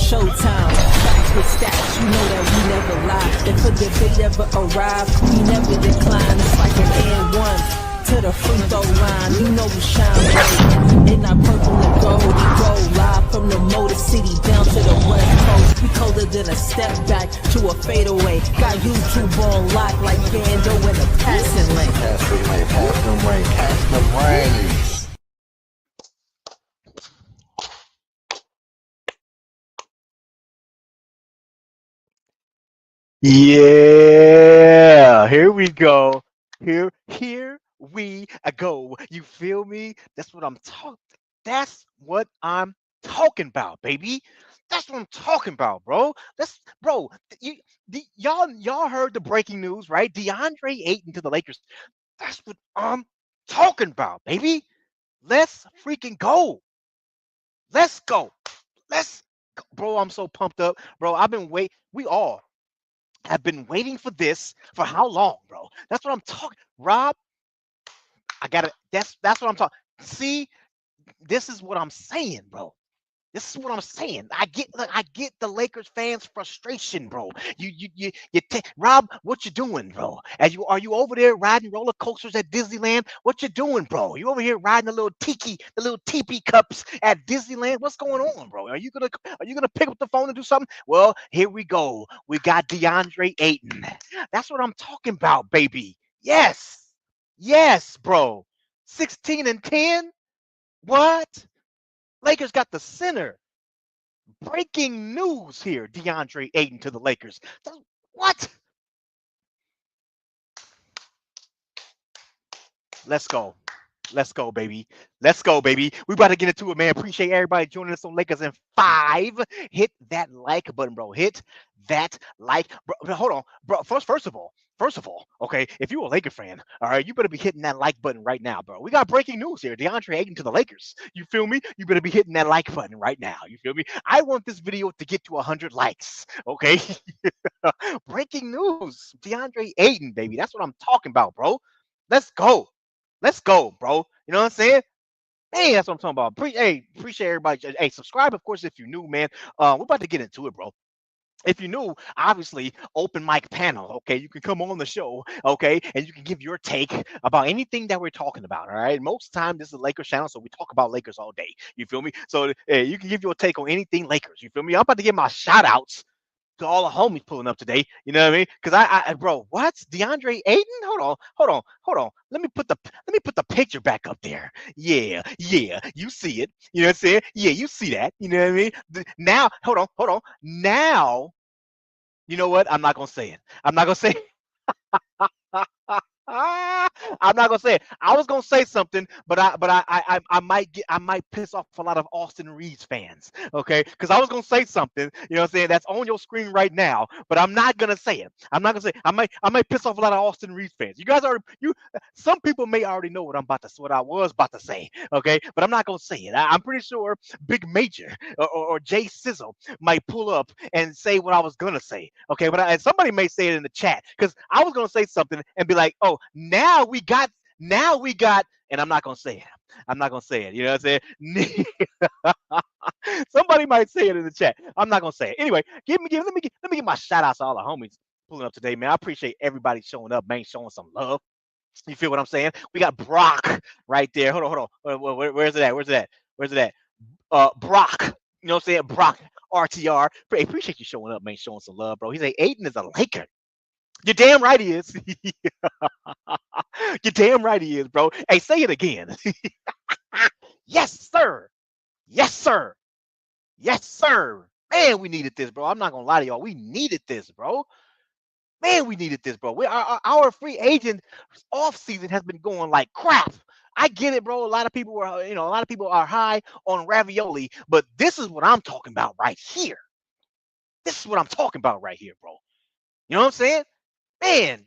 showtime. Facts with stats, you know that we never lie. If a debate ever arrive, we never decline. It's like an and one to the free throw line. You know we shine bright in our purple and gold. We go live from the Motor City down to the West Coast. We colder than a step back to a fadeaway. Got YouTube on lock like Bando in a passing lane. Pass the rain. Yeah, here we go. Here we go. You feel me? That's what I'm talking. That's what I'm talking about, baby. That's what I'm talking about, bro. Y'all heard the breaking news, right? Deandre Ayton to the Lakers. That's what I'm talking about, baby. Let's freaking go. Let's go. Let's go. Bro, I'm so pumped up. Bro, we all have been waiting for this for how long, bro? That's what I'm talking. Rob, that's what I'm talking. See, this is what I'm saying, bro. This is what I'm saying. I get the Lakers fans' frustration, bro. Rob, what you doing, bro? Are you over there riding roller coasters at Disneyland? What you doing, bro? You over here riding the little teepee cups at Disneyland? What's going on, bro? Are you gonna pick up the phone and do something? Well, here we go. We got Deandre Ayton. That's what I'm talking about, baby. Yes, bro. 16-10. What? Lakers got the center. Breaking news here. Deandre Ayton to the Lakers. What? Let's go. Let's go, baby. Let's go, baby. We about to get into it, man. Appreciate everybody joining us on Lakers in 5. Hit that like button, bro. Hit that like. Bro, hold on, bro. First of all, okay, if you're a Laker fan, all right, you better be hitting that like button right now, bro. We got breaking news here. Deandre Ayton to the Lakers. You feel me? You better be hitting that like button right now. You feel me? I want this video to get to 100 likes, okay? Breaking news. Deandre Ayton, baby. That's what I'm talking about, bro. Let's go. Let's go, bro. You know what I'm saying? Hey, that's what I'm talking about. Appreciate everybody. Hey, subscribe, of course, if you're new, man. We're about to get into it, bro. If you're new, obviously, open mic panel, okay? You can come on the show, okay? And you can give your take about anything that we're talking about, all right? Most of the time, this is a Lakers channel, so we talk about Lakers all day. You feel me? So you can give your take on anything Lakers. You feel me? I'm about to give my shout-outs to all the homies pulling up today. You know what I mean? Because bro, what? Deandre Ayton? Hold on. Let me put the picture back up there. Yeah. You see it. You know what I'm saying? Yeah, you see that. You know what I mean? Now, hold on. Now, you know what? I'm not gonna say it. I'm not gonna say it. I'm not gonna say it. I was gonna say something, but I might piss off a lot of Austin Reeves fans, okay? Because I was gonna say something, you know what I'm saying, that's on your screen right now, but I'm not gonna say it. I'm not gonna say it. I might piss off a lot of Austin Reeves fans. You guys some people may already know what I was about to say, okay? But I'm not gonna say it. I'm pretty sure Big Major or Jay Sizzle might pull up and say what I was gonna say, okay? But and somebody may say it in the chat because I was gonna say something and be like, oh, now we got, and I'm not gonna say it. I'm not gonna say it. You know what I'm saying? Somebody might say it in the chat. I'm not gonna say it. Anyway, let me give my shout outs to all the homies pulling up today, man. I appreciate everybody showing up, man, showing some love. You feel what I'm saying? We got Brock right there. Hold on. Where's it at? Brock. You know what I'm saying? Brock RTR. Hey, appreciate you showing up, man, showing some love, bro. He's like, Ayton is a Laker. You're damn right he is. You're damn right he is, bro. Hey, say it again. Yes, sir. Yes, sir. Yes, sir. Man, we needed this, bro. I'm not gonna lie to y'all. We needed this, bro. Man, we needed this, bro. Our free agent off season has been going like crap. I get it, bro. A lot of people are high on ravioli, but this is what I'm talking about right here. This is what I'm talking about right here, bro. You know what I'm saying? Man,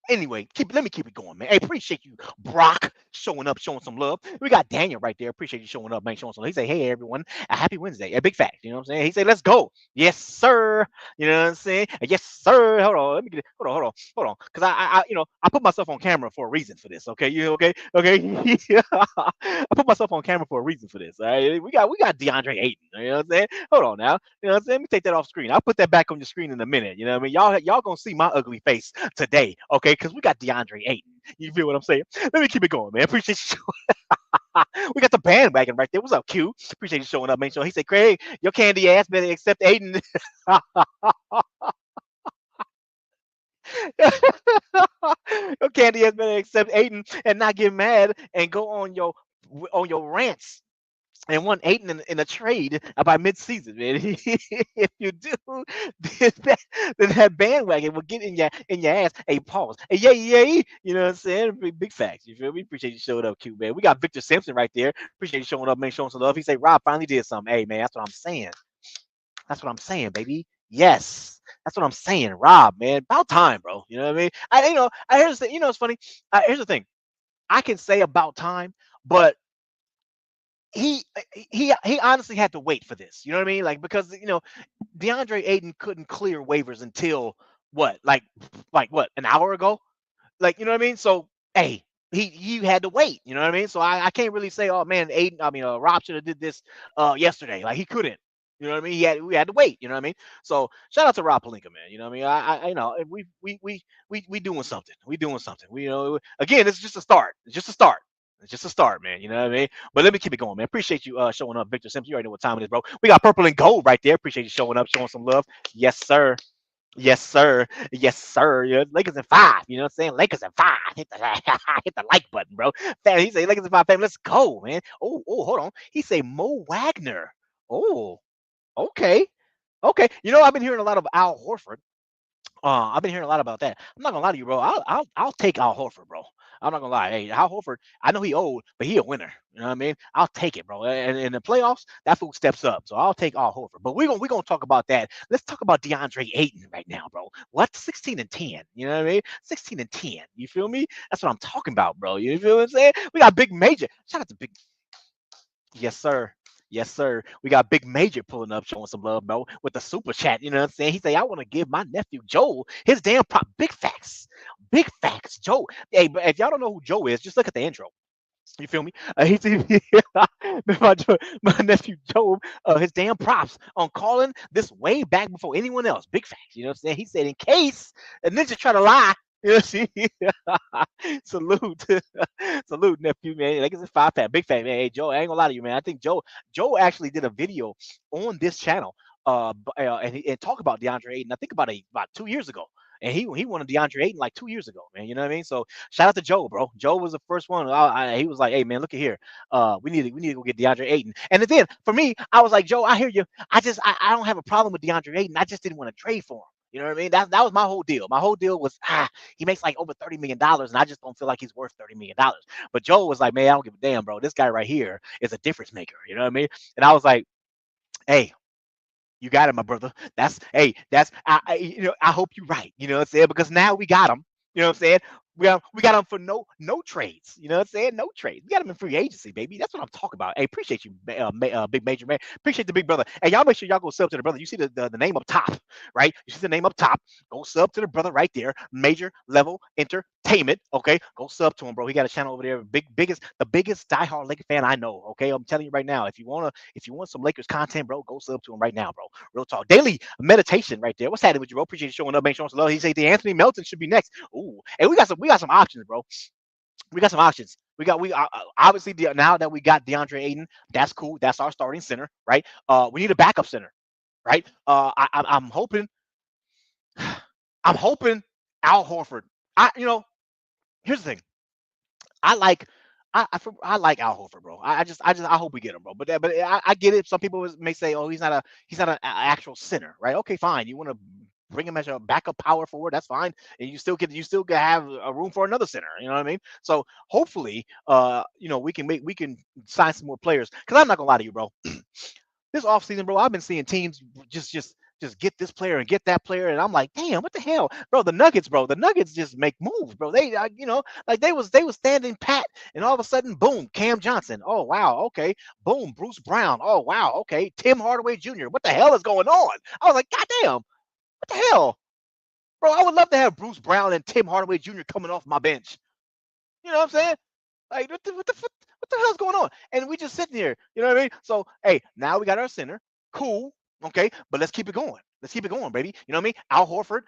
Anyway, let me keep it going, man. Hey, appreciate you, Brock, showing up, showing some love. We got Daniel right there. Appreciate you showing up, man, showing some love. He say, hey, everyone, a happy Wednesday. A big fact. You know what I'm saying? He say, let's go. Yes, sir. You know what I'm saying? Yes, sir. Hold on. Let me get it. Hold on. Because I put myself on camera for a reason for this. Okay. You okay? Okay. I put myself on camera for a reason for this. All right. We got Deandre Ayton. You know what I'm saying? Hold on now. You know what I'm saying? Let me take that off screen. I'll put that back on the screen in a minute. You know what I mean? Y'all gonna see my ugly face today, okay? Because we got Deandre Ayton. You feel what I'm saying? Let me keep it going, man. Appreciate you. We got the bandwagon right there. What's up, Q? Appreciate you showing up, man. So he said, Craig, your candy ass better accept Ayton. Your candy ass better accept Ayton and not get mad and go on your rants and want Ayton in a trade by mid-season, man. If you do, then that bandwagon will get in your ass. Hey, pause. Hey, yeah. You know what I'm saying? Big facts. You feel me? Appreciate you showing up, cute man. We got Victor Simpson right there. Appreciate you showing up, man, showing some love. He say Rob finally did something. Hey, man, that's what I'm saying. That's what I'm saying, baby. Yes. That's what I'm saying, Rob, man. About time, bro. You know what I mean? Here's the thing. You know, it's funny. Here's the thing. I can say about time, but he he honestly had to wait for this. You know what I mean? Like because DeAndre Ayton couldn't clear waivers until what, like what, an hour ago? Like, you know what I mean? So, hey, he had to wait. You know what I mean? So I can't really say, oh man, Aiden. I mean, Rob should have did this yesterday. Like he couldn't. You know what I mean? We had to wait. You know what I mean? So shout out to Rob Pelinka, man. You know what I mean? We doing something. We doing something. Again, it's just a start. It's just a start. It's just a start, man. You know what I mean? But let me keep it going, man. Appreciate you showing up, Victor Simpson. You already know what time it is, bro. We got purple and gold right there. Appreciate you showing up, showing some love. Yes, sir. Yes, sir. Yes, sir. Yeah, Lakers in five. You know what I'm saying? Lakers in five. Hit the hit the like button, bro. He say Lakers in five. Fam, let's go, man. Oh, hold on. He say Mo Wagner. Oh, okay, okay. I've been hearing a lot of Al Horford. I've been hearing a lot about that. I'm not gonna lie to you, bro. I'll take Al Horford, bro. I'm not gonna lie. Hey, Al Horford, I know he old, but he a winner. You know what I mean? I'll take it, bro. And in the playoffs, that fool steps up. So I'll take Al Horford. But we're gonna talk about that. Let's talk about DeAndre Ayton right now, bro. What? 16 and 10. You know what I mean? 16 and 10. You feel me? That's what I'm talking about, bro. You feel what I'm saying? We got Big Major. Shout out to Big. Yes, sir. Yes, sir. We got Big Major pulling up, showing some love, bro, with the super chat. You know what I'm saying? He say, I want to give my nephew Joe his damn prop. Big facts. Big facts. Joe. Hey, but if y'all don't know who Joe is, just look at the intro. You feel me? He's my nephew Joe, his damn props on calling this way back before anyone else. Big facts. You know what I'm saying? He said, in case a ninja try to lie, you know, see, salute, salute, nephew, man. Like it's a five fat, big fat, man. Hey, Joe, I ain't gonna lie to you, man. I think Joe actually did a video on this channel, and talk about DeAndre Ayton. I think about 2 years ago, and he wanted DeAndre Ayton like 2 years ago, man. You know what I mean? So shout out to Joe, bro. Joe was the first one. He was like, hey, man, look at here. We need to go get DeAndre Ayton. And then for me, I was like, Joe, I hear you. I don't have a problem with DeAndre Ayton. I just didn't want to trade for him. You know what I mean? That was my whole deal. My whole deal was he makes like over $30 million, and I just don't feel like he's worth $30 million. But Joe was like, man, I don't give a damn, bro. This guy right here is a difference maker. You know what I mean? And I was like, hey, you got it, my brother. I hope you're right. You know what I'm saying? Because now we got him. You know what I'm saying? We got him for no trades. You know what I'm saying? No trades. We got him in free agency, baby. That's what I'm talking about. Hey, appreciate you, Big Major, man. Appreciate the big brother. Hey, y'all make sure y'all go sub to the brother. You see the name up top, right? You see the name up top. Go sub to the brother right there. Major Level Entertainment. Okay, go sub to him, bro. He got a channel over there. The biggest diehard Laker fan I know. Okay, I'm telling you right now. If you want some Lakers content, bro, go sub to him right now, bro. Real talk. Daily meditation right there. What's happening with you, bro? Appreciate you showing up, man. Showing some love. He say Anthony Melton should be next. Ooh, hey, we got some options, bro. We got some options. We obviously now that we got DeAndre Ayton, that's cool. That's our starting center, right? We need a backup center, right? I'm hoping Al Horford. Here's the thing. I like I like Al Horford, bro. I hope we get him, bro. But I get it. Some people may say, oh, he's not an actual center, right? Okay, fine. You want to bring him as a backup power forward, that's fine. And you still can have a room for another center. You know what I mean? So hopefully, we can sign some more players. Because I'm not gonna lie to you, bro. This offseason, bro, I've been seeing teams just just get this player and get that player. And I'm like, damn, what the hell, bro? The Nuggets just make moves, bro. They, like they was standing pat, and all of a sudden, boom, Cam Johnson. Oh wow, okay. Boom, Bruce Brown. Oh wow, okay. Tim Hardaway Jr. What the hell is going on? I was like, goddamn, what the hell, bro? I would love to have Bruce Brown and Tim Hardaway Jr. coming off my bench. You know what I'm saying? Like, what the hell's going on? And we just sitting here, you know what I mean? So, hey, now we got our center. Cool. Okay, but let's keep it going. Let's keep it going, baby. You know what I mean? Al Horford,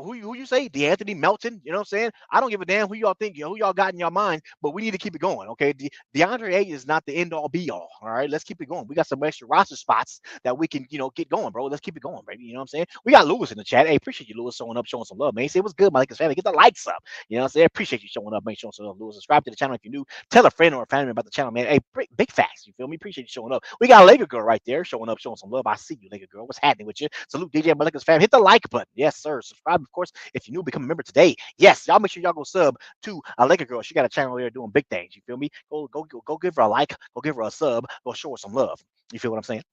who you say? DeAnthony Melton. You know what I'm saying? I don't give a damn who y'all got in your mind, but we need to keep it going. Okay, DeAndre Ayton is not the end all be all. All right, let's keep it going. We got some extra roster spots that we can, get going, bro. Let's keep it going, baby. You know what I'm saying? We got Lewis in the chat. Hey, appreciate you, Lewis, showing up, showing some love, man. Say what's good, my Lakers family. Get the likes up. You know what I'm saying? Appreciate you showing up, man. Showing some love, Lewis. Subscribe to the channel if you're new. Tell a friend or a family about the channel, man. Hey, big facts. You feel me? Appreciate you showing up. We got a Laker girl right there showing up, showing some love. I see you, Laker girl. What's happening with you? Salute DJ Lakers fam. Hit the like button. Yes, sir. Subscribe, of course, if you're new, become a member today. Yes, y'all make sure y'all go sub to a Laker girl. She got a channel there doing big things. You feel me? Go give her a like. Go give her a sub. Go show her some love. You feel what I'm saying?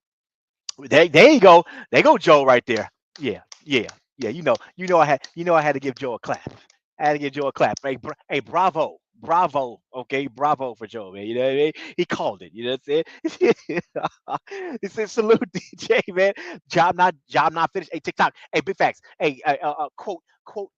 There you go. There go Joe right there. Yeah, yeah, yeah. I had to give Joe a clap. I had to give Joe a clap. Hey, bravo. Bravo, okay, bravo for Joe, man. You know what I mean? He called it. You know what I'm saying? He said, "Salute, DJ, man. Job not finished." Hey, TikTok. Hey, big facts. Hey, quote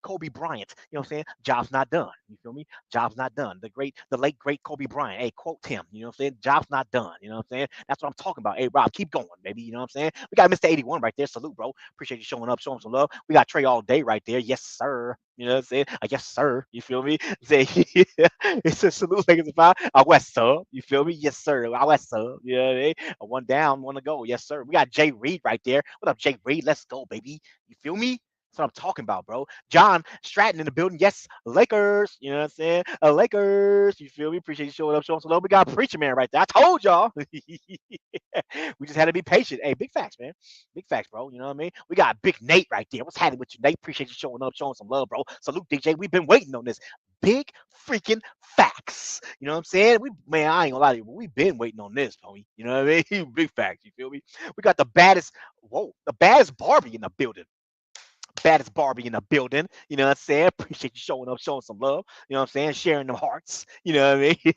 Kobe Bryant. You know what I'm saying? Job's not done. You feel me? Job's not done. The late great Kobe Bryant. Hey, quote him. You know what I'm saying? Job's not done. You know what I'm saying? That's what I'm talking about. Hey, Rob, keep going, baby. You know what I'm saying? We got Mr. 81 right there. Salute, bro. Appreciate you showing up, showing some love. We got Trey all day right there. Yes, sir. You know what I'm saying? Yes, sir. You feel me? Say, it says salute like it's about a West sub. You feel me? Yes, sir. I West sub. You know what I mean? A one down, one to go. Yes, sir. We got Jay Reed right there. What up, Jay Reed? Let's go, baby. You feel me? That's what I'm talking about, bro. John Stratton in the building. Yes, Lakers. You know what I'm saying? Lakers. You feel me? Appreciate you showing up, showing some love. We got Preacher Man right there. I told y'all. We just had to be patient. Hey, big facts, man. Big facts, bro. You know what I mean? We got Big Nate right there. What's happening with you, Nate? Appreciate you showing up, showing some love, bro. Salute, DJ. We've been waiting on this. Big freaking facts. You know what I'm saying? I ain't gonna lie to you, but we've been waiting on this, homie. You know what I mean? Big facts. You feel me? We got the baddest Barbie in the building. Baddest Barbie in the building. You know what I'm saying? Appreciate you showing up, showing some love. You know what I'm saying? Sharing them hearts. You know what I mean?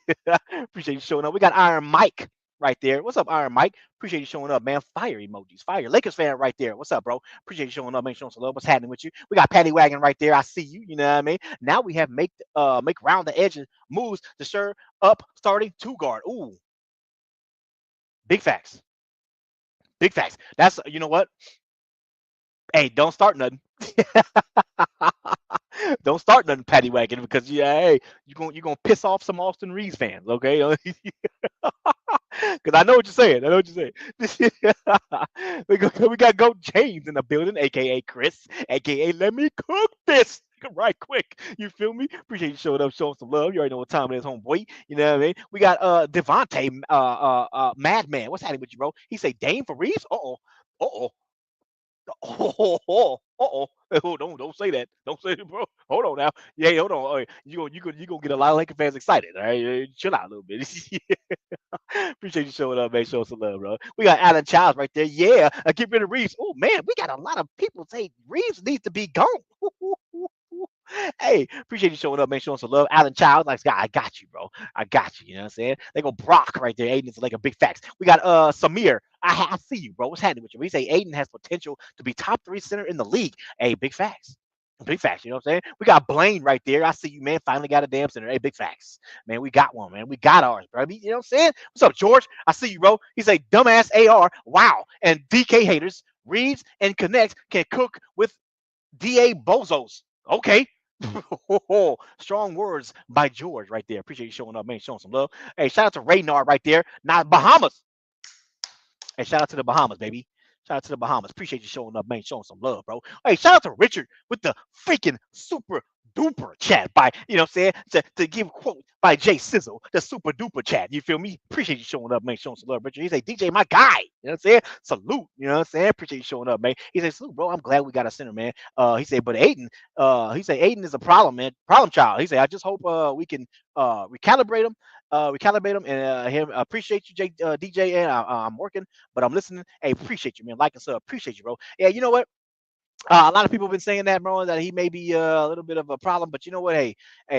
Appreciate you showing up. We got Iron Mike right there. What's up, Iron Mike? Appreciate you showing up, man. Fire emojis. Fire. Lakers fan right there. What's up, bro? Appreciate you showing up, man. Showing some love. What's happening with you? We got Patty Wagon right there. I see you. You know what I mean? Now we have make round the edges moves to stir up starting two guard. Ooh. Big facts. Big facts. That's, you know what? Hey, don't start nothing. Don't start nothing, Patty Wagon, because hey, you're gonna piss off some Austin Reeves fans, okay? Because I know what you're saying. I know what you're saying. we got Goat James in the building, aka Chris, aka Let Me Cook This right quick. You feel me? Appreciate you showing up, showing some love. You already know what time it is, homeboy. You know what I mean? We got Devontae, Madman. What's happening with you, bro? He say Dame for Reeves. Uh-oh. Oh, don't say that. Don't say it, bro. Hold on now. Yeah, hold on. Oh, you gonna get a lot of Lakers fans excited. All right, chill out a little bit. Appreciate you showing up, man. Show some love, bro. We got Alan Childs right there. Yeah, get rid of Reeves. Oh man, we got a lot of people say Reeves needs to be gone. Hey, appreciate you showing up, man. Showing some love. Alan Childs, like, I got you, bro. I got you. You know what I'm saying? They go Brock right there. Aiden's like a big facts. We got Samir. I see you, bro. What's happening with you? We say Aiden has potential to be top 3 center in the league. Hey, big facts. Big facts, you know what I'm saying? We got Blaine right there. I see you, man. Finally got a damn center. Hey, big facts. Man, we got one, man. We got ours, bro. You know what I'm saying? What's up, George? I see you, bro. He's a dumbass AR. Wow. And DK haters, Reeves and Connects can cook with DA Bozos. Okay. Strong words by George right there. Appreciate you showing up, man. Showing some love. Hey, shout out to Raynard right there. Now, Bahamas. Hey, shout out to the Bahamas, baby. Shout out to the Bahamas. Appreciate you showing up, man. Showing some love, bro. Hey, shout out to Richard with the freaking super duper chat by, you know what I'm saying, to give quote by Jay Sizzle, the super duper chat. You feel me? Appreciate you showing up, man. Showing some love, Richard. He say, DJ, my guy. You know what I'm saying? Salute. You know what I'm saying? Appreciate you showing up, man. He said, salute, bro. I'm glad we got a center, man. He said, but Ayton, he said, Ayton is a problem, man. Problem child. He said, I just hope we can recalibrate him. And him appreciate you, DJ, and I'm working, but I'm listening. Hey, appreciate you, man. Like and sub, appreciate you, bro. Yeah, you know what? A lot of people have been saying that, bro, that he may be a little bit of a problem. But you know what? Hey,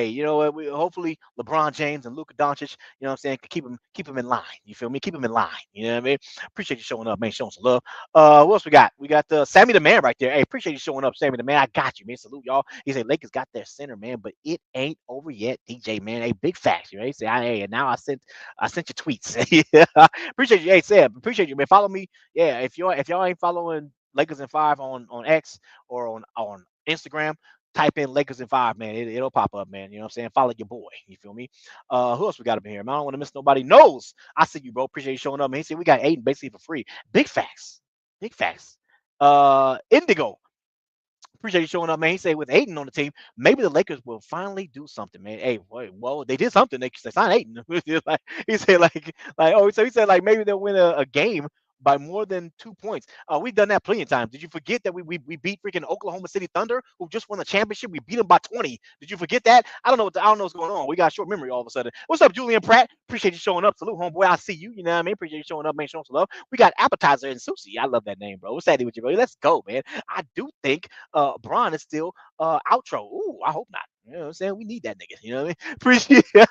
you know what? We hopefully LeBron James and Luka Doncic, you know what I'm saying, can keep him in line. You feel me? Keep him in line. You know what I mean? Appreciate you showing up, man. Showing some love. What else we got? We got Sammy the Man right there. Hey, appreciate you showing up, Sammy the Man. I got you, man. Salute y'all. He said Lakers got their center, man, but it ain't over yet, DJ, man. Hey, big facts. You know? He said, hey, and now I sent you tweets. Yeah. Appreciate you. Hey, Sam, appreciate you, man. Follow me. Yeah, if y'all ain't following Lakers in 5 on X or on Instagram, type in Lakers in 5, man. It'll pop up, man. You know what I'm saying? Follow your boy. You feel me? Who else we got up in here? Man, I don't want to miss nobody. Knows. I see you, bro. Appreciate you showing up, man. He said we got Aiden basically for free. Big facts. Big facts. Indigo. Appreciate you showing up, man. He said with Aiden on the team, maybe the Lakers will finally do something, man. Hey, well, they did something. They signed Aiden. He said oh, so he said like maybe they'll win a game by more than 2 points. We've done that plenty of times. Did you forget that we beat freaking Oklahoma City Thunder, who just won the championship? We beat them by 20. Did you forget that? I don't know what's going on. We got short memory all of a sudden. What's up, Julian Pratt? Appreciate you showing up. Salute, homeboy. I see you. You know what I mean? Appreciate you showing up, man. Showing some love. We got Appetizer and Susie. I love that name, bro. What's that with you, bro? Let's go, man. I do think Bron is still outro. Ooh, I hope not. You know what I'm saying? We need that nigga. You know what I mean? Appreciate the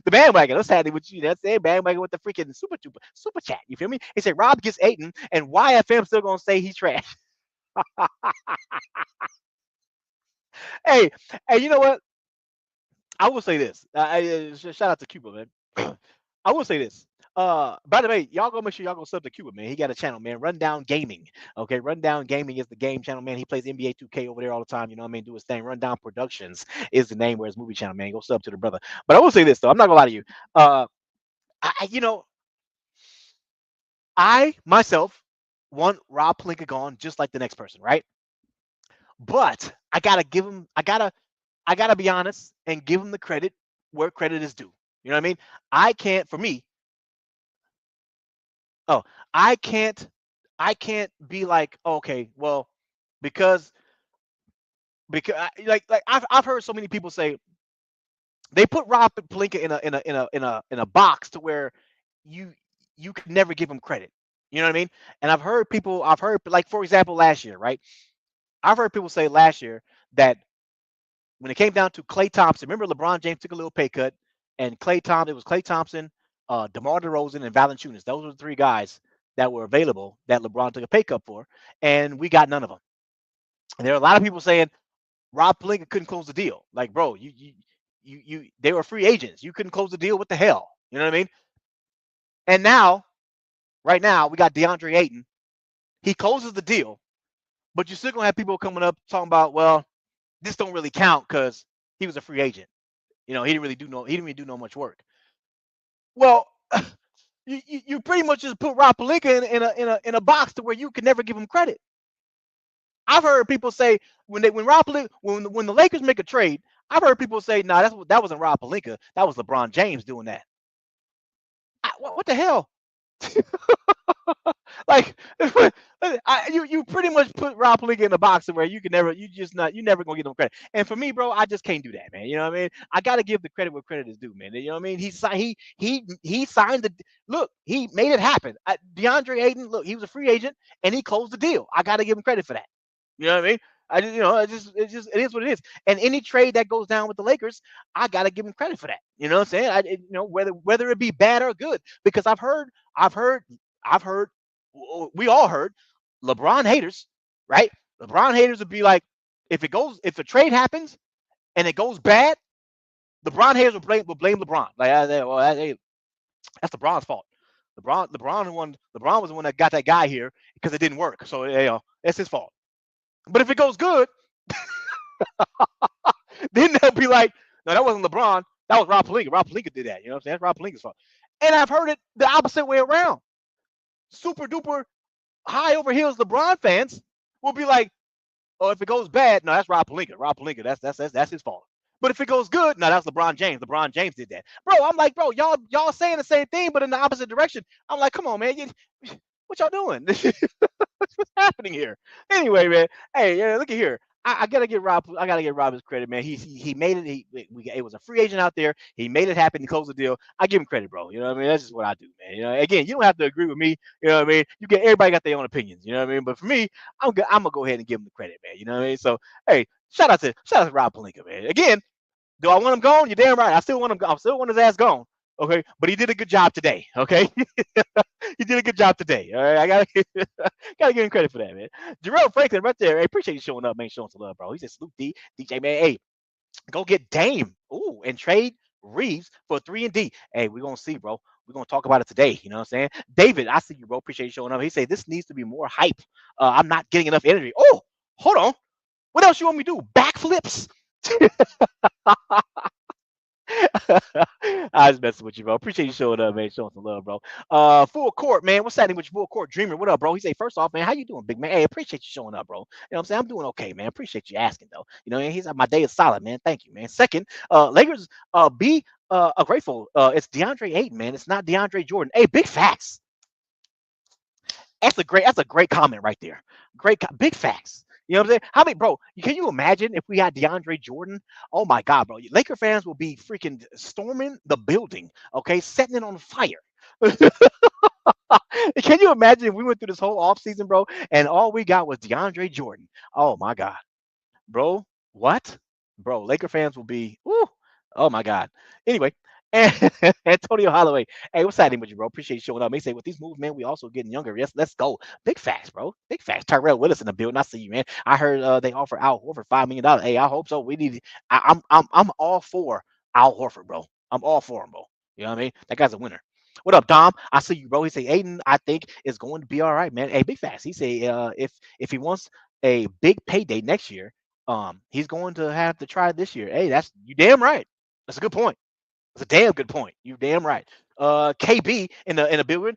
bandwagon. Let's have it with you. That's it. Bandwagon with the freaking super chat. You feel me? He said Rob gets Ayton, and YFM still gonna say he's trash. Hey, you know what? I will say this. Shout out to Cuba, man. I will say this. By the way, y'all go make sure y'all go sub to Cuba, man. He got a channel, man. Rundown Gaming. Okay, Rundown Gaming is the game channel, man. He plays NBA 2K over there all the time. You know what I mean? Do his thing. Rundown Productions is the name where his movie channel, man. Go sub to the brother. But I will say this though. I'm not gonna lie to you. You know, I myself want Rob Pelinka gone just like the next person, right? But I gotta give him. I gotta be honest and give him the credit where credit is due. You know what I mean? I can't. For me, oh, I can't. I can't be like, okay, well, because like I've heard so many people say they put Rob Pelinka in a box to where you you could never give him credit. You know what I mean? And I've heard like for example last year, right? I've heard people say last year that when it came down to Klay Thompson, remember LeBron James took a little pay cut, and it was Klay Thompson, DeMar DeRozan, and Valanciunas. Those were the three guys that were available that LeBron took a pay cut for, and we got none of them. And there are a lot of people saying Rob Pelinka couldn't close the deal. Like, bro, they were free agents. You couldn't close the deal. What the hell? You know what I mean? And now, right now, we got Deandre Ayton. He closes the deal, but you're still gonna have people coming up talking about, well, this don't really count because he was a free agent. You know, he didn't really do no much work. Well, you pretty much just put Rob Pelinka in a box to where you can never give him credit. I've heard people say when the Lakers make a trade, I've heard people say, nah, that wasn't Rob Pelinka, that was LeBron James doing that. What the hell? Like you pretty much put Rob Pelinka in the box where you never gonna get him credit. And for me, bro, I just can't do that, man. You know what I mean? I gotta give the credit where credit is due, man. You know what I mean? He signed the look. He made it happen. DeAndre Ayton, look, he was a free agent and he closed the deal. I gotta give him credit for that. You know what I mean? It is what it is. And any trade that goes down with the Lakers, I gotta give him credit for that. You know what I'm saying? Whether it be bad or good, because I've heard, we all heard LeBron haters, right? LeBron haters would be like, if a trade happens and it goes bad, LeBron haters will blame LeBron. Like, that's LeBron's fault. LeBron was the one that got that guy here because it didn't work. So it's his fault. But if it goes good, then they'll be like, no, that wasn't LeBron. That was Rob Pelinka. Rob Pelinka did that. You know what I'm saying? That's Rob Pelinka's fault. And I've heard it the opposite way around. Super duper high over heels LeBron fans will be like, Or if it goes bad, no, that's Rob Pelinka. Rob Pelinka, that's his fault. But if it goes good, no, that's LeBron James. LeBron James did that, bro. I'm like, bro, y'all saying the same thing, but in the opposite direction. I'm like, come on, man, what y'all doing? What's happening here? Anyway, man. Hey, yeah, look at here. I gotta get Rob. I gotta get Rob his credit, man. He made it. It was a free agent out there. He made it happen. He closed the deal. I give him credit, bro. You know what I mean? That's just what I do, man. You know, again, you don't have to agree with me. You know what I mean? You get everybody got their own opinions. You know what I mean? But for me, I'm gonna go ahead and give him the credit, man. You know what I mean? So hey, shout out to Rob Pelinka, man. Again, do I want him gone? You're damn right. I still want him. I still want his ass gone. Okay, but he did a good job today. Okay, he did a good job today. All right, I gotta give him credit for that, man. Jerome Franklin, right there. Hey, appreciate you showing up, man. Showing some love, bro. He said, "Salute DJ, man. Hey, go get Dame. Ooh, and trade Reeves for 3 and D. Hey, we're gonna see, bro. We're gonna talk about it today. You know what I'm saying? David, I see you, bro. Appreciate you showing up. He said this needs to be more hype. I'm not getting enough energy. Oh, hold on. What else you want me to do? Backflips? I was messing with you, bro. Appreciate you showing up, man. Showing some love, bro. Full court, man. What's happening with your full court dreamer? What up, bro? He say, first off, man, how you doing, big man? Hey, appreciate you showing up, bro. You know what I'm saying? I'm doing okay, man. Appreciate you asking, though. You know, he's my day is solid, man. Thank you, man. Second, Lakers, be grateful. It's DeAndre Ayton, man. It's not DeAndre Jordan. Hey, big facts. That's a great comment right there. Big facts. You know what I'm saying? How many, bro? Can you imagine if we had DeAndre Jordan? Oh my God, bro! Laker fans will be freaking storming the building, okay, setting it on fire. Can you imagine if we went through this whole offseason, bro, and all we got was DeAndre Jordan? Oh my God, bro, what? Bro, Laker fans will be, ooh, oh my God. Anyway, and Antonio Holloway, hey, what's happening with you, bro? Appreciate you showing up. He say, with these moves, man, we also getting younger. Yes, let's go. Big facts, bro. Big facts. Tyrell Willis in the building. I see you, man. I heard they offer Al Horford $5 million. Hey, I hope so. We need. I'm all for Al Horford, bro. I'm all for him, bro. You know what I mean? That guy's a winner. What up, Dom? I see you, bro. He say Aiden, I think is going to be all right, man. Hey, big facts. He say if he wants a big payday next year, he's going to have to try this year. Hey, that's you damn right. That's a good point. That's a damn good point. You damn right. KB in the building.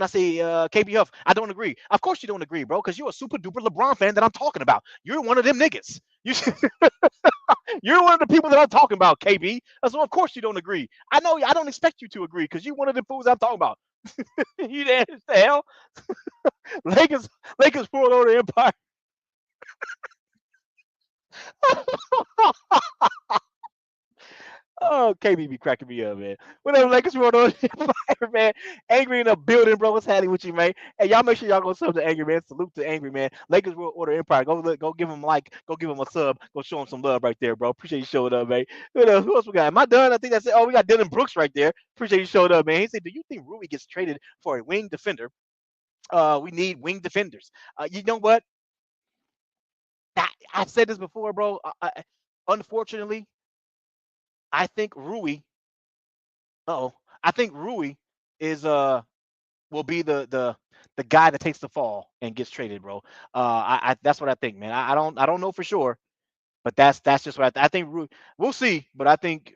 I say KB Huff. I don't agree. Of course you don't agree, bro, because you're a super duper LeBron fan that I'm talking about. You're one of them niggas. You're one of the people that I'm talking about, KB. So of course you don't agree. I know. I don't expect you to agree because you're one of the fools I'm talking about. You there? What the hell? Lakers, Lakers pulled over the Empire. Oh, KB be cracking me up, man. Whatever, Lakers world on fire, man. Angry in the building, bro. What's happening with you, man? Hey, y'all make sure y'all go sub to Angry, man. Salute to Angry, man. Lakers World Order Empire. Go give him like, go give him a sub. Go show him some love right there, bro. Appreciate you showing up, man. Who else we got? Am I done? I think that's it. Oh, we got Dylan Brooks right there. Appreciate you showing up, man. He said, "Do you think Rui gets traded for a wing defender? We need wing defenders. You know what? I've said this before, bro. Unfortunately, I think Rui Oh, I think Rui is will be the guy that takes the fall and gets traded, bro. I that's what I think, man. I don't know for sure, but that's just what I think Rui. We'll see, but I think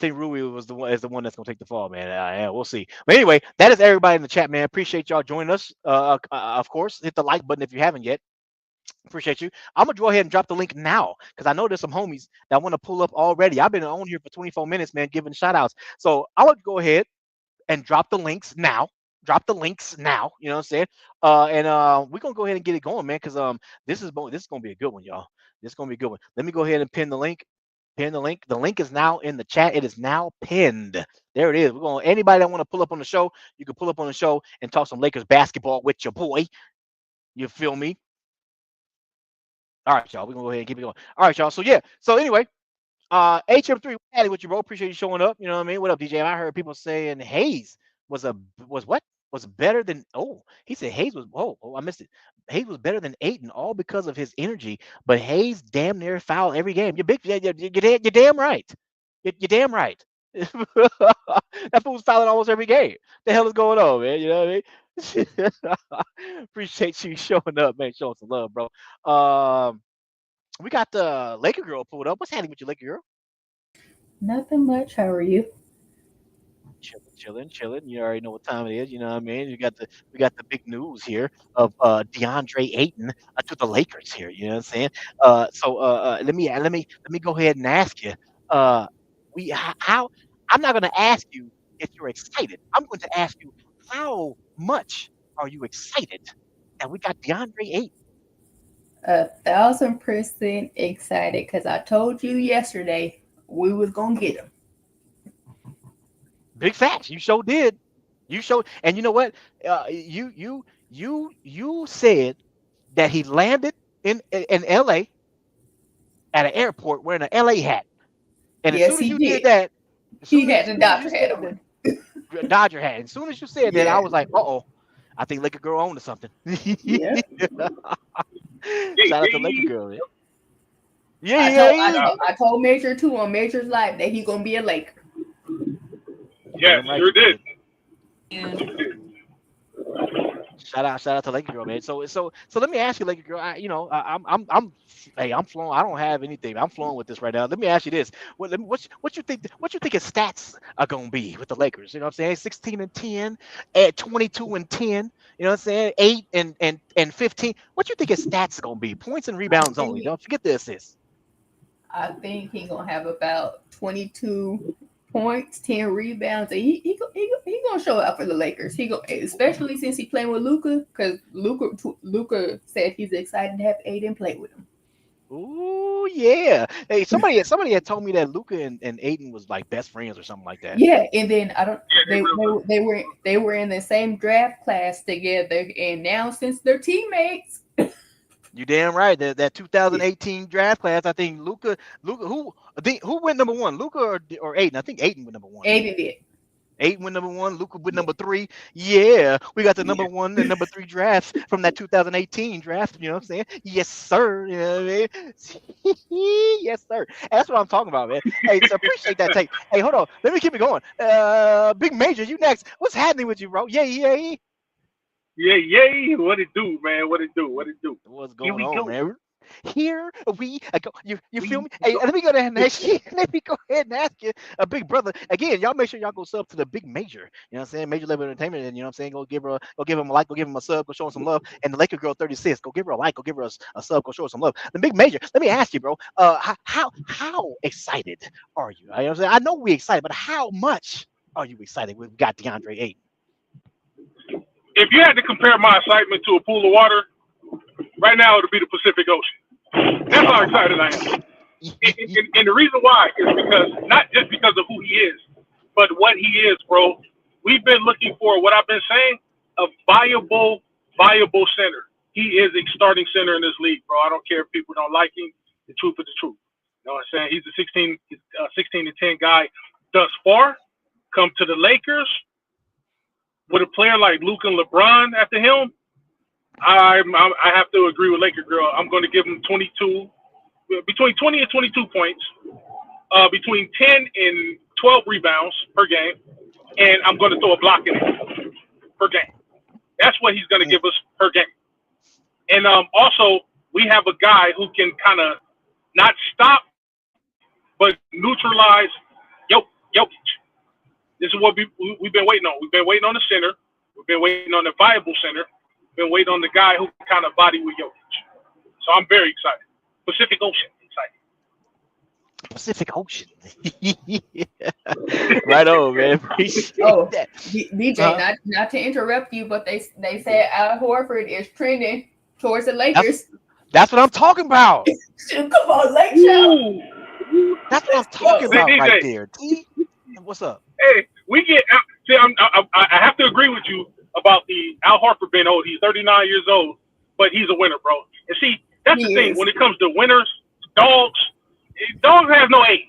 Rui was the one that's gonna take the fall, man. Yeah, we'll see. But anyway, that is everybody in the chat, man. Appreciate y'all joining us. Of course, hit the like button if you haven't yet. Appreciate you. I'm gonna go ahead and drop the link now because I know there's some homies that want to pull up already. I've been on here for 24 minutes, man, giving shout outs. So I would go ahead and drop the links now. Drop the links now. You know what I'm saying? And we're gonna go ahead and get it going, man, because this is gonna be a good one, y'all. This is gonna be a good one. Let me go ahead and pin the link. Pin the link. The link is now in the chat. It is now pinned. There it is. We're going. Anybody that want to pull up on the show, you can pull up on the show and talk some Lakers basketball with your boy. You feel me? All right, y'all. We're gonna go ahead and keep it going. All right, y'all. So yeah. So anyway, HM3 had it with you, bro. Appreciate you showing up. You know what I mean? What up, DJ? I heard people saying Hayes was a was what? Was better than he said Hayes was I missed it. Hayes was better than Aiton, all because of his energy. But Hayes damn near foul every game. You're damn right. You're damn right. That fool's fouling almost every game. The hell is going on, man? You know what I mean? Appreciate you showing up, man. Showing some love, bro. We got the Laker girl pulled up. What's happening with your Laker girl? Nothing much. How are you? Chilling. You already know what time it is. You know what I mean? We got the big news here of Deandre Ayton to the Lakers here. You know what I'm saying? Let me go ahead and ask you. Uh, how I'm not going to ask you if you're excited. I'm going to ask you how much are you excited that we got DeAndre Ayton? 1,000% excited because I told you yesterday we was gonna get him. Big facts. You sure did. You showed, and you know what? You said that he landed in L.A. at an airport wearing an L.A. hat, and as Yes, soon as he you did did. that, He had as the soon as you doctor hat said on. that Dodger hat, as soon as you said that, I Yeah, was like, uh-oh, I think Laker girl owned to something. yeah. Shout out to Laker girl, man. Yeah, I yeah, told I yeah. told I told Major too on Major's live that he's gonna be a Laker. Yes, Damn right sure you did. did. Shout out to Laker girl, man. So let me ask you, Laker girl. Hey, I'm flowing. I don't have anything. I'm flowing with this right now. Let me ask you this: what you think? What you think his stats are gonna be with the Lakers? You know what I'm saying? 16-10, at 22-10. You know what I'm saying? 8 and 15. What you think his stats are gonna be? Points and I rebounds only. think Don't forget the assists. I think he's gonna have about 22 points, 10 rebounds, and he gonna show out for the Lakers. He go especially since he playing with Luca, because Luca said he's excited to have Aiden play with him. Ooh, yeah. Hey, somebody had told me that Luca and Aiden was like best friends or something like that. Yeah, and then I don't. Yeah, they real good. They were in the same draft class together, and now since they're teammates, You damn right. That 2018 draft class, I think Luca, who went number one? Luca or Aiden? I think Aiden went number one. Aiden did. Aiden went number one. Luca went number three. Yeah, we got the number Yeah. one and number three drafts from that 2018 draft. You know what I'm saying? Yes, sir. You know what I mean? Yes, sir. That's what I'm talking about, man. Hey, so appreciate that take. Hey, hold on. Let me keep it going. Big Major, you next. What's happening with you, bro? Yeah. Yeah. What it do, man? What it do? What it do? What's Here going we on, go. man? Here we go. You feel We me? Hey, go. let me go ahead and ask you. Let me go ahead and ask you, a big brother. Again, y'all make sure y'all go sub to the big major. You know what I'm saying? Major level entertainment. And you know what I'm saying? Go give him a like, go give him a sub, go show him some love. And the Laker girl 36, go give her a like, go give her a sub, go show her some love. The big major. Let me ask you, bro. How excited are you? You know what I'm saying? I know we excited, but how much are you excited? We've got DeAndre Ayton. If you had to compare my excitement to a pool of water, right now it'll be the Pacific Ocean. That's how excited I am. And the reason why is because not just because of who he is, but what he is, bro. We've been looking for what I've been saying, a viable center. He is a starting center in this league, bro. I don't care if people don't like him. The truth is the truth. You know what I'm saying? He's a 16-10 guy thus far. Come to the Lakers with a player like Luka and LeBron at the helm. I have to agree with Laker girl. I'm going to give him between 20 and 22 points, between 10 and 12 rebounds per game, and I'm going to throw a block in it per game. That's what he's going to give us per game. And also, we have a guy who can kind of not stop, but neutralize Jokic. This is what we've been waiting on. We've been waiting on the center. We've been waiting on the viable center. We've been waiting on the guy who can kind of body with Jokic. So I'm very excited. Pacific Ocean excited. Pacific Ocean. Right on, man. Appreciate that. DJ, not to interrupt you, but they said Al Horford is trending towards the Lakers. That's what I'm talking about. Come on, Lake Show. That's what I'm talking about right there. T, what's up? Hey, we get. See, I have to agree with you about the Al Horford being old. He's 39 years old, but he's a winner, bro. And see, that's the thing. When it comes to winners, dogs have no age.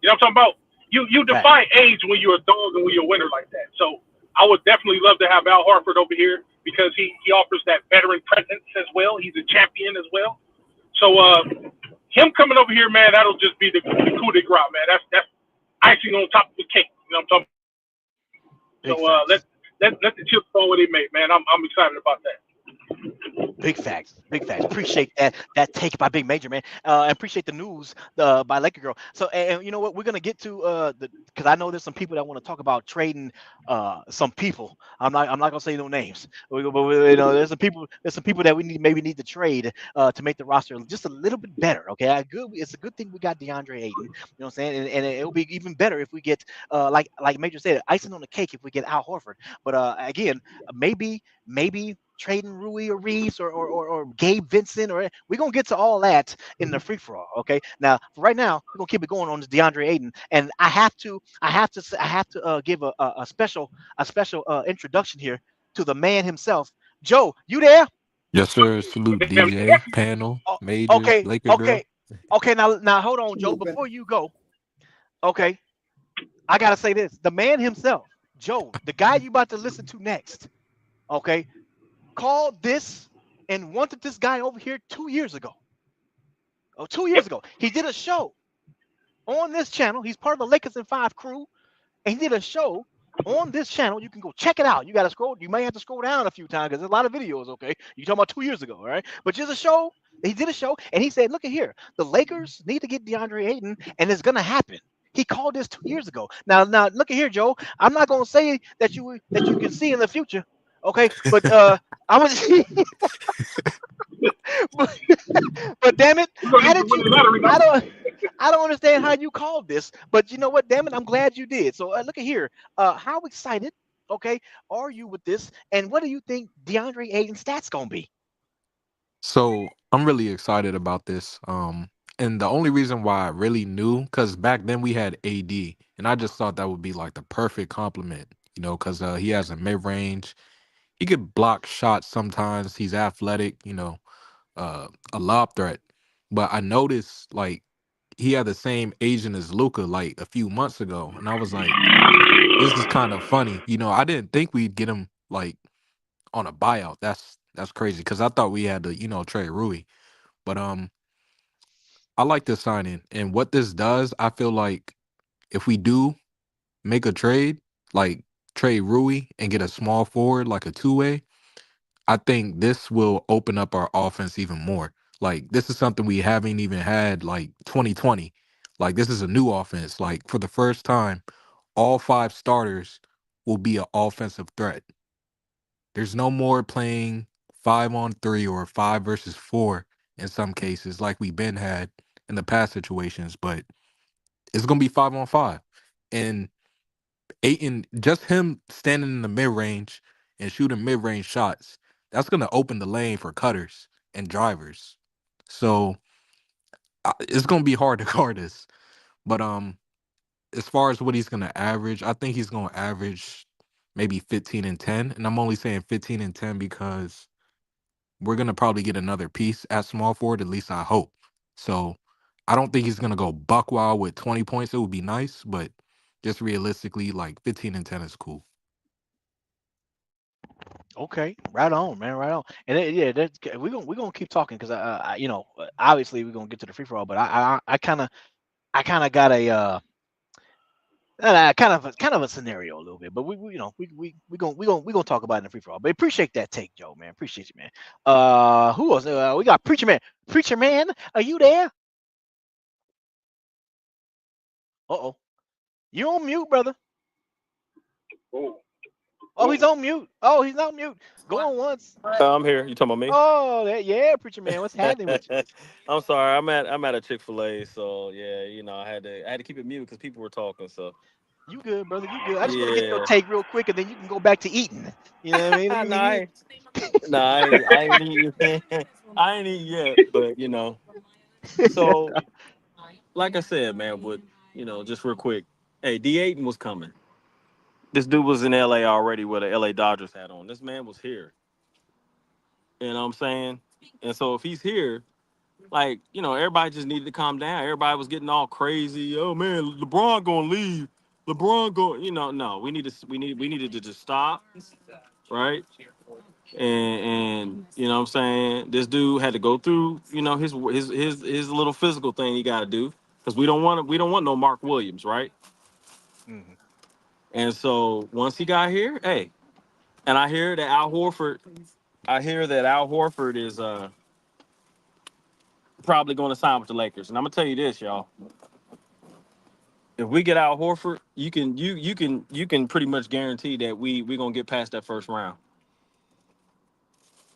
You know what I'm talking about? You defy age when you're a dog and when you're a winner like that. So I would definitely love to have Al Horford over here because he offers that veteran presence as well. He's a champion as well. So him coming over here, man, that'll just be the coup de grace, man. That's icing on top of the cake. You know what I'm talking about? So let the chips fall where they may, man. I'm excited about that. Big facts, big facts. Appreciate that take by Big Major, man. And appreciate the news by Laker Girl. So, and you know what, we're gonna get to the because I know there's some people that want to talk about trading some people. I'm not gonna say no names. You know, there's some people that we maybe need to trade to make the roster just a little bit better. Okay, it's a good thing we got DeAndre Ayton. You know what I'm saying? And it'll be even better if we get like Major said, icing on the cake if we get Al Horford. But again, maybe trading Rui or Reeves or Gabe Vincent, or we're gonna get to all that in the free for all. Okay. Now, for right now, we're gonna keep it going on this DeAndre Ayton, and I have to give a special introduction here to the man himself. Joe, you there? Yes, sir. Salute DJ, panel, Oh, Major, okay, Laker girl. okay, okay. Now hold on, Joe. Before you go, okay, I gotta say this: the man himself, Joe, the guy you about to listen to next. Okay, called this and wanted this guy over here 2 years ago. Oh, 2 years ago. He did a show on this channel. He's part of the Lakers in Five crew, and he did a show on this channel. You can go check it out. You gotta scroll. You may have to scroll down a few times because there's a lot of videos. Okay, you talking about 2 years ago, all right? But there's a show. He did a show, and he said, "Look at here. The Lakers need to get DeAndre Ayton, and it's gonna happen." He called this 2 years ago. Now, look at here, Joe. I'm not gonna say that you can see in the future, okay? But I was, but, but damn it, We're gonna how need to did win you? the lottery I number. don't understand how you called this, but you know what? Damn it, I'm glad you did. So look at here. How excited, okay, are you with this? And what do you think DeAndre Ayton's stats gonna be? So I'm really excited about this. And the only reason why I really knew, because back then we had AD, and I just thought that would be like the perfect compliment, because he has a mid range. He could block shots sometimes. He's athletic, a lob threat. But I noticed like he had the same agent as Luca like a few months ago, and I was like, this is kind of funny. I didn't think we'd get him like on a buyout. That's crazy because I thought we had to trade Rui. But I like this signing, and what this does, I feel like if we do make a trade, like trade Rui and get a small forward like a two-way, I think this will open up our offense even more. Like this is something we haven't even had like 2020. Like this is a new offense. Like for the first time, all five starters will be an offensive threat. There's no more playing 5-on-3 or 5 versus 4 in some cases, like we've been had in the past situations, but it's gonna be 5-on-5. And Aiton, just him standing in the mid range and shooting mid range shots, that's gonna open the lane for cutters and drivers. So it's gonna be hard to guard us. But as far as what he's gonna average, I think he's gonna average maybe 15 and 10. And I'm only saying 15 and 10 because we're gonna probably get another piece at small forward, at least I hope. So I don't think he's gonna go buck wild with 20 points. It would be nice, but just realistically, like 15 and 10 is cool. Okay, right on, man, right on. And yeah, we're gonna keep talking because obviously we're gonna get to the free for all, but I kind of got a kind of a scenario a little bit, but we gonna talk about it in the free for all. But appreciate that take, Joe, man. Appreciate you, man. Who else? We got Preacher Man. Preacher Man, are you there? Uh-oh, you on mute, brother. Oh, Oh, he's on mute. Oh, he's on mute. Going once. I'm here. You talking about me? Oh, yeah, Preacher Man. What's happening with you? I'm sorry. I'm at a Chick-fil-A, so yeah, I had to keep it muted because people were talking. So You good, brother? You good? I just want to get your yeah. take real quick, and then you can go back to eating. You know what I mean? Nah, I ain't eat yet. I ain't eat yet, but So like I said, man, just real quick. Hey, D. Ayton was coming. This dude was in LA already with a LA Dodgers hat on. This man was here. You know what I'm saying? And so if he's here, like, everybody just needed to calm down. Everybody was getting all crazy. Oh man, LeBron gonna leave. LeBron going, no, we needed to just stop, right? And you know what I'm saying? This dude had to go through, his little physical thing he gotta do. Because we don't want no Mark Williams, right? Mhm. And so once he got here, hey, and I hear that Al Horford I hear that Al Horford is probably going to sign with the Lakers, and I'm gonna tell you this, y'all. If we get Al Horford, you can pretty much guarantee that we gonna get past that first round.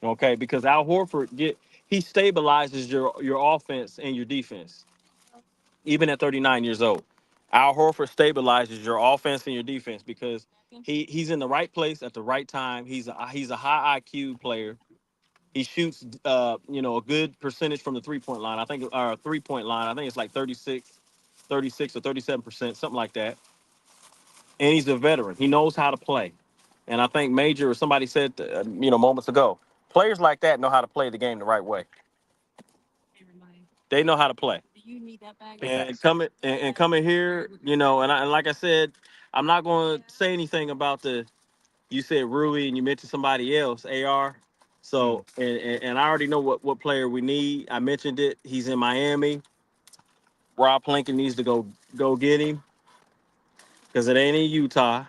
Okay, because Al Horford he stabilizes your offense and your defense, even at 39 years old. Al Horford stabilizes your offense and your defense because he's in the right place at the right time. He's a high IQ player. He shoots a good percentage from the 3-point line. I think 3-point line. I think it's like 36 or 37%, something like that. And he's a veteran. He knows how to play. And I think Major or somebody said moments ago, players like that know how to play the game the right way. They know how to play. And coming here, and like I said, I'm not going to say anything about you said Rui and you mentioned somebody else, AR. So and I already know what player we need. I mentioned it. He's in Miami. Rob Pelinka needs to go get him because it ain't in Utah.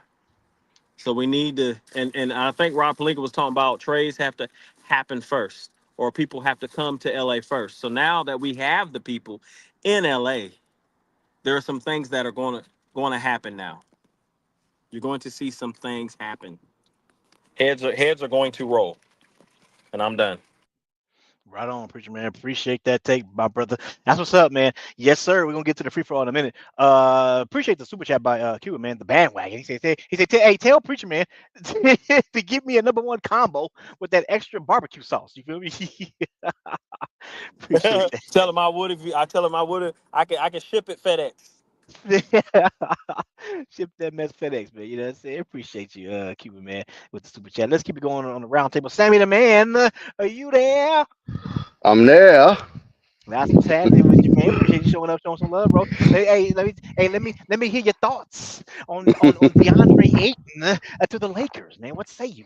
So we need to, and I think Rob Pelinka was talking about trades have to happen first, or people have to come to LA first. So now that we have the people in LA, there are some things that are going to happen now. You're going to see some things happen. Heads are going to roll, and I'm done. Right on, preacher man. Appreciate that take, my brother. That's what's up, man. Yes, sir. We're gonna get to the free for all in a minute. Appreciate the super chat by Cuban, man. The bandwagon. He said, hey, tell preacher man to give me a #1 combo with that extra barbecue sauce. You feel me? Appreciate Tell him I would I tell him I would I can ship it FedEx. that. Ship that mess FedEx, man. You know what I'm saying? Appreciate you, Cuban man, with the super chat. Let's keep it going on the round table. Sammy the man, are you there? I'm there. That's what's happening with you, man. Appreciate you showing up, showing some love, bro. Let me hear your thoughts on Deandre Ayton to the Lakers, man. What say you?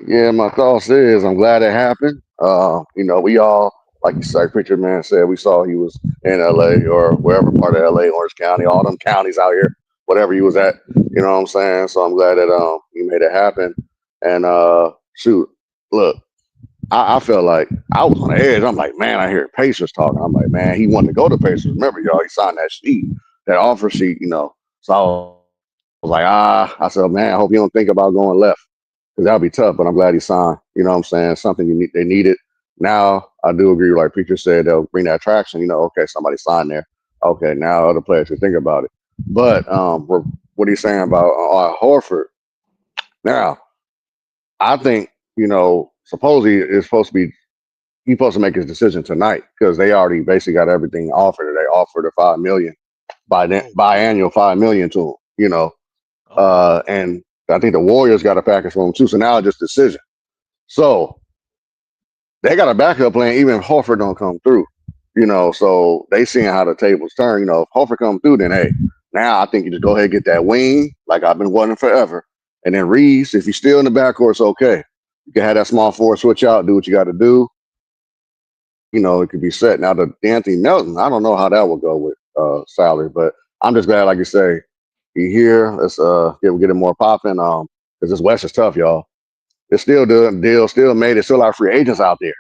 Yeah, my thoughts is I'm glad it happened. We all, like you said, Preacher Man said, we saw he was in LA or wherever part of LA, Orange County, all them counties out here, whatever he was at. You know what I'm saying? So I'm glad that he made it happen. And shoot, look, I felt like I was on the edge. I'm like, man, I hear Pacers talking. I'm like, man, he wanted to go to Pacers. Remember, y'all, he signed that sheet, that offer sheet. So I was like, I said, man, I hope you don't think about going left. Because that'll be tough, but I'm glad he signed. You know what I'm saying? Something they needed. Now, I do agree, like Preacher said, they'll bring that traction. Okay, somebody signed there. Okay, now other players can think about it. But what are you saying about Horford? Now, I think, supposedly it's supposed to be, he's supposed to make his decision tonight because they already basically got everything offered. They offered a $5 million biannual $5 million to him, and I think the Warriors got a package for him too. So now it's just decision. So they got a backup plan even if Horford don't come through. So they seeing how the tables turn. If Horford come through, then hey, now I think you just go ahead and get that wing like I've been wanting forever. And then Reeves, if he's still in the backcourt, it's okay. You can have that small forward switch out, do what you got to do. It could be set. Now the Anthony Melton, I don't know how that will go with salary, but I'm just glad, like you say, he here. Let's get it more popping. Because this West is tough, y'all. It's still doing deal, still made it. Still a lot of free agents out there.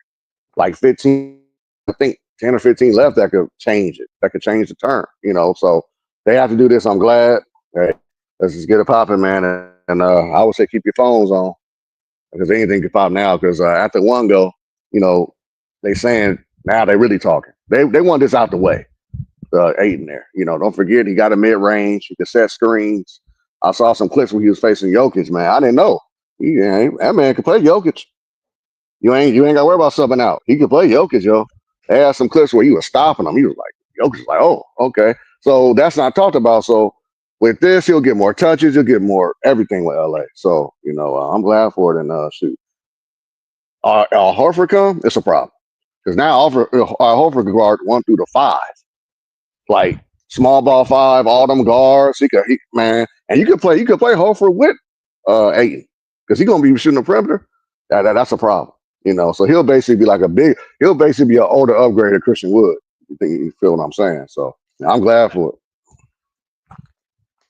Like 15, I think 10 or 15 left that could change it. That could change the turn. So they have to do this. I'm glad. Hey, let's just get it popping, man. And I would say keep your phones on because anything could pop now. Because after one go, they saying now they really talking. They want this out the way. Ayton there. Don't forget he got a mid range. He can set screens. I saw some clips where he was facing Jokic, man. I didn't know. That man can play Jokic. You ain't got to worry about subbing out. He can play Jokic, yo. They had some clips where he was stopping him. He was like, Jokic was like, oh, okay. So that's not talked about. So with this, he'll get more touches. He'll get more everything with LA. So, I'm glad for it. And shoot. Horford come, it's a problem. Because now Horford can guard 1 through 5. Like small ball 5, all them guards. Man, and you could play Horford with Ayton because he's gonna be shooting the perimeter. That's a problem, So he'll basically be like he'll basically be an older upgrade of Christian Wood. You feel what I'm saying? So I'm glad for it.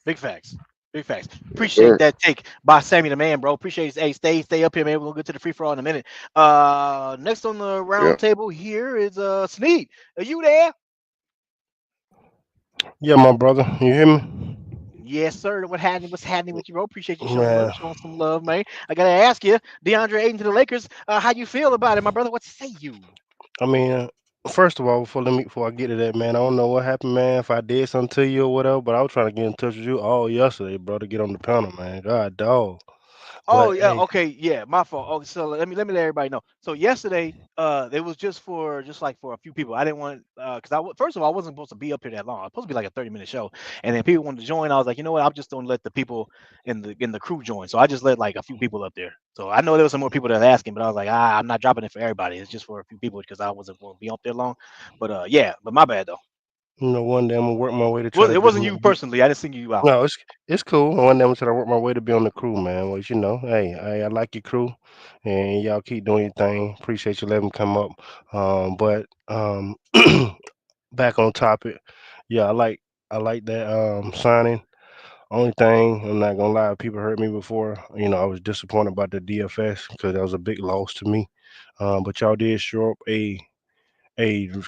Big facts. Big facts. Yes, Appreciate sir. that take by Sammy the man, bro. Appreciate it. Hey, stay up here, man. We're gonna get to the free for all in a minute. Next on the round Yep. table here is Sneed. Are you there? Yeah, my brother. You hear me? Yes, sir. What's happening with you, bro? Appreciate you Man, showing some love, man. I gotta ask you, DeAndre Ayton to the Lakers. How you feel about it, my brother? What say you? I mean, first of all, before I get to that, man, I don't know what happened, man. If I did something to you or whatever, but I was trying to get in touch with you all yesterday, bro, to get on the panel, man. God, dog. Oh But yeah, hey, okay, yeah, my fault. Oh, so let everybody know. So yesterday, it was just like for a few people. I didn't want because first of all I wasn't supposed to be up here that long. I was supposed to be like a 30-minute show, and then people wanted to join. I was like, you know what? I'm just gonna let the people in the crew join. So I just let like a few people up there. So I know there was some more people that were asking, but I was like, I'm not dropping it for everybody. It's just for a few people because I wasn't going to be up there long. But yeah, but my bad though. one day I'm gonna work my way to try Well, to it get wasn't on you the. personally. I didn't sing you out. No, it's cool. One day I'm gonna try to work my way to be on the crew, man. Well, hey, I like your crew, and y'all keep doing your thing. Appreciate you letting me come up. But back on topic, yeah, I like that signing. Only thing, I'm not gonna lie, people hurt me before. I was disappointed about the DFS because that was a big loss to me. But y'all did show up a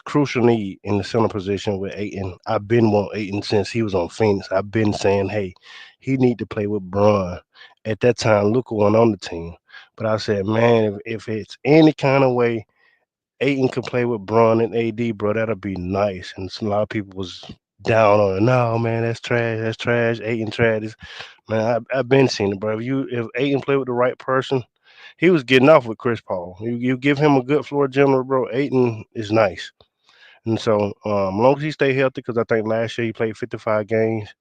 crucial need in the center position with Aiton. I've been wanting Aiton since he was on Phoenix. I've been saying, hey, he need to play with Braun. At that time, Luka wasn't on the team. But I said, man, if it's any kind of way Aiton can play with Braun and AD, bro, that'll be nice. And a lot of people was down on it. No, man, that's trash. That's trash. Aiton trash. Man, I've been seeing it, bro. If Aiton play with the right person, he was getting off with Chris Paul. You give him a good floor general, bro. Aiton is nice, and so as long as he stay healthy, because I think last year he played 55 games.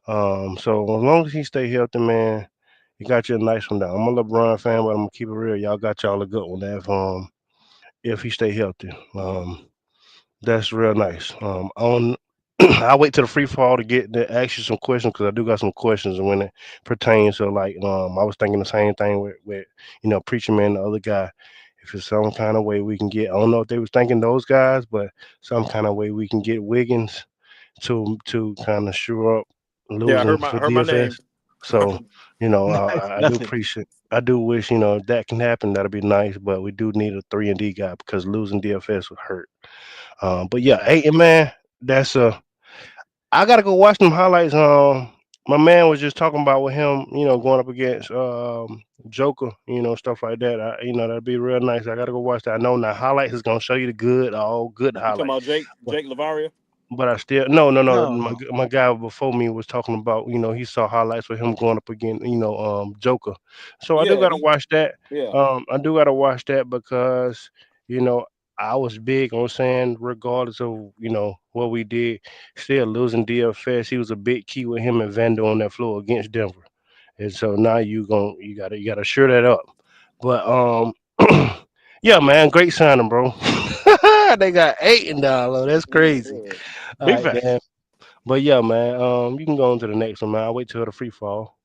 So as long as he stay healthy, man, you got you a nice one. Down. I'm a LeBron fan, but I'm gonna keep it real. Y'all got y'all a good one. If he stay healthy. That's real nice. On I'll wait till the free fall to get to ask you some questions because I do got some questions when it pertains to like I was thinking the same thing with preacher man the other guy. If it's some kind of way we can get, I don't know if they was thinking those guys, but some kind of way we can get Wiggins to kind of shore up Yeah, I losing for heard my name. DFS. So I do Nothing. appreciate. I do wish if that can happen, that'd be nice. But we do need a 3 and D guy because losing DFS would hurt. But yeah, Exactly. hey man, that's I gotta go watch them highlights. My man was just talking about with him, going up against Joker, stuff like that. That'd be real nice. I gotta go watch that. I know now highlights is gonna show you the good, all good You talking highlights. about But Jake Lavaria? I still no. No, My no. my guy before me was talking about he saw highlights with him going up against Joker. So I do Yeah, gotta watch that. yeah. I do gotta watch that because you know I was big on saying regardless of what we did, still losing DFS. He was a big key with him and Vando on that floor against Denver. And so now you gotta sure that up. But yeah, man, great signing, bro. They got $8. That's Yeah, crazy. yeah. All Big right, facts. man. But yeah, man. You can go on to the next one, man. I'll wait till the free fall.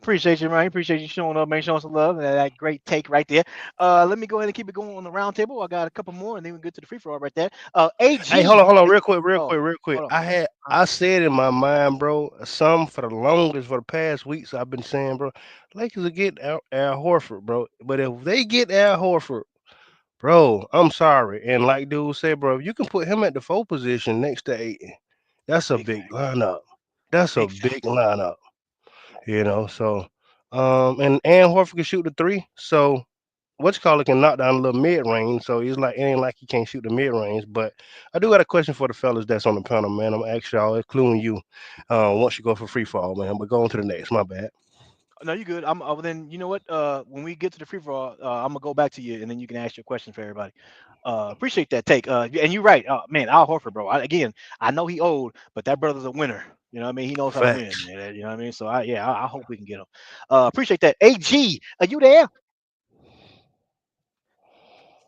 Appreciate you, man. Appreciate you showing up, man. Showing some love. That great take right there. Let me go ahead and keep it going on the round table. I got a couple more, and then we get to the free for all right there. Hey, AG. hold on, uh, real quick, real Oh, quick, real quick. hold on. Uh, I said in my mind, bro, some for the longest for the past weeks I've been saying, bro, Lakers will get Al Horford, bro. But if they get Al Horford, bro, I'm sorry. And like dude said, bro, if you can put him at the 4 position next to Aiton, that's a Big big facts. lineup. That's a Big big facts. lineup. So and Horford can shoot the three. So what you call it can knock down a little mid range. So it's like it ain't like he can't shoot the mid range. But I do got a question for the fellas that's on the panel, man. I'm gonna ask y'all, including you, once you go for free fall, man. But go on to the next. My bad. No, you good. Then you know what? When we get to the free for all, I'm gonna go back to you, and then you can ask your question for everybody. Appreciate that take. And you're right. Man, Al Horford, bro. Again, I know he old, but that brother's a winner. You know what I mean? He knows how to win. Facts. Man. You know what I mean? So I hope we can get him. Appreciate that. AG, are you there?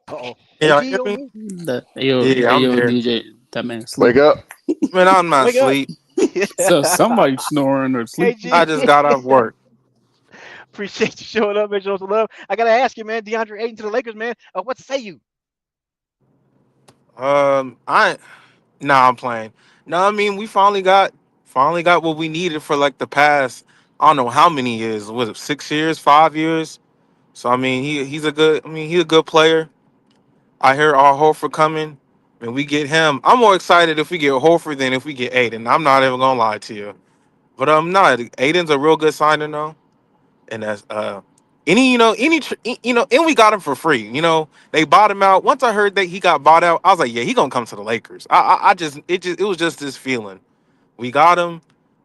Uh-oh. Yeah, AG, hear you on me? mute? Yeah, I'm Yo, here. DJ, that man Wake sleep. up. Man, I'm not Wake up. asleep. So somebody snoring or sleeping. I AG. just got off work. Appreciate you showing up, man. Showing some love. I gotta ask you, man. DeAndre Ayton to the Lakers, man. What say you? I Nah, I'm playing. No, I mean we finally got what we needed for like the past I don't know how many years. Was it 6 years, 5 years? So I mean, he's a good. I mean, he's a good player. I hear our Horford coming, and we get him. I'm more excited if we get Horford than if we get Ayton. I'm not even gonna lie to you, but I'm not. Ayton's a real good signing though, and that's and we got him for free. They bought him out. Once I heard that he got bought out, I was like, yeah, he gonna come to the Lakers. It was just this feeling. We got him,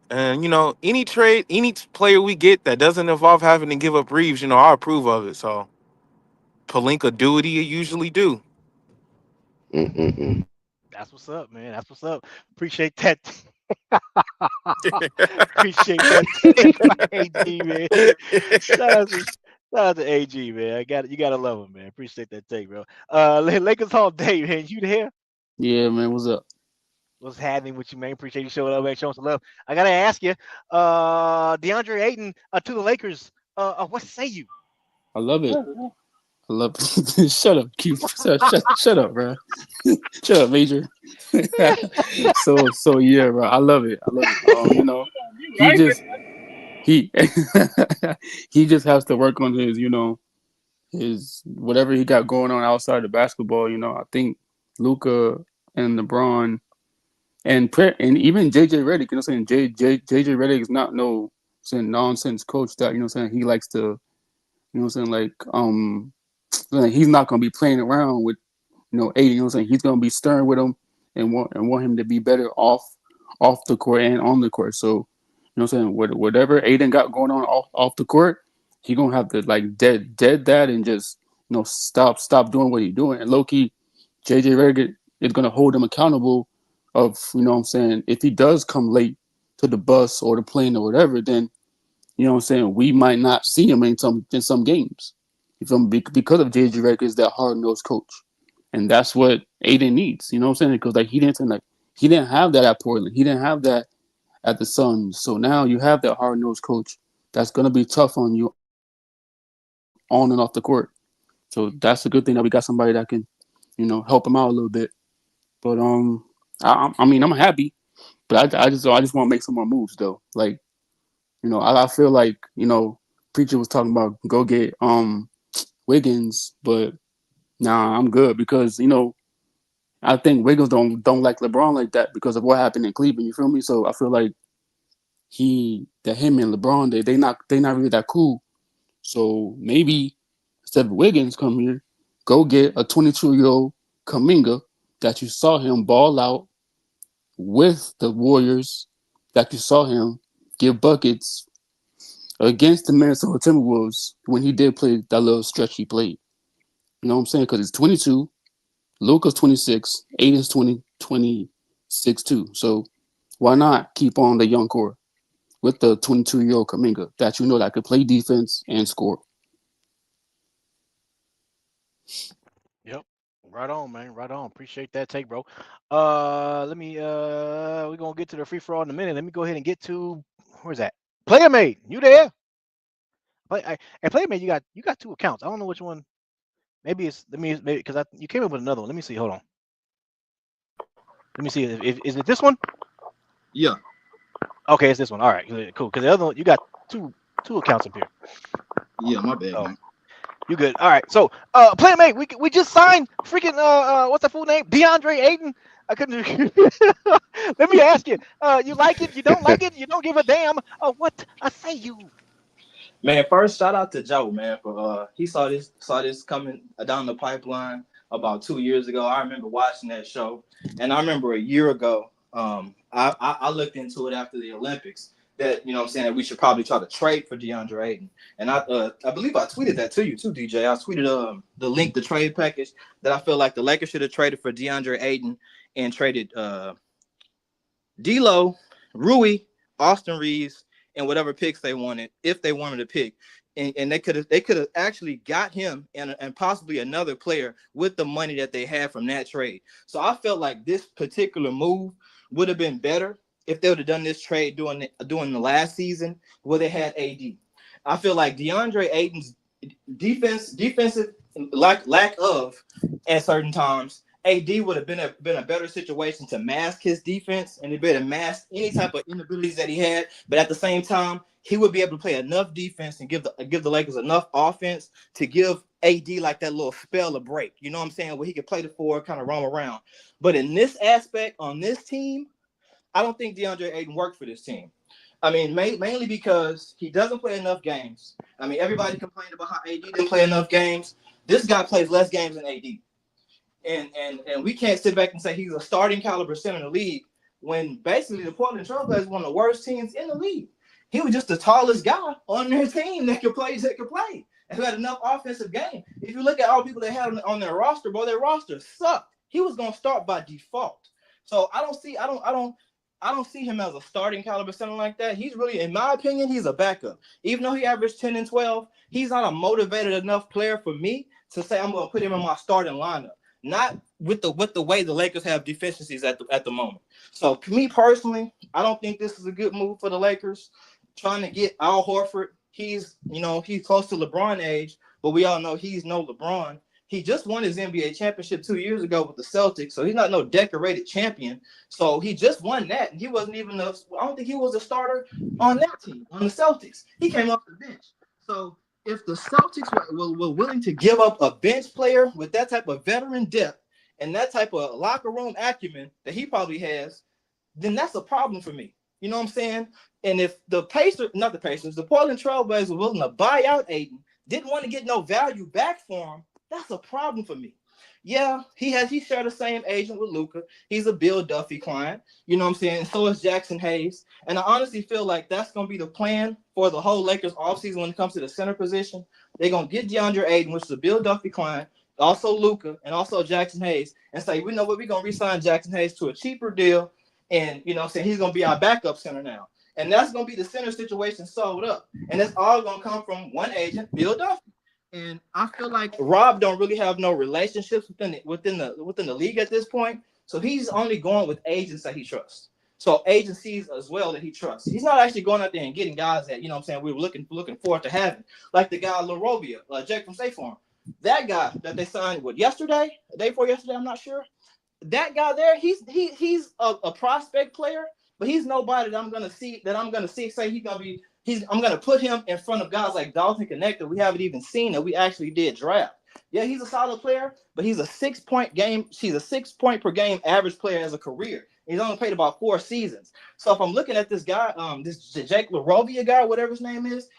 and any trade, any player we get that doesn't involve having to give up Reeves, I approve of it. So Pelinka do what he usually do. Mm-mm-mm. That's what's up, man. That's what's up. Appreciate that. Appreciate that take by AG, man. Shout out to AG, man. You gotta love him, man. Appreciate that take, bro. Lakers all day, man. You there? Yeah, man. What's up? What's happening with you, man? Appreciate you showing up, man. Showing some love. I gotta ask you, Deandre Ayton to the Lakers. What say you? I love it. I love it. Shut up, Q. Shut up, bro. Shut up, Major. so yeah, bro. I love it. He he just has to work on his whatever he got going on outside of basketball. I think Luka and LeBron and even JJ Redick. JJ Redick is not no nonsense coach that he likes to he's not gonna be playing around with 80. He's gonna be stern with him and want him to be better off the court and on the court. So whatever Aiden got going on off the court, he gonna have to dead that and just stop doing what he's doing. And low-key, JJ Redick is gonna hold him accountable of if he does come late to the bus or the plane or whatever, then we might not see him in some games. Because of JJ Redick is that hard-nosed coach. And that's what Aiden needs, because he didn't have that at Portland. He didn't have that at the Suns. So now you have that hard-nosed coach that's going to be tough on you on and off the court. So that's a good thing that we got somebody that can, help him out a little bit. But I'm happy, but I just want to make some more moves though. I feel like Preacher was talking about go get Wiggins, but nah, I'm good because I think Wiggins don't like LeBron like that because of what happened in Cleveland. You feel me? So I feel like him and LeBron they not really that cool. So maybe instead of Wiggins come here, go get a 22-year-old Kuminga that you saw him ball out with the Warriors, that you saw him give buckets against the Minnesota Timberwolves when he did play that little stretch he played. You know what I'm saying? Because he's 22, Luka's 26, Aiden's 26 too. So why not keep on the young core with the 22-year-old Kuminga that that could play defense and score? Yep. Right on, man. Right on. Appreciate that take, bro. Let me we're gonna get to the free for all in a minute. Let me go ahead and get to where's that? Playmate, you there? Playmate, you got two accounts. I don't know which one. Maybe because you came up with another one. Let me see. Hold on. Let me see. Is it this one? Yeah. Okay, it's this one. All right, cool. Because the other one, you got two accounts up here. Yeah, my bad, man. You good? All right. So, Playmate, we just signed freaking what's that fool name? Deandre Ayton. I couldn't. Let me ask you. You like it? You don't like it? You don't give a damn? What I say you? Man, first shout out to Joe, man, for he saw this coming down the pipeline about 2 years ago. I remember watching that show, and I remember a year ago, I looked into it after the Olympics that that we should probably try to trade for Deandre Ayton, and I believe I tweeted that to you too, DJ. I tweeted the link, the trade package that I feel like the Lakers should have traded for Deandre Ayton and traded D'Lo, Rui, Austin Reeves, and whatever picks they wanted, if they wanted to pick. And they could have actually got him and possibly another player with the money that they had from that trade. So I felt like this particular move would have been better if they would have done this trade during the last season where they had AD. I feel like Deandre Ayton's defensive lack of at certain times AD would have been a better situation to mask his defense and to be able to mask any type of inabilities that he had. But at the same time, he would be able to play enough defense and give the Lakers enough offense to give AD like that little spell a break. You know what I'm saying? Where he could play the four, kind of roam around. But in this aspect, on this team, I don't think Deandre Ayton worked for this team. I mean, mainly because he doesn't play enough games. I mean, everybody complained about how AD didn't play enough games. This guy plays less games than AD. And we can't sit back and say he's a starting caliber center in the league when basically the Portland Trailblazers is one of the worst teams in the league. He was just the tallest guy on their team that could play, and who had enough offensive game. If you look at all the people they had on their roster, bro, their roster sucked. He was gonna start by default. So I don't see him as a starting caliber center like that. He's really, in my opinion, he's a backup. Even though he averaged 10 and 12, he's not a motivated enough player for me to say I'm gonna put him in my starting lineup. Not with the way the Lakers have deficiencies at the moment. So to me personally, I don't think this is a good move for the Lakers. Trying to get Al Horford, he's close to LeBron age, but we all know he's no LeBron. He just won his NBA championship 2 years ago with the Celtics, so he's not no decorated champion. So he just won that, and he wasn't even I don't think he was a starter on that team, on the Celtics. He came off the bench. So if the Celtics were willing to give up a bench player with that type of veteran depth and that type of locker room acumen that he probably has, then that's a problem for me. You know what I'm saying? And if the Portland Trailblazers were willing to buy out Ayton, didn't want to get no value back for him, that's a problem for me. Yeah, he shared the same agent with Luka. He's a Bill Duffy client. You know what I'm saying? And so is Jackson Hayes. And I honestly feel like that's going to be the plan for the whole Lakers offseason when it comes to the center position. They're going to get DeAndre Ayton, which is a Bill Duffy client, also Luka, and also Jackson Hayes, and say, we know what, we're going to re-sign Jackson Hayes to a cheaper deal. And, you know what I'm saying, he's going to be our backup center now. And that's going to be the center situation sold up. And it's all going to come from one agent, Bill Duffy. And I feel like Rob don't really have no relationships within the league at this point. So he's only going with agents that he trusts. So agencies as well that he trusts. He's not actually going out there and getting guys that, you know what I'm saying, we were looking forward to having. Like the guy LaRobia, Jake from State Farm. That guy that they signed the day before yesterday, I'm not sure. That guy there, he's a prospect player, but he's nobody that I'm gonna see say I'm gonna put him in front of guys like Dalton Connect that we haven't even seen that we actually did draft. Yeah, he's a solid player, but he's a 6 point per game average player as a career. He's only played about 4 seasons. So if I'm looking at this guy, this Jake LaRovia guy, whatever his name is,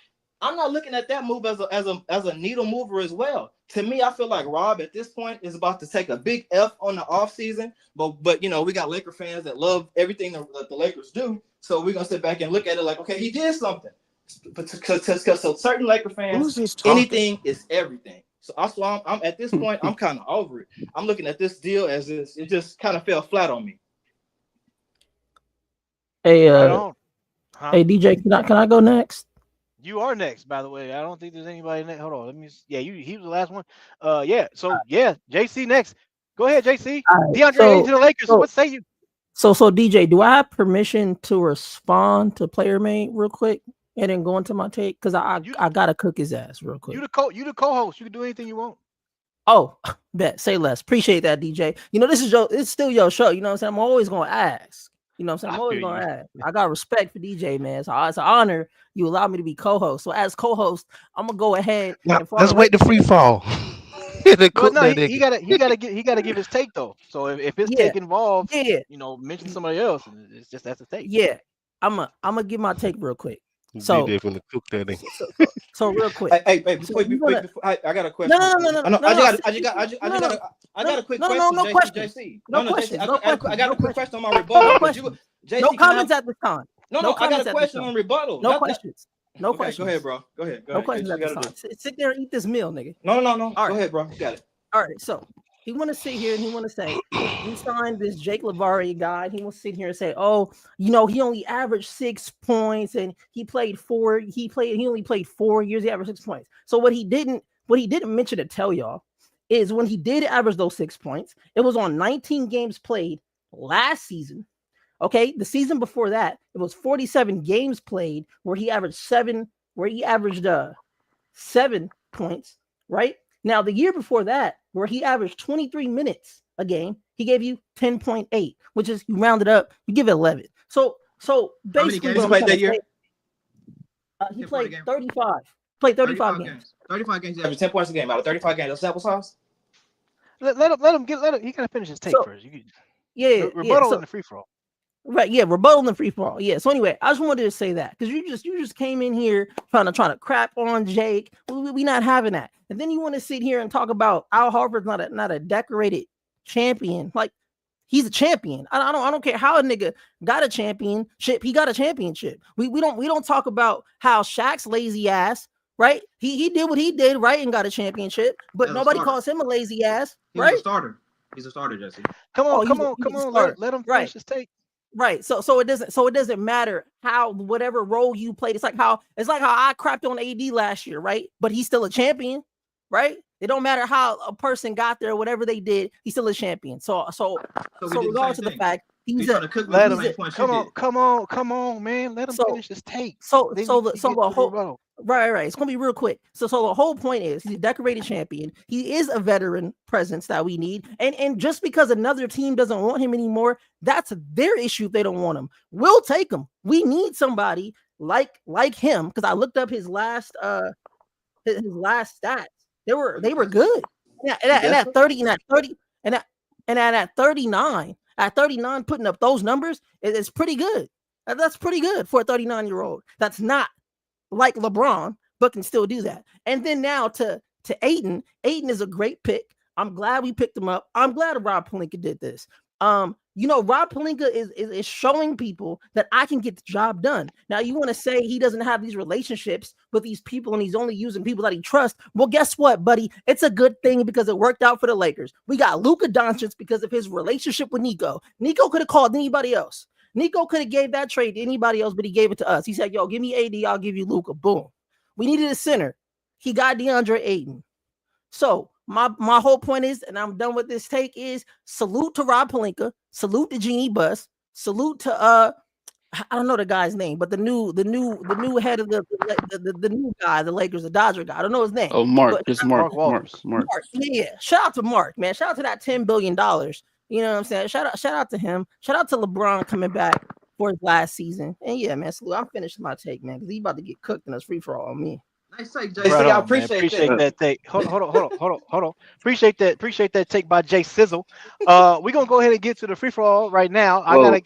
I'm not looking at that move as a needle mover as well. To me, I feel like Rob at this point is about to take a big F on the offseason. But you know, we got Laker fans that love everything that the Lakers do. So we're gonna sit back and look at it like, okay, he did something. But because certain Laker fans, anything is everything. So also, I'm at this point, I'm kind of over it. I'm looking at this deal as it just kind of fell flat on me. Hey, hey DJ, can I go next? You are next, by the way. I don't think there's anybody next. Hold on, let me. Yeah, he was the last one. Yeah. So yeah, JC next. Go ahead, JC. Right, DeAndre Ayton to the Lakers. What say you? So DJ, do I have permission to respond to Player Mate real quick and then go into my take? Because I gotta cook his ass real quick. You the co-host. You can do anything you want. Oh, bet. Say less. Appreciate that, DJ. You know, it's still your show. You know what I'm saying? I'm always gonna ask. You know what I'm saying? I'm always gonna ask. I got respect for DJ, man. So it's an honor you allow me to be co-host. So as co-host, I'm gonna go ahead. Now, let's wait the free fall. Well, no, he gotta give his take though. So if his take involves, you know, mention somebody else, it's just that's a take. Yeah, I'm gonna give my take real quick. So DJ finna cook that in. So real quick. Hey, before I got a question. No. I got a quick question. No question. JC. I got a quick question on my rebuttal. JC, no comments at this time. No, I got a question on rebuttal. No questions. No questions. Go ahead, bro. Go ahead. No questions at this time. Sit there and eat this meal, nigga. No. All right. Go ahead, bro. You got it. All right, so he want to sit here and he want to say he signed this Jake LaVaria guy. He wants to sit here and say, oh, you know, he only averaged 6 points and he only played 4 years. He averaged 6 points. So what he didn't mention to tell y'all is when he did average those 6 points, it was on 19 games played last season. Okay, the season before that, it was 47 games played where he averaged 7 points, right? Now, the year before that, where he averaged 23 minutes a game. He gave you 10.8, which is you round it up, you give it 11. So basically, games what he I'm played trying that to year? say, he played 35. Played 35 games. 35 games. He averaged 10 points a game out of 35 games. That's sample size. Let him. He gotta finish his take So first. yeah. Rebuttal So in the free for all. right, yeah, rebuttal and free fall. Yeah. So anyway, I just wanted to say that because you just came in here trying to crap on Jake. We not having that. And then you want to sit here and talk about Al Horford's not a decorated champion. Like he's a champion. I don't care how a nigga got a championship. He got a championship. We don't talk about how Shaq's lazy ass. Right? He did what he did, right, and got a championship. But nobody calls him a lazy ass. Right? Starter. He's a starter, Jesse. Come on. He's a starter. Let him Right. finish his take. Right. So it doesn't matter how whatever role you played. It's like how I crapped on AD last year, right? But he's still a champion, right? It don't matter how a person got there, whatever they did, he's still a champion. So regardless of the fact he's a let him come on, man. Let him finish his take. The whole right. It's gonna be real quick. So the whole point is he's a decorated champion. He is a veteran presence that we need. And just because another team doesn't want him anymore, that's their issue if they don't want him. We'll take him. We need somebody like him because I looked up his last stats. They were good. And at 30 and at 39. At 39, putting up those numbers is pretty good. That's pretty good for a 39-year-old. That's not like LeBron, but can still do that. And then now to Ayton. Ayton is a great pick. I'm glad we picked him up. I'm glad Rob Pelinka did this. Rob Pelinka is showing people that I can get the job done. Now, you want to say he doesn't have these relationships with these people and he's only using people that he trusts. Well, guess what, buddy? It's a good thing because it worked out for the Lakers. We got Luka Doncic because of his relationship with Nico. Nico could have called anybody else. Nico could have gave that trade to anybody else, but he gave it to us. He said, yo, give me AD, I'll give you Luka. Boom. We needed a center. He got DeAndre Ayton. So my whole point is, and I'm done with this take, is salute to Rob Pelinka, salute to Jeannie Buss, salute to I don't know the guy's name, but the new head of the new guy, the Lakers, the Dodger guy. I don't know his name. Oh, Mark. But It's Mark. Mark. Yeah. Shout out to Mark, man. Shout out to that $10 billion. You know what I'm saying? Shout out to him. Shout out to LeBron coming back for his last season. And yeah, man, salute. I'm finished my take, man, because he about to get cooked in this free for all on me. Nice take, JC. Right I on, appreciate that take. Hold on. Appreciate that take by Jay Sizzle. We're gonna go ahead and get to the free for all right now. I gotta.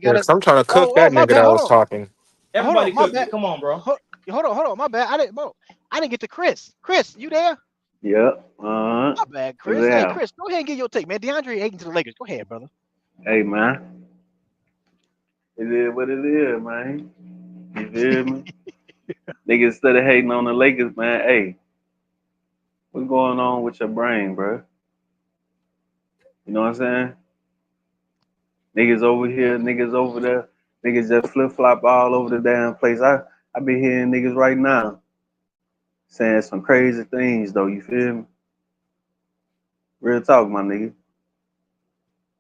Yes, I'm trying to cook that my nigga bad, that hold was on. talking. Everybody my cook bad. it. Come on, bro. Hold on. My bad. I didn't get to Chris. Chris, you there? Yep. My bad, Chris. Yeah. Hey, Chris, go ahead and get your take, man. DeAndre Ayton to the Lakers. Go ahead, brother. Hey, man. It is what it is, man. You feel me? Niggas instead of hating on the Lakers, man. Hey, what's going on with your brain, bro? You know what I'm saying? Niggas over here, niggas over there. Niggas just flip flop all over the damn place. I be hearing niggas right now saying some crazy things, though. You feel me? Real talk, my nigga.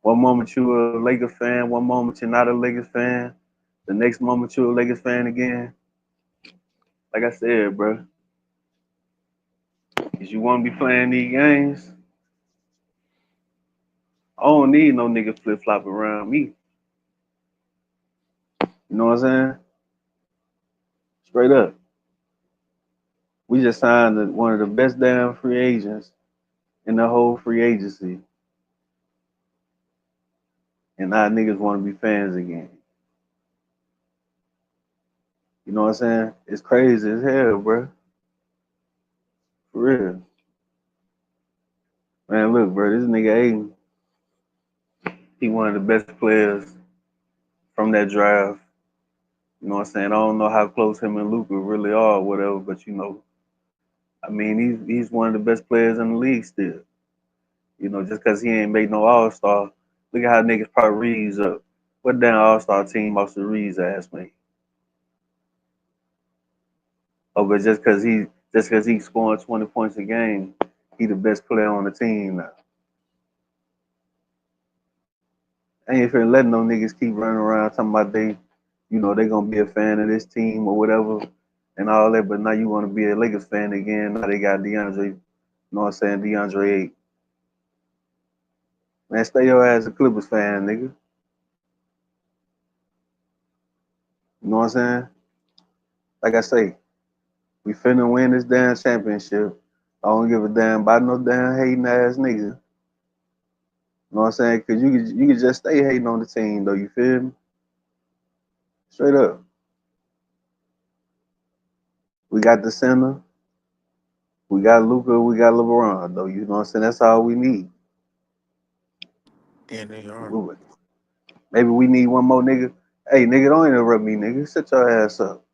One moment you a Lakers fan, one moment you're not a Lakers fan. The next moment you're a Lakers fan again. Like I said, bro, if you want to be playing these games, I don't need no nigga flip flop around me. You know what I'm saying? Straight up. We just signed one of the best damn free agents in the whole free agency. And now niggas want to be fans again. You know what I'm saying? It's crazy as hell, bro. For real. Man, look, bro, this nigga Ayton, he one of the best players from that draft. You know what I'm saying? I don't know how close him and Luka really are or whatever, but you know, I mean, he's one of the best players in the league still. You know, just because he ain't made no All-Star. Look at how niggas probably Reeves up. What damn All-Star team Austin Reeves ass made? Oh, but just because he's scoring 20 points a game, he the best player on the team now. I ain't finna letting no niggas keep running around talking about they gonna be a fan of this team or whatever and all that, but now you want to be a Lakers fan again. Now they got DeAndre, you know what I'm saying, DeAndre Ayton. Man, stay your ass a Clippers fan, nigga. You know what I'm saying? Like I say, we finna win this damn championship. I don't give a damn about no damn hating ass niggas. You know what I'm saying? Cause you could just stay hating on the team though, you feel me? Straight up. We got the center, we got Luka, we got LeBron though, you know what I'm saying? That's all we need. Yeah, they are. Maybe we need one more nigga. Hey nigga, don't interrupt me, nigga. Shut your ass up.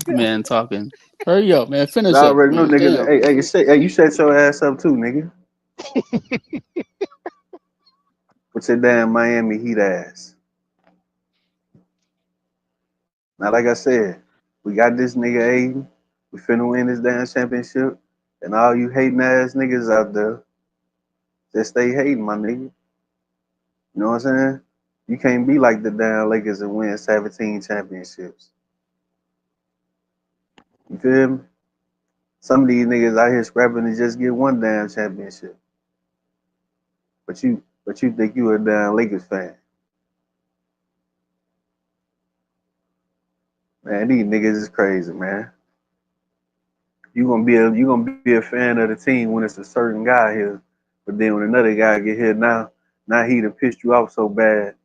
Man, talking. Hurry up, man. I Finish up, already know man. nigga. Damn. Hey, you shut your ass up too, nigga. With your damn Miami Heat ass. Now, like I said, we got this nigga Aiden. We finna win this damn championship. And all you hating ass niggas out there, just stay hating, my nigga. You know what I'm saying? You can't be like the damn Lakers and win 17 championships. You feel me? Some of these niggas out here scrapping to just get one damn championship. But you think you a damn Lakers fan. Man, these niggas is crazy, man. You gonna be a fan of the team when it's a certain guy here, but then when another guy get here now he done pissed you off so bad,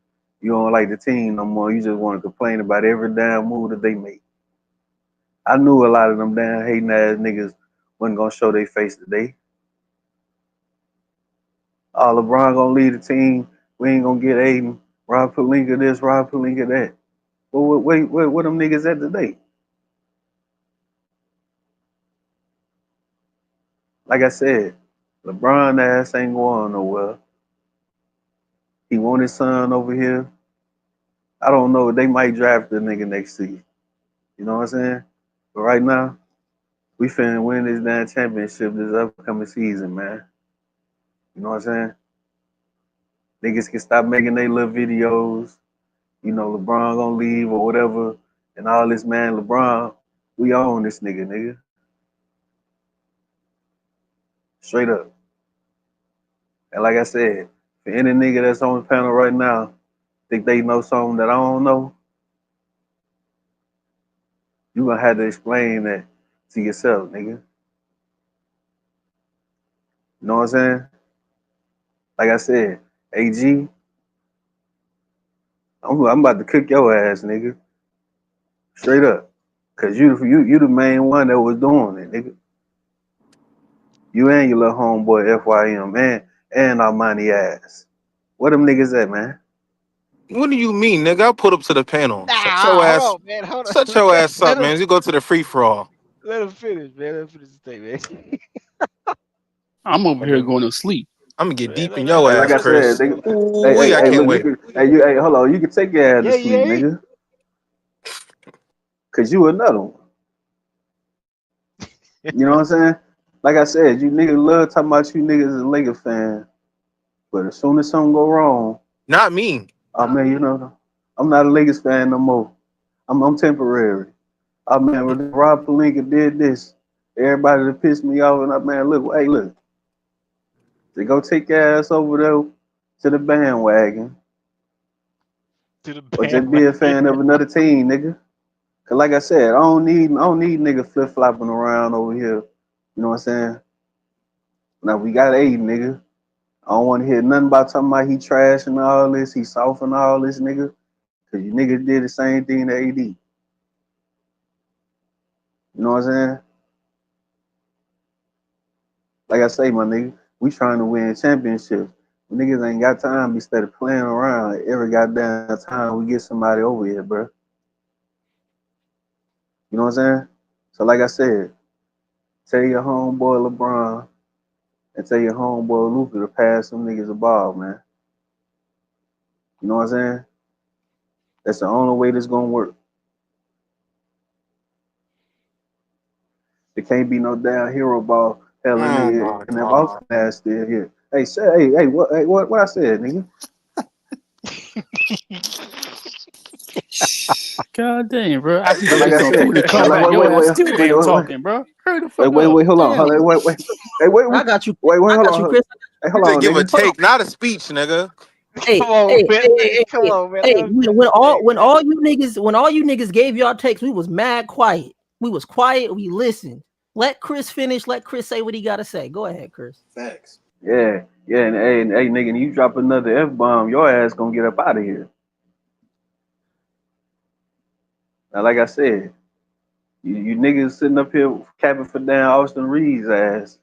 you don't like the team no more. You just want to complain about every damn move that they make. I knew a lot of them damn hating ass niggas wasn't gonna show their face today. Oh, LeBron gonna lead the team. We ain't gonna get Aiden. Rob Pelinka this, Rob Pelinka that. Well, where them niggas at today? Like I said, LeBron ass ain't going nowhere. He want his son over here. I don't know. They might draft the nigga next season. You know what I'm saying? But right now, we finna win this damn championship this upcoming season, man. You know what I'm saying? Niggas can stop making their little videos. You know, LeBron gonna leave or whatever, and all this, man. LeBron, we own this nigga. Straight up. And like I said, for any nigga that's on the panel right now, think they know something that I don't know, you gonna have to explain that to yourself, nigga. You know what I'm saying? Like I said, AG, I'm about to cook your ass, nigga. Straight up. Cause you the main one that was doing it, nigga. You and your little homeboy FYM, man, and Armani ass. Where them niggas at, man? What do you mean, nigga? I'll put up to the panel. Hold on, man. Hold on. Shut your ass Let up, him man. You go to the free for all. let him finish, man. Let him finish the thing, man. I'm over Hold here on. going to sleep. I'm gonna get Man, deep no, in no, your no, Hey, like ass, I let him said, Chris. nigga. Ooh, I Hey, can't look, wait. hold on. You can take your ass to yeah, sleep, yeah. nigga. Cause you another one. You know what I'm saying? Like I said, you niggas love talking about you niggas as a Lakers fan. But as soon as something go wrong, Not me. oh man, you know, I'm not a Lakers fan no more. I'm temporary. Oh man, when Rob Pelinka did this, everybody that pissed me off, and I man, look, they go take your ass over there to the bandwagon, To the or just be a bandwagon. fan of another team, nigga. Cause like I said, I don't need nigga flip flopping around over here. You know what I'm saying? Now we got Aiden, nigga. I don't want to hear nothing about talking about he trash and all this, he soft and all this, nigga. Cause you niggas did the same thing to AD. You know what I'm saying? Like I say, my nigga, we trying to win championships. Niggas ain't got time to be steady playing around every goddamn time we get somebody over here, bro. You know what I'm saying? So like I said, tell your homeboy LeBron and tell your homeboy Luka to pass some niggas the ball, man. You know what I'm saying? That's the only way this gonna work. It can't be no damn hero ball. Hell, and Oh nigga, my and that Boston god. ass still here. Hey, say, what I said, nigga? God damn, bro. I can Now, go like get I some said, food and now, come like, back. wait, Your wait, ass wait, still wait, damn wait, wait, talking, bro. Hurry the wait, fuck wait, up. wait, hold on, Damn. wait, hey, wait, I got you. wait, I hold got you, on, Chris. hey, hold Just on, give a nigga. take, not a speech, nigga. Hey, Come on, hey, man. hey, hey, Come hey, on, man. hey, Let him get when his take, man. all you niggas gave y'all takes, we was mad quiet. We was quiet. We listened. Let Chris finish. Let Chris say what he got to say. Go ahead, Chris. Facts. Yeah, and hey, nigga, you drop another F-bomb, your ass gonna get up out of here. Now, like I said, you niggas sitting up here capping for damn Austin Reeves' ass,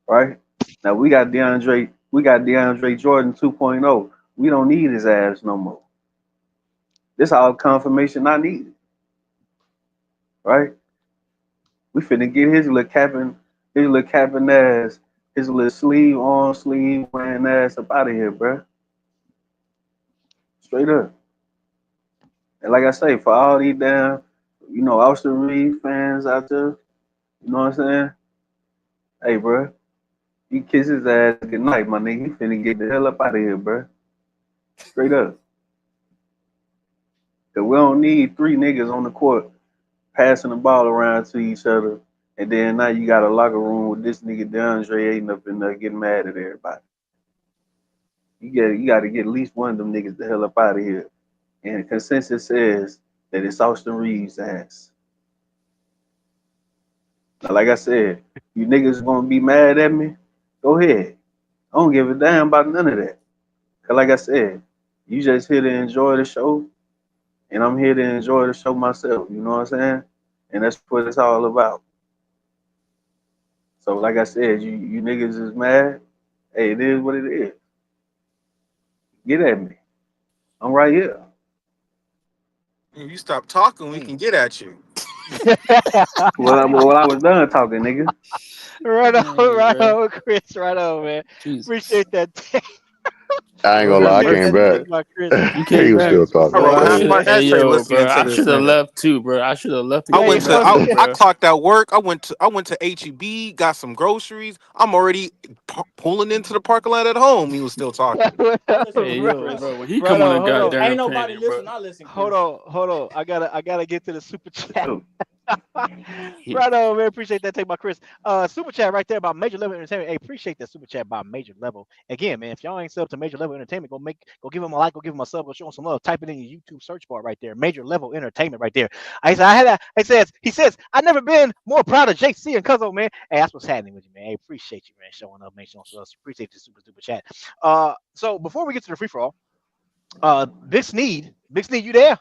right? Now we got DeAndre Jordan 2.0. We don't need his ass no more. This all confirmation I need, right? We finna get his little capping ass, his little sleeve wearing ass up out of here, bruh. Straight up. And like I say, for all these damn, Austin Reeves fans out there, you know what I'm saying? Hey, bruh, you kiss his ass good night, my nigga. He finna get the hell up out of here, bruh. Straight up. Cause we don't need three niggas on the court passing the ball around to each other, and then now you got a locker room with this nigga Deandre Ayton up in there getting mad at everybody. You got to get at least one of them niggas the hell up out of here. And the consensus says that it's Austin Reeves' ass. Now, like I said, you niggas gonna be mad at me? Go ahead. I don't give a damn about none of that. Cause like I said, you just here to enjoy the show, and I'm here to enjoy the show myself. You know what I'm saying? And that's what it's all about. So, like I said, you niggas is mad. Hey, it is what it is. Get at me. I'm right here. If you stop talking, we Mm. can get at you. Well, I was done talking, nigga. Right Bro. on, Chris. Right on, man. Jesus. Appreciate that. I ain't Lord gonna have lie, I Appreciate came that mercy, back. take bro. by Chris. You He came was back. still talking. Hold Bro, on, I half should my have. Hey, essay yo, listening bro. to I this should have nigga. left too, bro. I should have left to I go Hey, went get my to fuck. food, I bro. clocked out work. I went to HEB, got some groceries. I'm already pulling into the parking lot at home. He was still talking. I listen Hey, to right, you, yo, Chris. bro. When he right come on the on. Hold on. goddamn Ain't nobody opinion, bro. listen. I listen, Hold Chris. on. Hold on. I gotta get to the super chat. Oh, He, Right on, man. Appreciate that take by Chris. Super chat right there about Major Level Entertainment. Hey, appreciate that super chat by Major Level. Again, man, if y'all ain't sub to Major Level Entertainment, go give him a like, go give him a sub, go show him some love. Type it in your YouTube search bar right there. Major Level Entertainment right there. He says, I never been more proud of JC and Cuzzo, man. Hey, that's what's happening with you, man. Hey, appreciate you, man. Showing up, making some love. Appreciate the super chat. So before we get to the free for all, Big Sneed, you there?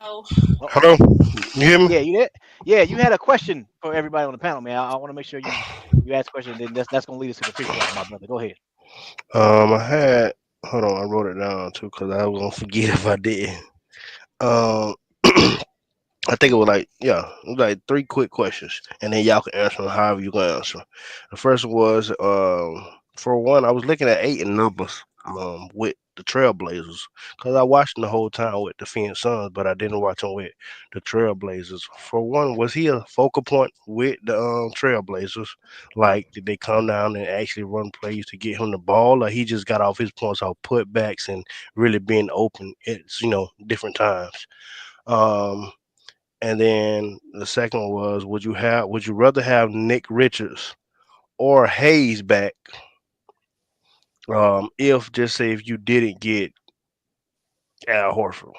Oh, Oh, Hello, you hear me? yeah, you there? Yeah, you had a question for everybody on the panel, man. I want to make sure you ask a question. Then that's gonna lead us to the free for all, my brother. Go ahead. I had. Hold on, I wrote it down too because I was gonna forget if I did. Um, I think it was like it was like three quick questions, and then y'all can answer them however you gonna answer. The first one was for one, I was looking at 8 numbers with the Trailblazers because I watched them the whole time with the Phoenix Suns, but I didn't watch them with the Trailblazers. For one, was he a focal point with the Trailblazers? Like, did they come down and actually run plays to get him the ball, or he just got off his points off putbacks and really being open at different times? Um, and then the second one was, would you rather have Nick Richards or Hayes back? If just say if you didn't get Al Horford.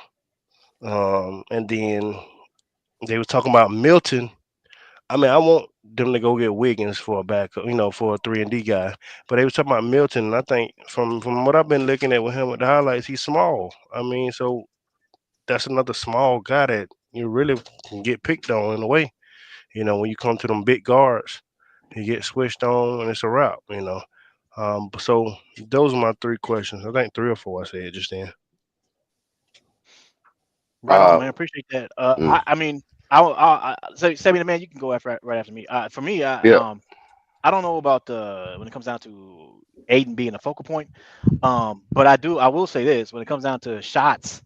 And then they was talking about Milton. I mean, I want them to go get Wiggins for a backup, for a 3-and-D guy. But they was talking about Milton, and I think from what I've been looking at with him with the highlights, he's small. I mean, so that's another small guy that you really can get picked on in a way. When you come to them big guards, you get switched on and it's a wrap. So those are my three questions. I think three or four I said just then. Right on, Uh, man. Appreciate that. mm, I mean, I say, Sammy the man, you can go right after me. For me, yeah. I don't know about when it comes down to Aiden being a focal point. But I will say this: when it comes down to shots,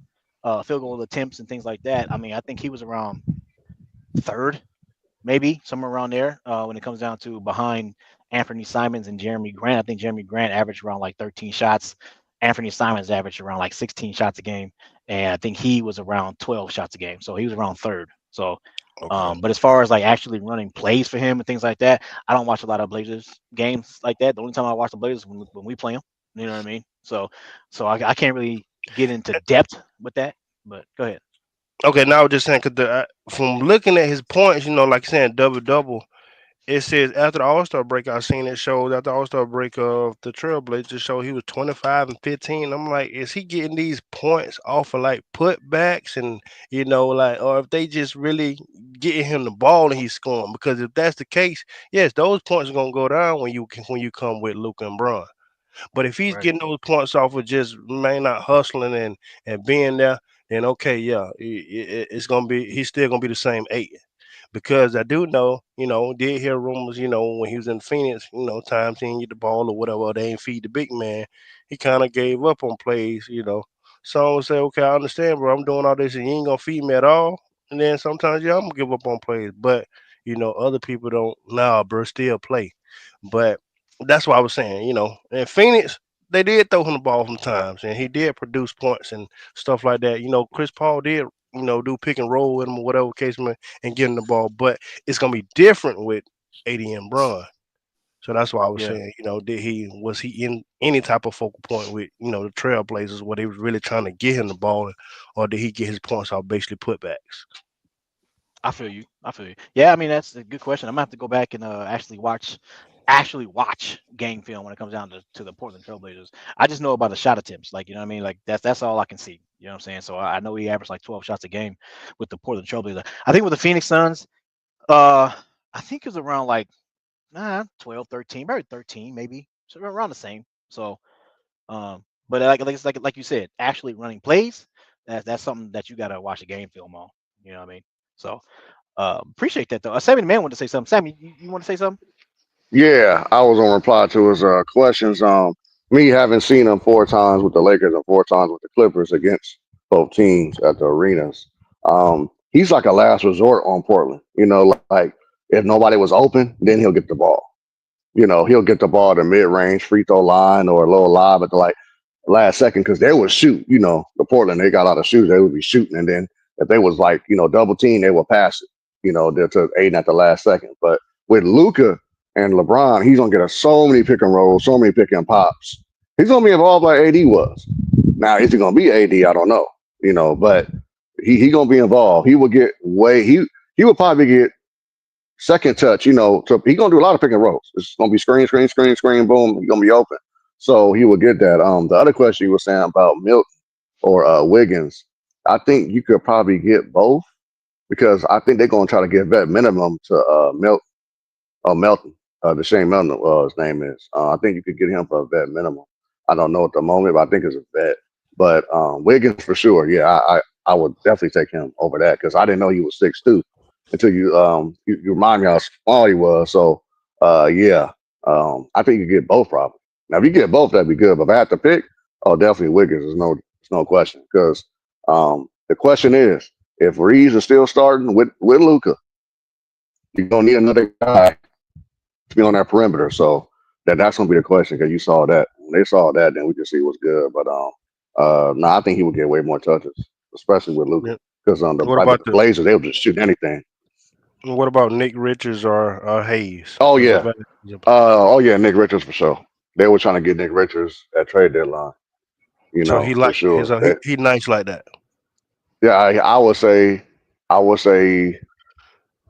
field goal attempts, and things like that, I mean, I think he was around third, maybe somewhere around there. When it comes down to behind Anthony Simons and Jeremy Grant, I think Jeremy Grant averaged around like 13 shots Anthony Simons averaged around like 16 shots a game, and I think he was around 12 shots a game. So he was around third. So, Okay. but as far as like actually running plays for him and things like that, I don't watch a lot of Blazers games like that. The only time I watch the Blazers is when we play them. You know what I mean? So I can't really get into depth with that. But go ahead. Okay, now I was just saying, because from looking at his points, like saying double double, it says after the All Star break, I seen it shows after the All Star break of the Trailblazers show he was 25 and 15. I'm like, is he getting these points off of like putbacks and like, or if they just really getting him the ball and he's scoring? Because if that's the case, yes, those points are gonna go down when you come with Luka and Bron. But if he's Right. getting those points off of just not hustling and being there, then okay, yeah, it's gonna be he's still gonna be the same 8. Because I do know, did hear rumors, when he was in Phoenix, times he didn't get the ball or whatever, they ain't feed the big man. He kind of gave up on plays. Some would say, okay, I understand, bro. I'm doing all this and you ain't gonna feed me at all. And then sometimes, yeah, I'm gonna give up on plays. But other people don't. Nah, bro, still play. But that's what I was saying. In Phoenix, they did throw him the ball sometimes, and he did produce points and stuff like that. Chris Paul did, do pick and roll with him or whatever case may and get him the ball. But it's gonna be different with AD and Bron. So that's why I was Yeah. saying, was he in any type of focal point with, the Trailblazers where they was really trying to get him the ball, or did he get his points off basically putbacks? I feel you. Yeah, I mean that's a good question. I'm gonna have to go back and actually watch game film when it comes down to the Portland Trailblazers. I just know about the shot attempts, like you know what I mean. Like that's all I can see. You know what I'm saying? So I know he averaged like 12 shots a game with the Portland Trailblazers. I think with the Phoenix Suns, I think it was around like 12, 13, maybe 13, maybe so around the same. So, but like you said, actually running plays, that's something that you gotta watch a game film on. You know what I mean? So. Appreciate that though. Sammy the man wanted to say something. Sammy, you want to say something? Yeah, I was on reply to his questions. Me having seen him 4 times with the Lakers and 4 times with the Clippers against both teams at the arenas. He's like a last resort on Portland. Like if nobody was open, then he'll get the ball. He'll get the ball at the mid-range free throw line or a little lob at the like last second because they would shoot. The Portland they got a lot of shooters. They would be shooting, and then if they was like double team, they would pass it. They'll to Aiden at the last second. But with Luka and LeBron, he's gonna get so many pick and rolls, so many pick and pops. He's gonna be involved like AD was. Now is he gonna be AD? I don't know. But he gonna be involved. He will get he will probably get second touch. So he gonna do a lot of pick and rolls. It's gonna be screen, screen, screen, screen, boom. He's gonna be open. So he will get that. The other question you were saying about Milton or Wiggins, I think you could probably get both because I think they're gonna try to give that minimum to Melton, the Shane Melton, his name is. I think you could get him for a vet minimum. I don't know at the moment, but I think it's a vet. But Wiggins for sure, yeah, I would definitely take him over that because I didn't know he was 6'2" until you remind me how small he was. So yeah, I think you get both probably. Now if you get both, that'd be good. But if I had to pick, oh, definitely Wiggins. There's no question because the question is if Reeves is still starting with Luka, you're gonna need another guy to be on that perimeter. So that's gonna be the question because you saw that. When they saw that, then we can see what's good. But no, I think he would get way more touches, especially with Luka. Yeah. Because What about the Blazers, they'll just shoot anything. what about Nick Richards or Hayes? Oh 'Cause yeah. Oh yeah, Nick Richards for sure. They were trying to get Nick Richards at trade deadline. so he For like his sure. he nice like that. Yeah, I would say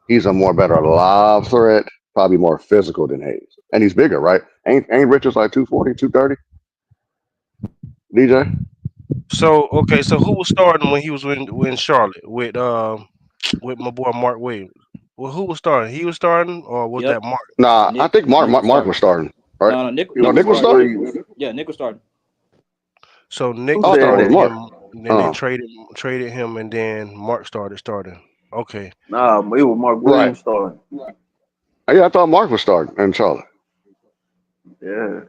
he's a more better lob threat, probably more physical than Hayes. And he's bigger, right? Ain't Richards like 240, 230? DJ? So okay, so who was starting when he was in Charlotte with my boy Mark Williams? Well, who was starting? He was starting, or was Yep. that Mark? Nah, I think Nick was Mark starting. was starting, right? No, Nick Nick was was starting. starting? Yeah, Nick was starting. So Nick Oh, I thought it was started Mark. him, and then they traded him, and then Mark starting. Okay, Nah, it was Mark Right. Williams starting. Yeah, I thought Mark was starting in Charlotte. Yeah.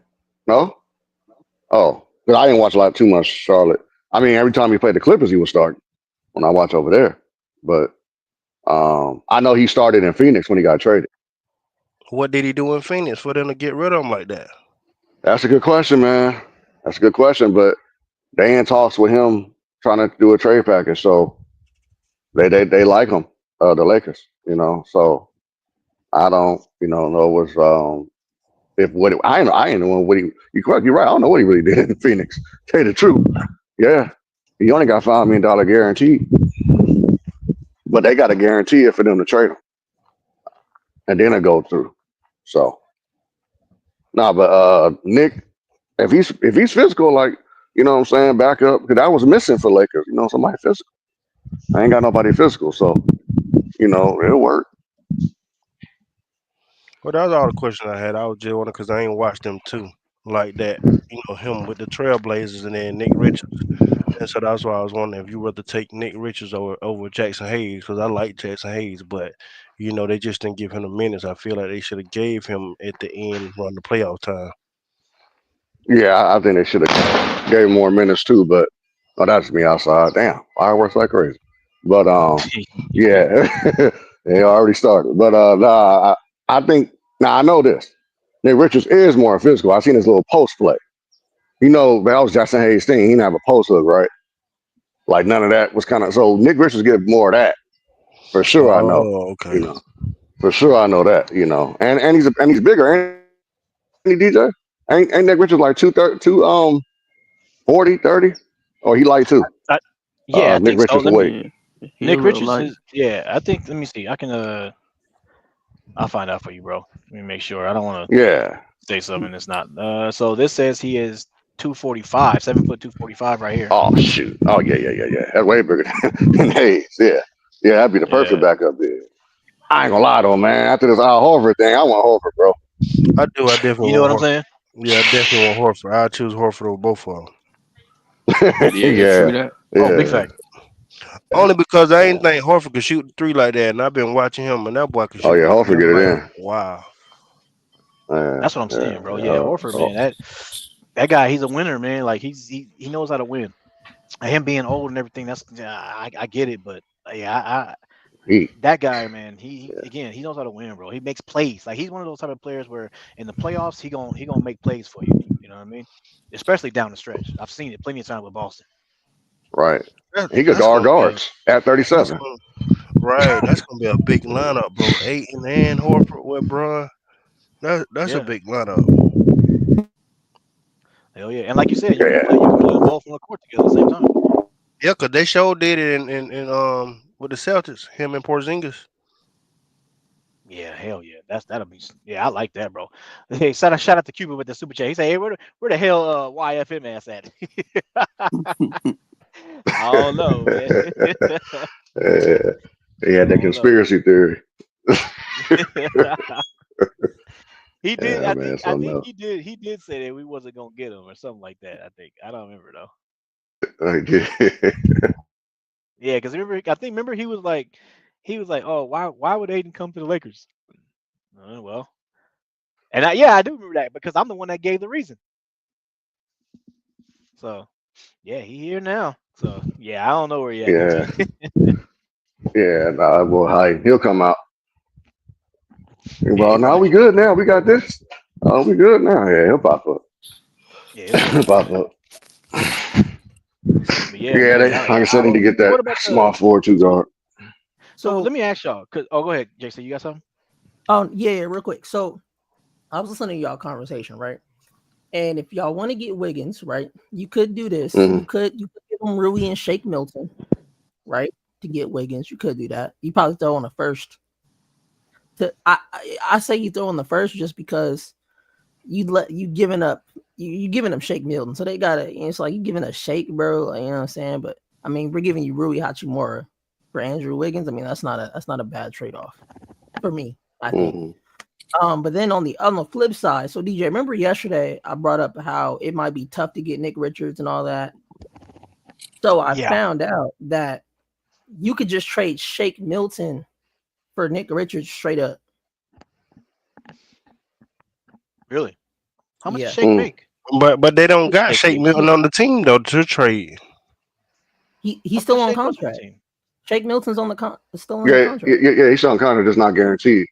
No? Oh, but I didn't watch too much Charlotte. I mean, every time he played the Clippers, he was starting when I watch over there. But I know he started in Phoenix when he got traded. what did he do in Phoenix for them to get rid of him like that? That's a good question, man. That's a good question, but they in talks with him trying to do a trade package, so they like him, the Lakers, you know. So I don't, know what's if what I ain't know what you're correct, you're right. I don't know what he really did in Phoenix. Tell you the truth, yeah, he only got $5 million guaranteed, but they got a guarantee for them to trade him, and then it go through. So but Nick, if he's physical, like what I'm saying, back up because that was missing for Lakers. Somebody physical. I ain't got nobody physical, so it'll work. Well, that was all the questions I had. I was just wondering because I ain't watched them too like that. Him with the Trailblazers and then Nick Richards. And so that's why I was wondering if you rather take Nick Richards over Jackson Hayes because I like Jackson Hayes, but they just didn't give him the minutes. I feel like they should have gave him at the end run the playoff time. Yeah, I think they should have gave him more minutes too, but that's me outside. Damn, fireworks like crazy. But yeah, they already started. But nah, I think now I know this. Nick Richards is more physical. I seen his little post play. That was Jackson Hayes' thing. He didn't have a post hook, right? Like none of that was kind of so. Nick Richards get more of that for sure. I know. Okay. For sure I know that. And he's bigger. Ain't he, DJ? Ain't Nick Richards like 40, 30? Or he light too? Yeah, I Nick think so. Richards weight. Nick Richards is, I think, let me see. I can, I'll find out for you, bro. Let me make sure. I don't want to say something that's not. So this says he is 245, 7 foot 245 right here. Oh, shoot. Oh, yeah. That's way bigger than Hayes. Yeah. Yeah, that'd be the perfect backup there. I ain't gonna lie though, man. After this Al Horford thing, I want Horford, bro. I do. I definitely. You know what I'm saying? Yeah, I definitely want Horford. I choose Horford over both of them. Yeah. Oh, big fact. Only because I ain't think Horford could shoot the three like that, and I've been watching him, and that boy can shoot. Oh yeah, Horford get it in. Wow. That's what I'm saying, bro. Yeah, Horford, man. That guy, he's a winner, man. Like he knows how to win. Him being old and everything, that's I get it, but yeah, that guy, man, he knows how to win, bro. He makes plays. Like he's one of those type of players where in the playoffs he gonna make plays for you. You know what I mean? Especially down the stretch. I've seen it plenty of times with Boston. Right. He could guards at 37. Right. That's gonna be a big lineup, bro. Ayton and Horford with bro. That's a big lineup. Hell yeah. And like you said, you can play them both on the court together at the same time. Yeah, because they sure did it in with the Celtics, him and Porzingis. Yeah, hell yeah. That'll be I like that, bro. Hey, shout out to Cuba with the super chat. He said, hey, where the hell YFM ass at? I don't know, man. He had that conspiracy theory. He did. I think he did say that we wasn't gonna get him or something like that. I think I don't remember though. Yeah, because remember he was like, oh, why would Ayton come to the Lakers? Well, and I do remember that because I'm the one that gave the reason. So yeah, he here now. So yeah, I don't know where he at. Yeah, well, he'll come out. Well, now we good now. We got this. Oh, we good now. Yeah, he'll pop up. Yeah, he'll pop up. Like I said, need to get that small 4-2 guard. So let me ask y'all. Go ahead, Jason. You got something? Oh yeah, real quick. So I was listening to y'all conversation, right? And if y'all want to get Wiggins, right, you could do this. Mm-hmm. You could give him Rui and Shake Milton, right, to get Wiggins. You could do that. You probably throw on the first. I say you throw on the first just because you giving up Shake Milton, so they gotta. It's like you giving a Shake, bro. You know what I'm saying? But I mean, we're giving you Rui Hachimura for Andrew Wiggins. I mean, that's not a bad trade off for me, I think. Mm-hmm. But then on the flip side, so DJ, remember yesterday I brought up how it might be tough to get Nick Richards and all that. So I found out that you could just trade Shake Milton for Nick Richards straight up. Really? How much does Shake make? But they don't got Shake Milton on the team though to trade. He's still on contract. Shake Milton's on the still on the contract. Yeah, he's on contract. It's not guaranteed.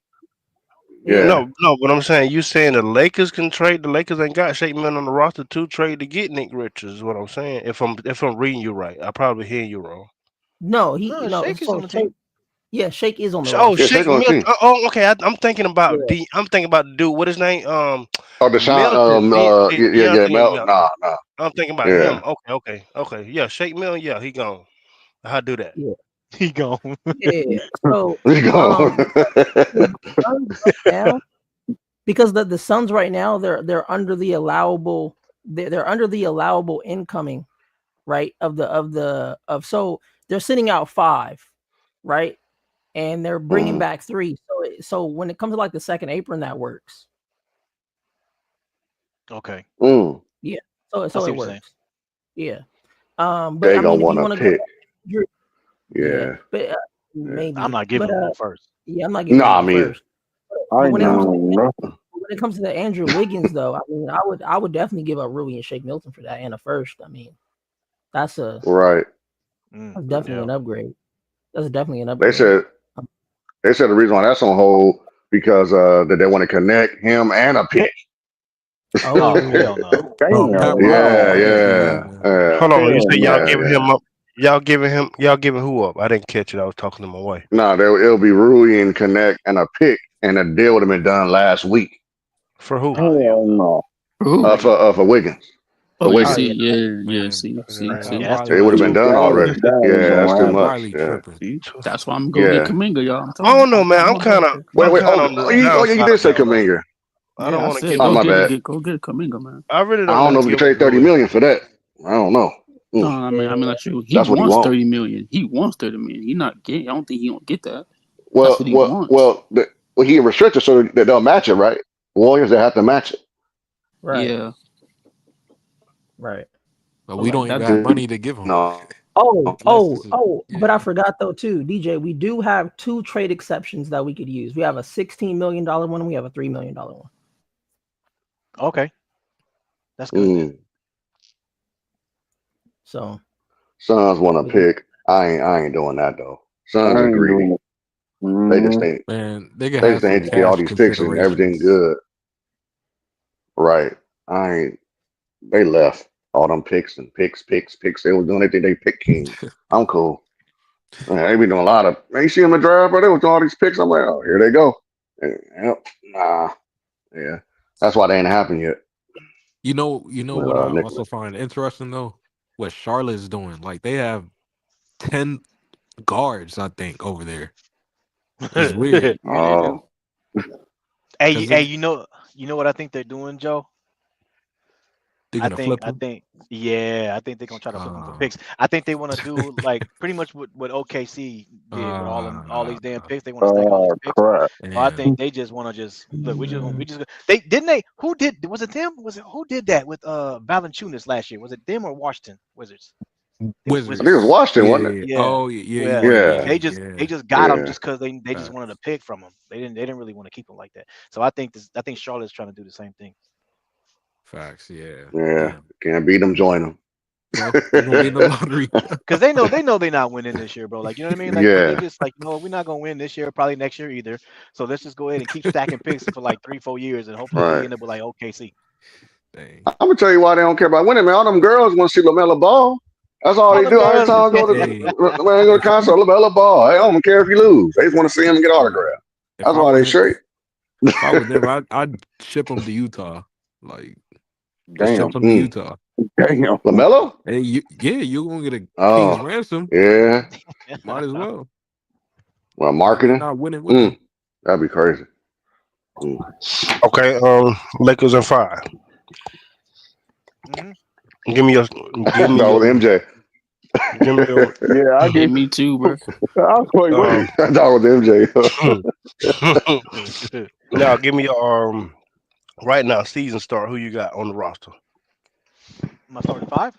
Yeah. No, but I'm saying you saying the Lakers can trade. The Lakers ain't got Shake Milton on the roster to trade to get Nick Richards. Is what I'm saying. If I'm reading you right, I probably hearing you wrong. No, No, Shake is on the Shake, team. yeah, Shake is on the Oh, Yeah, roster. Shake Shake on the Milton. team. Okay. I'm thinking about Yeah, I'm thinking about the dude. What his name? Oh, Deshaun. Milton. Yeah, Deandre Mel. Milton. Nah. I'm thinking about Yeah, him. Okay. Yeah, Shake Milton. Yeah, he gone. How do that? yeah, He gone. yeah. So, we go. the Suns right now, because the Suns right now they're under the allowable they're under the allowable incoming, right, of so they're sitting out 5, right, and they're bringing Mm, back 3. So when it comes to like the second apron, that works. Okay, mm. Yeah. I So see it what you're saying. works. Yeah. But They I gonna mean, if you want to want to go, pick. yeah, Yeah, but yeah. I'm maybe, not but giving him no first. yeah, I'm not giving him Nah, no me either. first. I But ain't when it comes to giving him nothing. when it comes to the Andrew Wiggins, though, I mean, I would definitely give up Rui and Shake Milton for that and a first. I mean, that's Right. definitely Yeah. an upgrade. That's definitely an They upgrade. said the reason why that's on hold because that they want to connect him and a pick. Oh Oh, hell no. Pat Damn, Riley. Yeah, no. yeah, yeah, Hold on. You say y'all Hell yeah, giving yeah. him up? Y'all giving who up? I didn't catch it. I was talking to my wife. No, it'll be Rui and connect and a pick, and the deal would have been done last week. For who? Oh hell hell no. no. For who? Wiggins. For Wiggins, Oh, for yeah, oh Wiggins, see, yeah, yeah. Man, Uh, Yeah, Pat that's too Riley it would have much. been tripping. done already. That ain't Yeah, that's gonna too Pat happen. much. Riley Yeah, tripping. see, that's why I'm gonna go get yeah. Kaminga, y'all. I'm I telling you, don't know, man. I'm I'm gonna go kind of there. Wait, I'm wait. kind of Oh, on the you downside did say though. Like Kaminga. I don't Yeah, I want to said give Oh, go up. my bad. go get Kaminga, man. I really I don't don't want know to if we give can up trade 30 Rui. million for that. I don't know. No, Mm, I mean, like, shoot, he that's what he wants want. 30 million. He wants 30 million. He not getting. I don't think he gonna get that. That's Well, what he well, wants. well. Well, he restricted so that they'll match it, right? Warriors, they have to match it. right, Yeah, right. But but we like don't even that. have money to give him. No. Unless it's a, But I yeah. forgot though too, DJ. We do have 2 trade exceptions that we could use. We have a $16 million one, and we have a $3 million one. Okay, that's good then. Mm. So Suns want to we can. pick. I ain't doing that though. Suns I is ain't greedy. doing it. They just Mm-hmm. think Man, they could they have just some think get all cash these picks and everything considerations. good. Right. I ain't. They left all them picks and picks. They was doing anything they pick king. I'm cool. Man, they be doing a lot of. Man, you see them in the draft, bro? They was doing all these picks. I'm like, oh, here they go. Yep. Nah. Yeah. That's why they ain't happened yet. You know what I Nicholas. also find interesting though? What Charlotte is doing. Like they have 10 guards, I think, over there. It's weird. Yeah, they do. Oh. Hey, Because hey, they're you know what I think they're doing, Joe? gonna flip them. Yeah, I think they're gonna try to flip them for picks. I think they want to do like pretty much what OKC did with all these damn picks. They want to stack all these Oh picks. crap. So I Man. think they just want to just look. We just they didn't they who did was it them was it who did that with Valanciunas last year? Was it them or Washington Wizards? I think it was I think it was Wizards. Wizards. Washington, Yeah, wasn't it? yeah. Yeah, Oh, yeah, you yeah. right. Yeah. Yeah, They yeah. just got him Yeah. just because they just wanted Facts. a pick from him. They didn't really want to keep him like that. So I think Charlotte's trying to do the same thing. Facts, yeah. Yeah. Damn. Can't beat them, join them. Well, they're gonna be in the lottery. Because they know they're not winning this year, bro. Like you know what I mean? Like, but they Yeah. just like, you know what, we're not gonna win this year, probably next year either. So let's just go ahead and keep stacking picks for like 3-4 years, and hopefully we Right. end up with like OKC. Dang. I'm gonna tell you why they don't care about winning, man. All them girls want to see LaMelo Ball. That's all All they them do. Every girls, time I go to Hey, man, go to concert, LaMelo Ball. They don't care if you lose. They just want to see him and get hey. autographed. If That's I why were they him, straight. if I was them, I'd ship them to Utah. Like just ship Damn. them to Utah. Damn. LaMelo? Hey, you're gonna get a king's Oh, ransom. yeah. Might as well. Well, If you're marketing. not winning with them. That'd be crazy. Okay. Lakers in 5. hmm Give me your. Give me That was your. MJ. Give me your. Yeah, I Yeah, get. me too, bro. I was like, Um. wait. That was MJ. Now, give me your right now season start. Who you got on the roster? My starting five.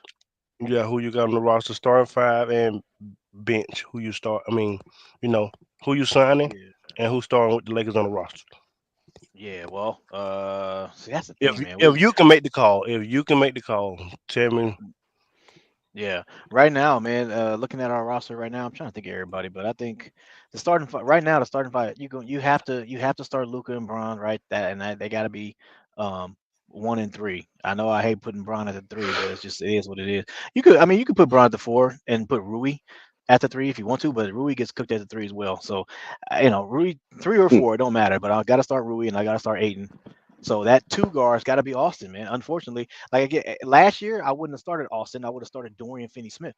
Yeah, who you got on the roster? Starting 5 and bench. Who you start? I mean, who you signing Yeah, and who's starting with the Lakers on the roster. yeah. Well, see, that's the If thing, man. if you can make the call, tell me Yeah, right now, man. Looking at our roster right now, I'm trying to think of everybody, but I think the starting five right now, the starting five, you have to start Luca and Braun right. They got to be um 1 and 3. I know I hate putting Braun at the 3, but it is what it is. You could put Braun at the 4 and put Rui at the 3 if you want to, but Rui gets cooked at the 3 as well. So, Rui 3 or 4, it don't matter. But I got to start Rui and I got to start Aiton. So that 2 guards got to be Austin, man. Unfortunately, like again, last year I wouldn't have started Austin. I would have started Dorian Finney-Smith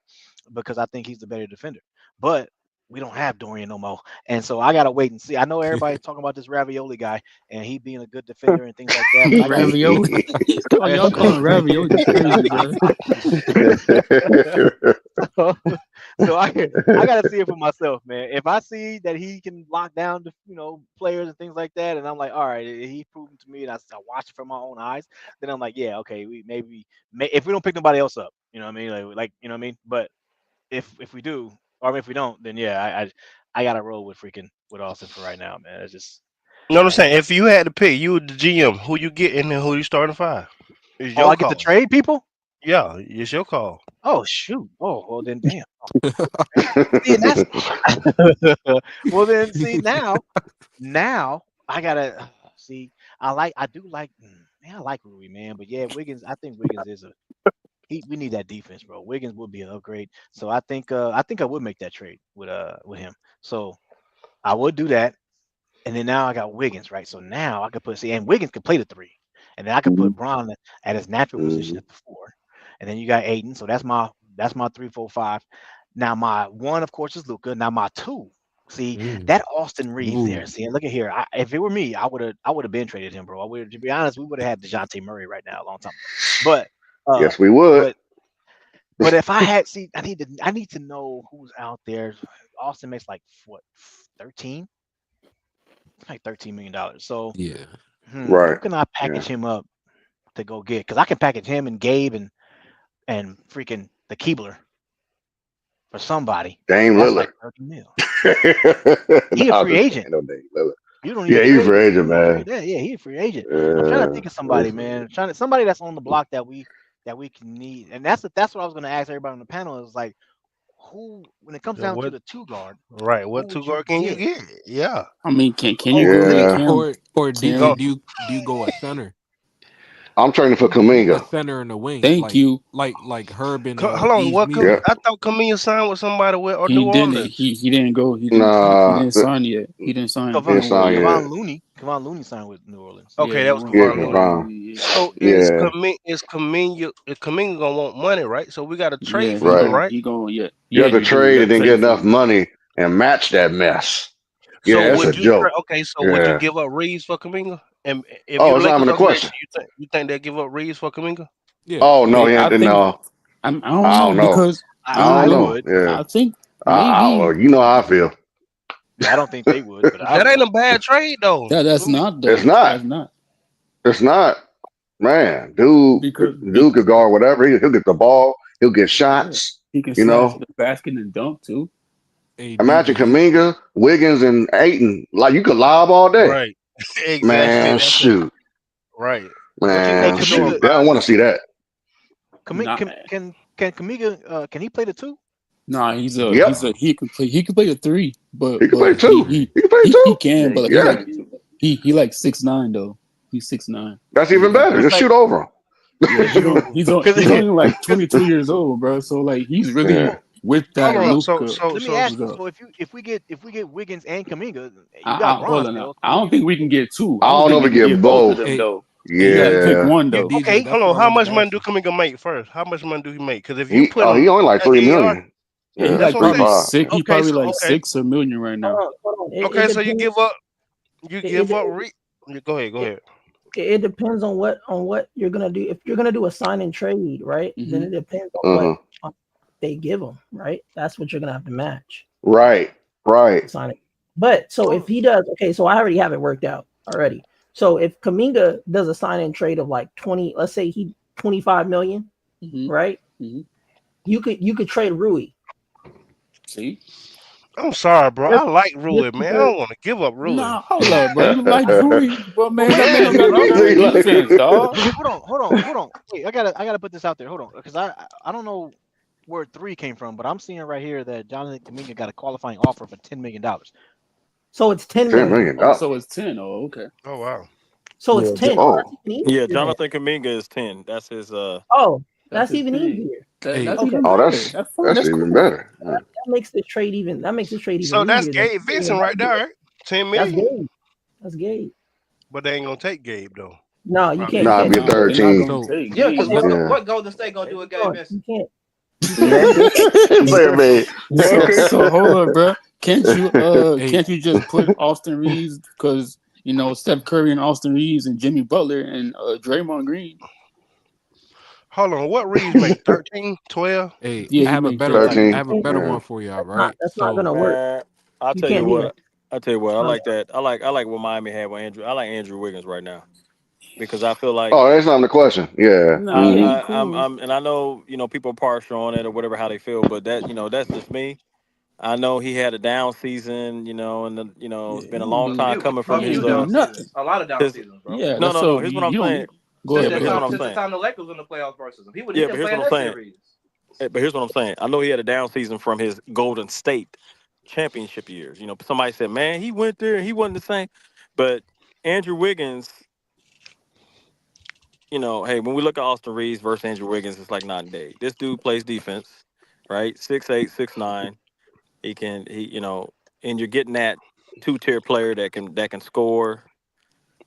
because I think he's the better defender. But we don't have Dorian no more, and so I gotta wait and see. I know everybody's talking about this Ravioli guy and he being a good defender and things like that, but I gotta see. Ravioli. Y'all calling ravioli? That's crazy, bro. so, so I gotta see it for myself, man. If I see that he can lock down the players and things like that, and I'm like, all right, he's proven to me, and I watch it from my own eyes, then I'm like, yeah, okay, if we don't pick nobody else up, you know what I mean, like you know what I mean. But if we do, or if we don't, then yeah, I gotta roll with Austin for right now, man. It's just You know what I'm I got saying? If you had to pick, you the GM, who you get and who you starting five? It's oh, your I get to call. trade people. Yeah, it's your call. Oh shoot! Oh well, then damn. See, and that's well then. See now I gotta see. I do like. Man, I like Rui, man. But yeah, Wiggins. I think Wiggins is we need that defense, bro. Wiggins would be an upgrade. So I think I would make that trade with him. So I would do that. And then now I got Wiggins, right? So now I could and Wiggins could play the 3. And then I could put Braun at his natural position Mhm. at the 4. And then you got Aiden. So that's my 3, 4, 5. Now my 1, of course, is Luca. Now my 2. See Mm. that Austin Reeves there. Ooh. See, look at here. If it were me, I would have been traded him, bro. To be honest, we would have had DeJounte Murray right now a long time ago. But Yes, we would. but but if I had I need to know who's out there. Austin makes like what 13? It's like $13 million. So Yeah. who Right. can I Yeah. package him up to go get? Because I can package him and Gabe and freaking the Keebler for somebody. Dame That's like Lillard. 30 mil. He a No, I'm free just agent. playing. No Dame Lillard. You don't Yeah, even he's a trade free him. agent, You don't man. trade that. Yeah, he a free agent. I'm trying to think of somebody, man. Somebody that's on the block that we can need. And that's what I was gonna ask everybody on the panel is like who when it comes So down to what? the 2 guard, Right. who What two would you guard can you get? get? Yeah. I mean, can you Oh, go get Yeah. Cam? Or DJ, Go. Cam? do you go a center? I'm training for A Kaminga. center in the wing, Thank you. like Herb and Hold on. Yves What? Yeah. Meezy. I thought Camille signed with somebody with or He New didn't. Orleans. He didn't go. He Nah, didn't sign yet. He didn't sign Kevon, it's nowhere not yet. yet. Kevon Looney signed with New Orleans. Yeah, Okay, he that was went Yeah, with Kevon Kevon Looney. Kavan. Looney. So Yeah. Is Kaminga gonna want money, right? So we got to Yeah, trade for he Right. him, going. right? He going. Yeah, You yeah. have to You do. You trade got and to then get trade for enough him. money and match that mess. So Yeah, it's a would you joke. Okay, so would you Yeah. give up Reeves for Kaminga? And if Oh, you the it's not even Lakers a organization, question. you think they'll give up Reeves for Kaminga? Yeah. Oh no, he I ain't. think. No, I don't I know don't know. because I I don't I I don't know. know. would. Yeah. I think Well, maybe you know how I feel. Yeah, I don't think they would, but I That ain't would. a bad trade though. that's Looney. not It's though. not. That's not It's not. Man, dude, because dude could guard whatever. He'll get the ball. He'll get yeah, shots. he can You slash know. the basket and dunk too. Hey Imagine DJ. Kaminga, Wiggins, and Aiton. Like you could lob all day. Right. Exactly. Man, That's it. shoot. Right. What you Hey, Man, what you know shoot. Kaminga, They don't about want to see that. Nah, can Kaminga can he play the 2? nah. Yep. He can play. He can play a 3, He can play but two. He can play he two. can. But like, Yeah. he like 6'9" though. He's 6'9". That's He's even like better. It's Just like shoot over him. yeah. because He's only like 22 years old, bro. So like he's really Yeah. well, with Hold that on. So Luka. so let me so ask you. So So if we get Wiggins and Kaminga, you got Braun hold on. still. I Who don't you think we can get 2. I I don't don't know think if we we can get get both of both. them Hey, though. hey You got to pick Yeah. one hey though. DJ, okay, that's hold what on. I How wanted much to money ask do you. Kaminga make first? How much money do he make? Because if you put him He only like at 3 million. Yeah, he Yeah, like three probably five. six. He okay, probably so like 6 or million right now. Hold on. It okay, so depends. you It, give it, up go ahead, go it, ahead. it depends on what you're gonna do. If you're gonna do a sign and trade, right? Then Hmm it depends on what Uh-huh. they give them, right? That's what you're gonna have to match. Right. Right. Sign it. But so if he does, okay, so I already have it worked out already. So if Kaminga does a sign and trade of like 20, let's say he 25 million, hmm right? hmm You could trade Rui. See? I'm sorry, bro. I Just, like just Rui, man. I because don't want to give up Rui. Nah, hold up, bro. You like Rui, but But man, wait that a man minute, don't Yes, got no bro. good He like- defense, dog. hold on. Wait, I gotta put this out there. Hold on, because I don't know. where 3 came from, but I'm seeing right here that Jonathan Kuminga got a qualifying offer for $10 million. So it's 10 $10 million. million. Oh, so it's 10. Oh, okay. Oh wow. So it's Yeah, 10. Oh, that's Oh, even Yeah, easier then. Jonathan Kaminga is 10. That's his Oh, that's that's his even thing. easier. Hey, That's Okay, even oh, better. That's fine. that's That's even cool. better. Yeah. that makes this trade even. That makes this trade even So that's easier. Then Gabe Vincent right there, right? 10 that's million. Gabe. That's Gabe. But they ain't gonna take Gabe though. No, you Probably can't Nah, not. catch be a him. No, third they're not team. gonna so take Yeah, because Gabe. what Yeah. what Golden State gonna do with Gabe No, Vincent? you can't. You can't. Exactly. Player man. So hold on, bro. Can't hey, you just put Austin Reeves because Steph Curry and Austin Reeves and Jimmy Butler and Draymond Green? Hold on, what Reeves make? 13, 12? hey, Yeah, I he have a made better, I 13. 13. have a can't- better Yeah. one for y'all, That's not. right? That's not So, gonna work. Man, I'll You tell you can't do what. that. I'll tell you what. I No. like that. I like what Miami had with Andrew. I like Andrew Wiggins right now because I feel like Oh, that's not the question. Yeah. Nah, Yeah. hmm he cool. I'm and I know people are partial on it or whatever how they feel, but that that's just me. I know he had a down season, and Yeah, it's he been a don't long do time Few, coming a from he his ain't few do down nothing. seasons, a lot of down his seasons, bro. Yeah, that's no. so Here's what I'm you saying. don't go Since ahead, the But go here's ahead. what time I'm since the saying. time the Lakers in the playoffs versus him, he Yeah, didn't but here's play what in I'm that saying. series. But here's what I'm saying. I know he had a down season from his Golden State championship years. Somebody said, man, he went there and he wasn't the same. But Andrew Wiggins, hey, when we look at Austin Reeves versus Andrew Wiggins, it's like night and day. This dude plays defense, right? 6'8", 6'9". And you're getting that two-tier player that can score,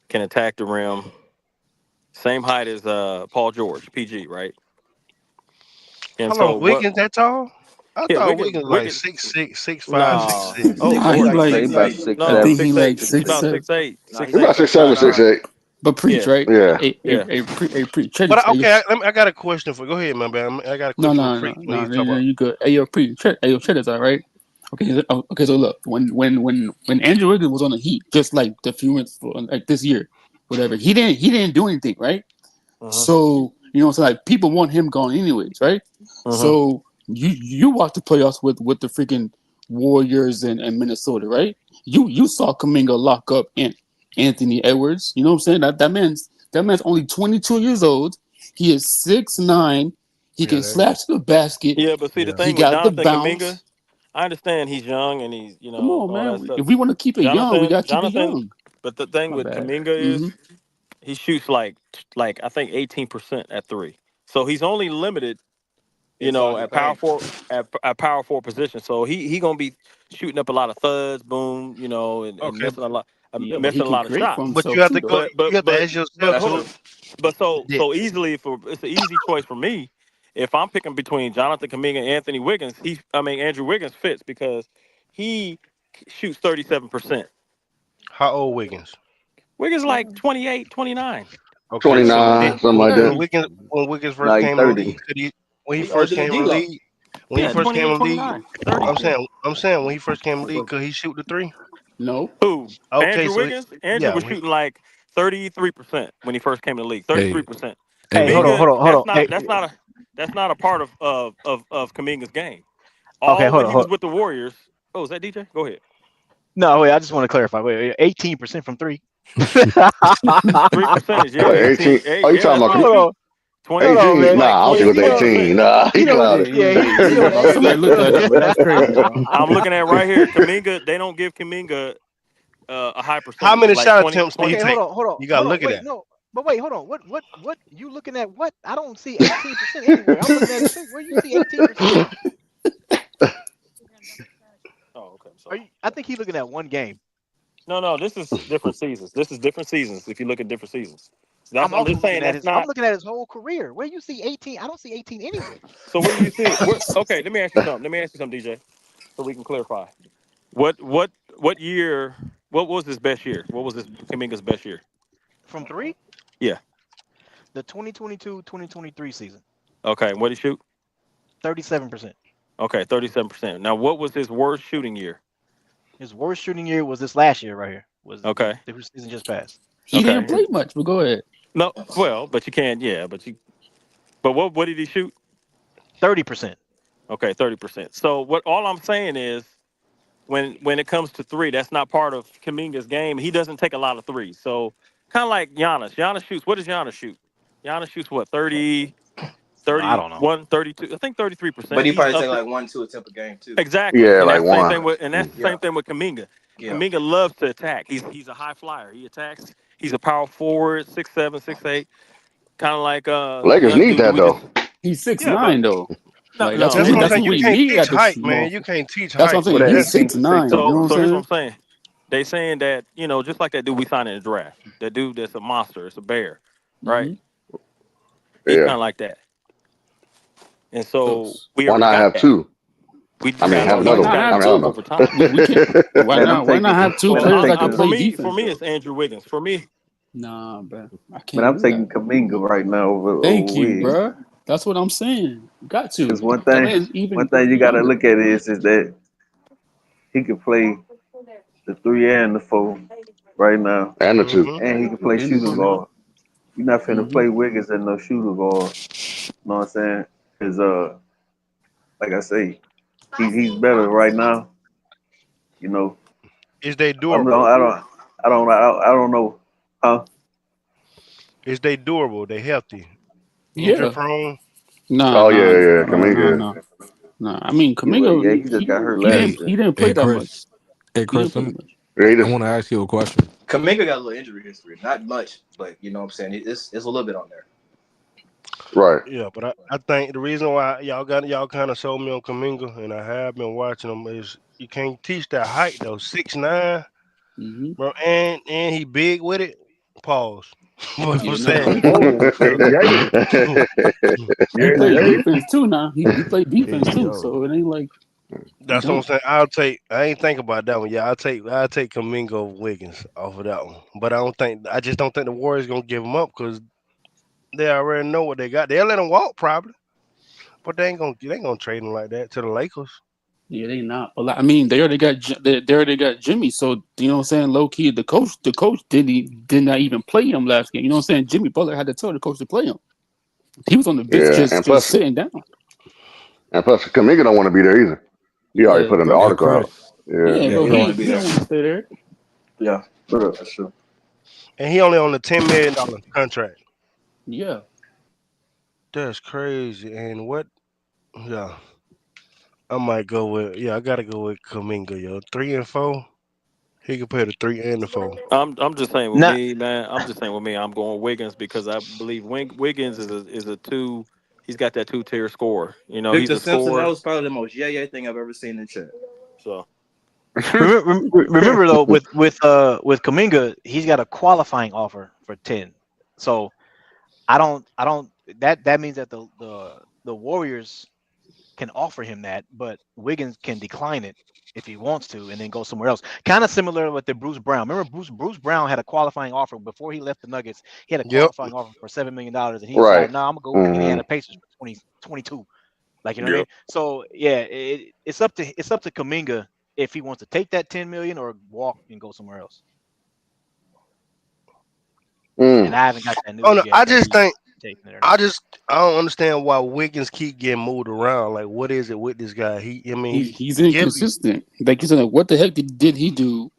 can attack the rim. Same height as Paul George, PG, right? And Hold on, so what? Wiggins that tall? I Yeah, thought Wiggins. Wiggins like Wiggins. 6'6", 6'5", No. 6'6". Oh Nah, He he Lord, like he's like They six about eight. six. I No, think 6'7". he six like eight. He's six about seven. 6'8", Nah, he He about 6'7", 6'9". 6'8". But preach, Yeah, right? Yeah. yeah. Check But this. okay, I got a question for. Go ahead, man. I got a No, question for no, no, Preach when no, he's no, talking no, about. you good. Check this out, right? Okay, okay. So look, when Andrew Wiggins was on the Heat, just like the few months like this year, whatever, he didn't do anything, right? Uh-huh. So so like people want him gone anyways, right? Uh-huh. So you watch the playoffs with the freaking Warriors and Minnesota, right? You saw Kuminga lock up Anthony Edwards. You know what I'm saying? That man's only 22 years old. He is 6'9". He Yeah, can slash the basket. Yeah, but see the yeah. He thing with got the Jonathan Kaminga, bounce. I understand he's young and he's Come on, all that man. stuff. If we want to keep it young, we Jonathan, gotta keep it Jonathan, young. but the thing My with bad. Kaminga is Hmm. he shoots like I think 18% at three. So he's only limited, Inside the at power paint. four at power forward position. So he gonna be shooting up a lot of thuds, boom, and Okay, Yeah, but he missing a can lot of create for shots. but you himself have too, to though. go. But You have to but ask but yourself hold too. on. But Did, so easily for it's an easy choice for me. If I'm picking between Jonathan Kaminga and Anthony Wiggins, Andrew Wiggins fits because he shoots 37%. how old Wiggins? Wiggins like 28, 29. Okay, so did 29, something like when that. Hey, Wiggins first Like came in the 30. league, could he when he He older first than came in the D'Lo. league when he Yeah, first came 28, in the league? 29, 30. I'm saying when he first came in the league, could he shoot the three? no. Who? Okay, Andrew so Wiggins? Andrew yeah, was shooting like 33% when he first came in the league. hey, 33%. hey, Hey, hold hey, on, Kaminga, hold on, hold on. Hey, that's not a part of Kaminga's game. okay, All hold when on, he hold was on. with the Warriors. Oh, is that DJ? Go ahead. No, wait, I just want to clarify. Wait, 18% from 3. Three percentage, yeah, What, 18. 18? Hey, Oh, you yeah, talking that's what about he Hold shoot. on, 20, hold on, 18? man. Nah, like I don't think it was 23%. 18. Nah, he He don't, Yeah, clouded. yeah, he yeah. don't Bro, add somebody that look that stuff. up, bro. That's crazy, bro. I'm looking at right here. Kaminga, they don't give Kaminga a high how percentage, many like shot 20, attempts did he 20. Okay, hold take? on, hold on, You gotta hold on. look at Wait, that. no, but wait, hold on. What? You looking at what? I don't see 18% anywhere. I'm looking at it too. Where you see 18% at? Oh, okay. I'm Are sorry. you? I think he's looking at one game. No, this is different seasons. This is different seasons. If you look at different seasons, I'm I'm just also saying looking at that's his. I'm not. looking at his whole career. Where you see 18? I don't see 18 anywhere. So where do you see it? Okay, let me ask you something. DJ, so we can clarify. What year? What was his best year? What was this Kaminga's best year? From 3, Yeah. the 2022-2023 season, Okay. What did he shoot? 37%. Okay, 37%. Now, what was his worst shooting year? His worst shooting year was this last year right here. Was Okay. the season just passed? He didn't Okay. play much, but go ahead. No, well, but you can't. Yeah, but what did he shoot? 30%. Okay, 30%. So what? All I'm saying is, when it comes to three, that's not part of Kaminga's game. He doesn't take a lot of threes. So kind of like Giannis. Giannis shoots. What does Giannis shoot? Giannis shoots what? 30, I don't know. 31, 32. I think 33%. But he He's probably up take there. like 1-2 attempt a game too. Exactly, Yeah, and like that's the same one. thing with the Yeah, same thing with Kuminga. yeah. Kuminga loves to attack. He's a high flyer. He attacks. He's a power forward, 6'7", 6'8", kind of like the Lakers other need dude that that we just. though. He's Yeah, but 6'9" though. no, Like no, That's what I'm that's saying. You we can't need teach at the height, man. small. You can't teach That's what I'm height, With saying. man. an He's That's 18 for 6'0". 6'9". You know what so I'm here's what I'm saying? saying. They saying that just like that dude we signed in the draft, that dude that's a monster, it's a bear, right? Mm-hmm. He's Yeah. kind of like that, and So, so we Why already not got have that. two? We I just mean, got have why we another just not one. got to have I mean, build I over two? time. We can't. don't Why Man, I'm not? Why taking not have two man, Well, I'm players that taking can play for defense me, though? it's Andrew Wiggins. For me, Nah, bro. I man, can't I'm do taking that. Kaminga right now over Thank you, Wiggins. bro. That's what I'm saying. You got Because to. The man's one even thing you gotta younger. look at is that he can play the 3 and the 4 right now, and the two. mm-hmm. and he can play And the shooting two. guard. You're not finna Mm-hmm. play Wiggins and no shooter guard. You know what I'm saying? Because like I say, he's better right now. You know, Is they I durable? know I don't know. Huh? Is they durable? They healthy? Injury Yeah. prone? Nah, Oh yeah, nah, yeah. nah, nah, Kaminga. nah. Nah. I mean, Yeah, well, Kamingo, yeah, he just got hurt Hey, last year. he didn't play hey, that Chris. much. Hey, He didn't Chris. play that much. They I just want to ask you a question. Kaminga got a little injury history. Not much, but you know what I'm saying. It's a little bit on there. right. Yeah, but I think the reason why y'all kind of sold me on Kaminga, and I have been watching him, is you can't teach that height though. 6'9", Mm-hmm. bro, and he big with it. Pause. But I'm Yeah, no, saying, he Oh, yeah, he played yeah. defense too. Now he played Hey, defense too. yo. So it ain't like he that's what I'm don't. saying. I ain't think about that one. Yeah, I'll take Kaminga over Wiggins off of that one. But I just don't think the Warriors gonna give him up because they already know what they got. They'll let him walk probably, but they ain't gonna trade him like that to the Lakers. Yeah, they not. But like, I mean, they already got Jimmy. So you know what I'm saying. Low key, the coach did not even play him last game. You know what I'm saying. Jimmy Butler had to tell the coach to play him. He was on the bench yeah, just sitting down. and plus, Kaminga don't want to be there either. He already Yeah, put in the bro. Hey, article out. Chris. Yeah. Yeah, Yeah, bro. he don't He want to be he there. don't want to stay there. Yeah, that's true. And he only on a $10 million contract. Yeah. That's crazy. And what? Yeah, I might go with. Yeah, I gotta go with Kaminga. Yo, 3 and 4. He can play the 3 and the 4. I'm just saying with Not me, man. I'm just saying with me. I'm going Wiggins because I believe Wiggins is a two. He's got that 2-tier score. He's Victor a Simpson, that scorer. was probably the most yeah thing I've ever seen in chat. So remember though with Kaminga, he's got a qualifying offer for 10. So I don't that means that the Warriors can offer him that, but Wiggins can decline it if he wants to and then go somewhere else. Kind of similar with the Bruce Brown. Remember Bruce Brown had a qualifying offer before he left the Nuggets. He had a Yep. qualifying offer for $7 million, and he Right. decided, no, I'm gonna go with the hmm Indiana Pacers for 22. Like, you know what I mean? Yep. So yeah, it's up to Kaminga if he wants to take that 10 million or walk and go somewhere else. And Mm. I haven't got that Oh news no, yet I that just he's think taking it or not. I don't understand why Wiggins keep getting moved around. Like, what is it with this guy? He's He give you. inconsistent. Like you said, what the heck did he do?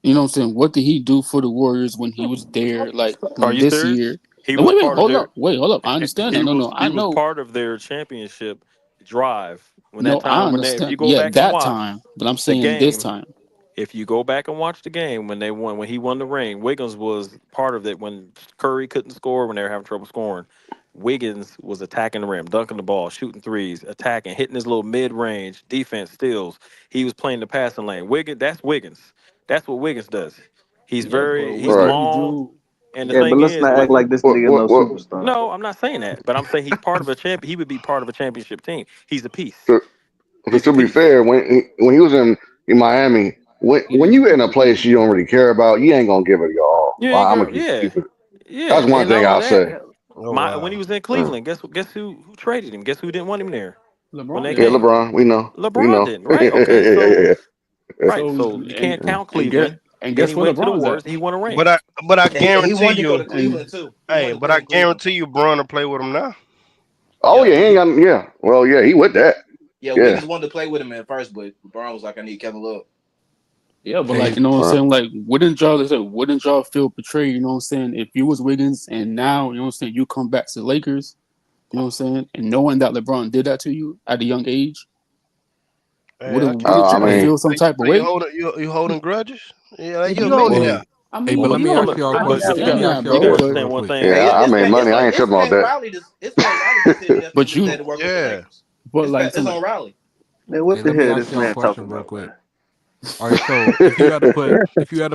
You know what I'm saying? What did he do for the Warriors when he was there? Like are you this serious? year? He And was wait, part of hold their. up, I understand that. He No, was no, I he was know. part of their championship drive when that No, I time if understand. you go Yeah, back and that watch time. But I'm the saying this game, time. if you go back and watch the game when he won the ring, Wiggins was part of it when Curry couldn't score when they were having trouble scoring. Wiggins was attacking the rim, dunking the ball, shooting threes, attacking, hitting his little mid-range defense steals. He was playing the passing lane. That's Wiggins. That's what Wiggins does. Yeah, but He's Right. what he long. do? And the Yeah, but thing let's is, not act like this nigga no What superstar. no, I'm not saying that, but I'm saying he's part of a champion. He would be part of a championship team. He's a piece. to, He's a to be piece. fair, when he was in Miami, when you in a place you don't really care about, you ain't gonna give it your all. You Well, ain't I'm gonna girl, just yeah, keep it. yeah. That's one And not thing only I'll that, say. Oh when he wow. was in Uh, Cleveland, guess who traded him? Guess who didn't want him there when LeBron they yeah, did. came? LeBron, we know, LeBron didn't, right? yeah, Okay, so yeah, yeah. right, So so you can't count Cleveland. and Then guess he where went to the LeBron's Warriors. at? And he won a ring. But I And he guarantee wanted to go you. to And Cleveland too. He Hey, wanted to but play I in Cleveland. guarantee you, Braun to play with him now. Oh Yeah, yeah, he ain't got. Yeah, well, yeah, he with that. Yeah, Wiggins wanted to play with him at first, but LeBron was like, I need Kevin Love. yeah, but like Hey, you know what I'm right. saying? Like wouldn't y'all feel betrayed? You know what I'm saying? If you was Wiggins and now you know what I'm saying, you come back to the Lakers. You know what I'm saying? And knowing that LeBron did that to you at a young age, Hey, would I it can't would I you mean, feel some type of so you way? holding you holding grudges? Yeah, If you a you hold, millionaire. Hey, I hey, but mean, let you me know, ask y'all a I But question. you Let me understand got ask that, y'all you a got bro. to question But real understand one quick. thing, yeah, man. I made money. I ain't tripping about It's that. Riley. It's on Riley's decision as to but who stay you to work with the Yeah. Lakers. but like It's from on Riley. Man, what Hey, the let me hell ask this y'all a man question talking real about, quick. man? All right, so if you had to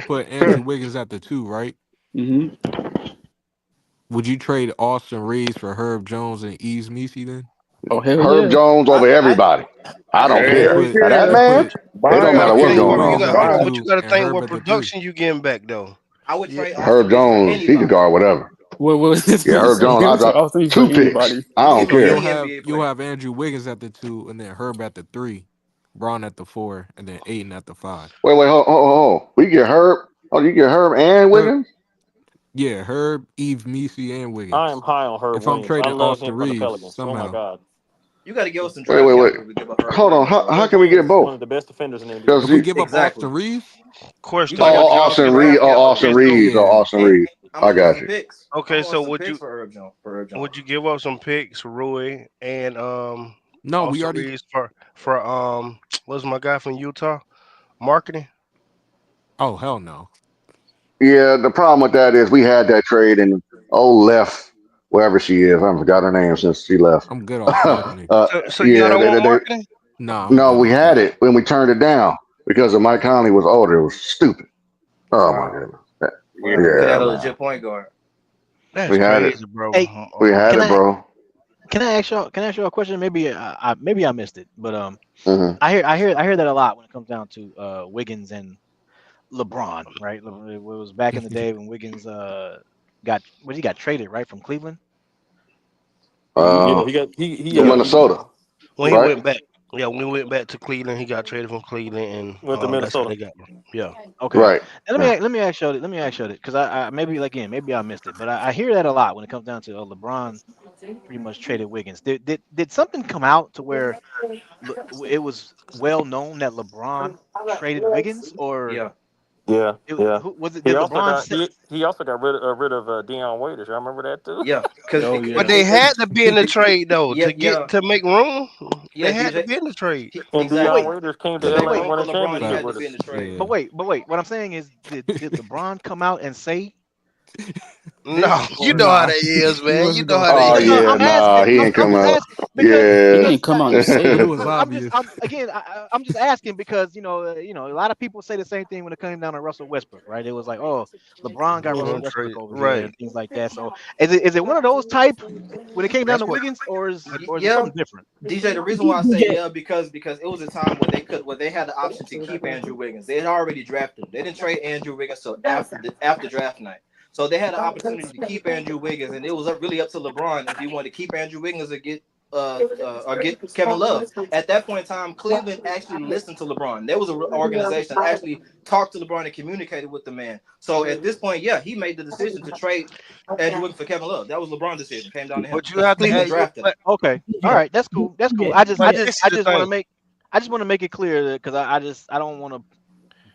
put Andrew Wiggins at the 2, right? hmm Would you trade Austin Reeves for Herb Jones and Yves Missi then? oh hell Herb yeah. Jones over I everybody. I don't If you Hell care. put Now that if yeah. you man, put it if Buy you don't had to matter You what's put gotta everything. going you on. Wiggins got at the hold Buy on, 'em. but you 2 gotta and think Herb what at the 3, production you getting back though. would Yeah. trade Austin Herb Reeves for Jones, he could anybody. guard whatever. Well, this Yeah, man Herb said Jones, he I would trade dropped all three for 2 picks. anybody. I He'll don't give you so care. any NBA you'll player. have Andrew Wiggins at the 2 and then Herb at the 3, Braun at the 4, and then Ayton at the 5. Wait, hold. We get Herb. Oh, you get Herb and Herb, Wiggins? yeah, Herb, Yves Missi, and I am Wiggins. high on Herb If I'm Williams. I trading love Austin him from the Reeves Pelicans. Oh my somehow, God, You got to give us some Wait, draft wait. capital to give up Herb Hold on. Williams, How, bro. how Herb can we get Williams is both? one of the best defenders in the NBA. Because if we you, give up Exactly. Austin Reeves, Question, You are got you to oh, give us some Austin drafting Reed, draft capital, Austin okay, so Reeves, Austin and Reeves. I'm I gonna give us got some you. picks. I'm okay, gonna want so some would picks you for Herb Jones. would you give up some picks, Rui and no, we Austin already. Reeves for what's my guy from Utah? Marketing? Oh hell no. Yeah, the problem with that is we had that trade and left wherever she is. I forgot her name since she left. I'm good off marketing. So y'all Yeah, don't want marketing? Nah, I'm no, good we off had that. it when we turned it down because of Mike Conley was older. It was stupid. Oh my Wow. goodness. Yeah, we could Yeah, have a man. legit point guard. That's We had it. crazy, bro. Hey, We had can it, I bro. ask y'all a question? Maybe maybe I missed it, but hmm I hear that a lot when it comes down to Wiggins and LeBron, right? It was back in the day when Wiggins he got traded right from Cleveland. Yeah, Uh, he to Yeah. Minnesota, When he right? went back. Yeah, when he went back to Cleveland, he got traded from Cleveland, and went to that's how Minnesota. they got him. Yeah. Okay, Right. and Yeah. let me ask you because I maybe again maybe I missed it, but I hear that a lot when it comes down to LeBron pretty much traded Wiggins. Did something come out to where it was well known that LeBron traded Wiggins, or Yeah. Yeah, yeah. who was it? He Did also LeBron got say? he also got rid of Deion Waiters. Y'all remember that too? Yeah. Because Oh But yeah. they had to be in the trade though yeah, to make room. They yeah, had to DJ. be in the trade. And But Deion Exactly. wait, Waiters came to To make LA Yeah, and room won for a LeBron, he championship had to with be in facts. the us. trade. Yeah. but wait. What I'm saying is, did LeBron come out and say No, this, you or know how Nah, that is, he man. You wasn't know gonna how say they Oh no, that. no, yeah, I'm is. nah, asking. he I'm ain't I'm come just out. asking He Yeah. because didn't come out and say But it it. was I'm just obvious. I'm just asking because a lot of people say the same thing when it came down to Russell Westbrook, right? It was like, oh, LeBron got Russell LeBron Westbrook trade, over here right? and things like that. So is it one of those type when it came down That's to what. Wiggins, or is it Yeah, something different? DJ. The reason why I say DJ, yeah because it was a time where they had the option to keep Andrew Wiggins. They had already drafted him. They didn't trade Andrew Wiggins till after draft night. So they had an opportunity to keep Andrew Wiggins, and it was really up to LeBron if he wanted to keep Andrew Wiggins or get Kevin Love. At that point in time, Cleveland actually listened to LeBron. There was an organization that actually talked to LeBron and communicated with the man. So at this point, yeah, he made the decision to trade Andrew Wiggins for Kevin Love. That was LeBron's decision. Came down to him But you because have to Cleveland have you. drafted him. Okay, all DJ, right, that's cool. That's cool. DJ, But DJ. this is the thing. I just want to make it clear because I don't want to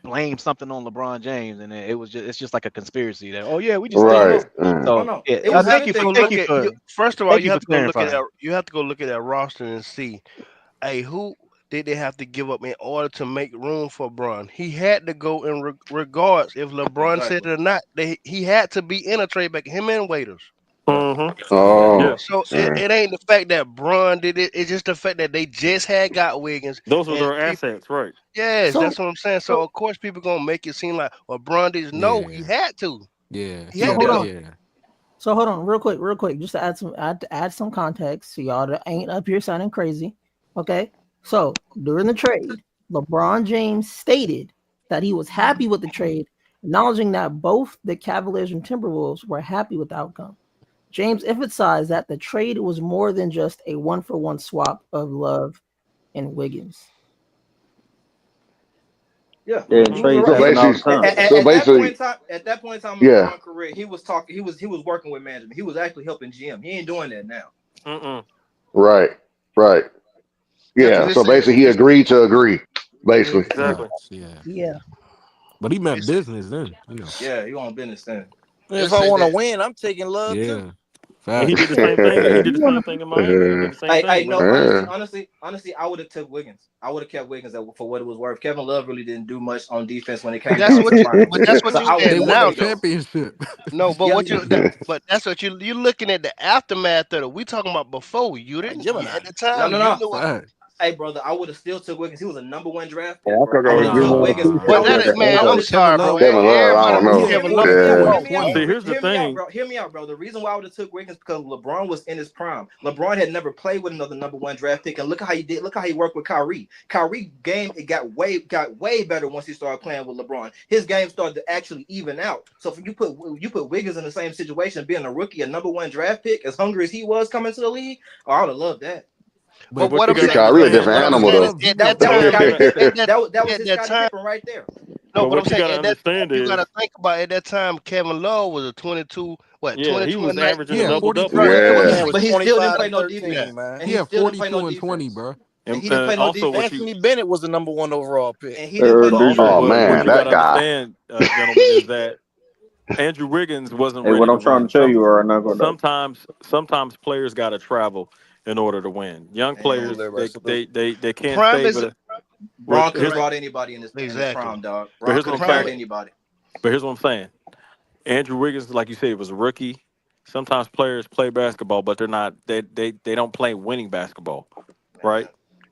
blame something on LeBron James, and it's just like a conspiracy that we just Oh saying Right. this. no, oh So no, yeah, it You was have to everything. go look at you. First of all, thank you you have for to go look at clarifying. that. You have to go look at that roster and see, hey, who did they have to give up in order to make room for LeBron? He had to go in regards if LeBron said Exactly. it or not. He had to be in a trade back. Him and Waiters. Yeah, Mm-hmm. exactly. Yeah, Oh. So Yeah. it ain't the fact that Bron did it. It's just the fact that they just had got Wiggins those were and their people. assets, right? Yes, So, that's what I'm saying. So so, of course people gonna make it seem like Bron did. No, he Yeah, had to. yeah. He He so had had hold to. to. on. Yeah. So hold on, real quick, just to add some context, so y'all that ain't up here sounding crazy. Okay, so during the trade, LeBron James stated that he was happy with the trade, acknowledging that both the Cavaliers and Timberwolves were happy with the outcome. James emphasized that the trade was more than just a one-for-one swap of Love and Wiggins. Yeah, Yeah, he Mm-hmm. was trades So right. happen all basically, the time. so basically, At that point in time in yeah. LeBron's career, he was talking. He was working with management. He was actually helping GM. He ain't doing that now. Mm-mm. Right. Right. Yeah, because Yeah. So basically, he it's agreed to agree. Basically. Exactly. Facts. Yeah. Yeah. But he meant it's business then. Yeah, he on business then. If let's I say want to that win, I'm taking Love too. Yeah. And he Facts. did the same thing. He did the same thing in Miami. He did the same Hey, thing, no, man. honestly, I would have took Wiggins. I would have kept Wiggins for what it was worth. Kevin Love really didn't do much on defense when it But came that's down to what the you. finals. But that's what So you I would saying They have let won a now, it go. though. championship. No, but Yeah, what you. But that's what you looking at the aftermath of it. We talking about before. You didn't Gemini. at the no, time. no, You no. knew it. Facts. Hey, brother, I would have still took Wiggins. He was a number 1 draft pick, Yeah, I bro. thought I I would was have giving took him a Wiggins. appreciation I But would that have is, took. man, I I'm would Kevin, have. Kevin sorry, Love bro. was Kevin Love, I don't Everybody, know. Hear Kevin Love. me out, Yeah. bro. 2020. See, here's the Hear me out, thing. bro. Hear me out, bro. The reason why I would have took Wiggins because LeBron was in his prime. LeBron had never played with another number 1 draft pick, and look how he did. Look how he worked with Kyrie. Kyrie game it got way better once he started playing with LeBron. His game started to actually even out. So if you put Wiggins in the same situation, being a rookie, a number 1 draft pick, as hungry as he was coming to the league, I would have loved that. But But what what you I'm See, gotta saying, Kyrie a but understand, different what I'm though. animal saying though. is Love, he at was that That was But time, you Scottie gotta. Pippen. at that That was his at that Scottie time. Pippen right there. No, But but I'm what you saying gotta at that understand you is, gotta think about at that time. Kevin Love was a 22, yeah, he 22 was and averaging he a had 19 double double. 42. But Yeah. he Man was but he still didn't 25 play and no 13, defense, Yeah. man. and He he had still didn't play no 42 and 20, defense, bro. and he didn't play no Also, defense, Anthony Bennett was the number 1 overall pick. and he didn't play but no also, Oh defense. what man, you that gotta guy. understand, gentlemen, is that Andrew Wiggins wasn't Hey, ready what to I'm trying win. to tell you right now, go though. Sometimes players gotta travel in order to win. Young And players, everybody salute. they can't Prime stay is with Braun could have here's brought anybody in his exactly. prime, dog. but Braun here's could what I'm have Prime. carried saying. anybody. But here's what I'm saying. Andrew Wiggins, like you said, was a rookie. Sometimes players play basketball, but they're not. They don't play winning basketball, right?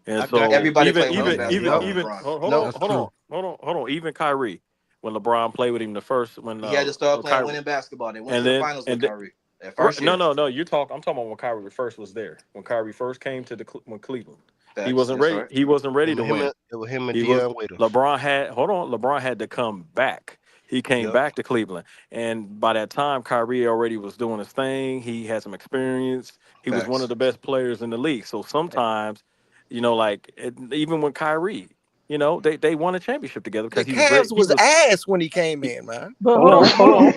And I got so you. Everybody played winning Yep. basketball with even LeBron. No. That's true. hold on. Even Kyrie, when LeBron played with him the first He had to start playing Kyrie, winning basketball. They went and to the then finals with and then, Kyrie that first no year. no no. I'm talking about when Kyrie first was there. When Kyrie first came to when Cleveland, he Facts. wasn't Yes, ready. sir. He wasn't ready to win. It was him and He was Deion Waiters. LeBron had to come back. He came Yep. back to Cleveland. And by that time, Kyrie already was doing his thing. He had some experience. He was one of Facts. the best players in the league. So sometimes, even when Kyrie, they won a championship together The because he was ready. Cavs was ass when he came in, man. But Hold on, hold on.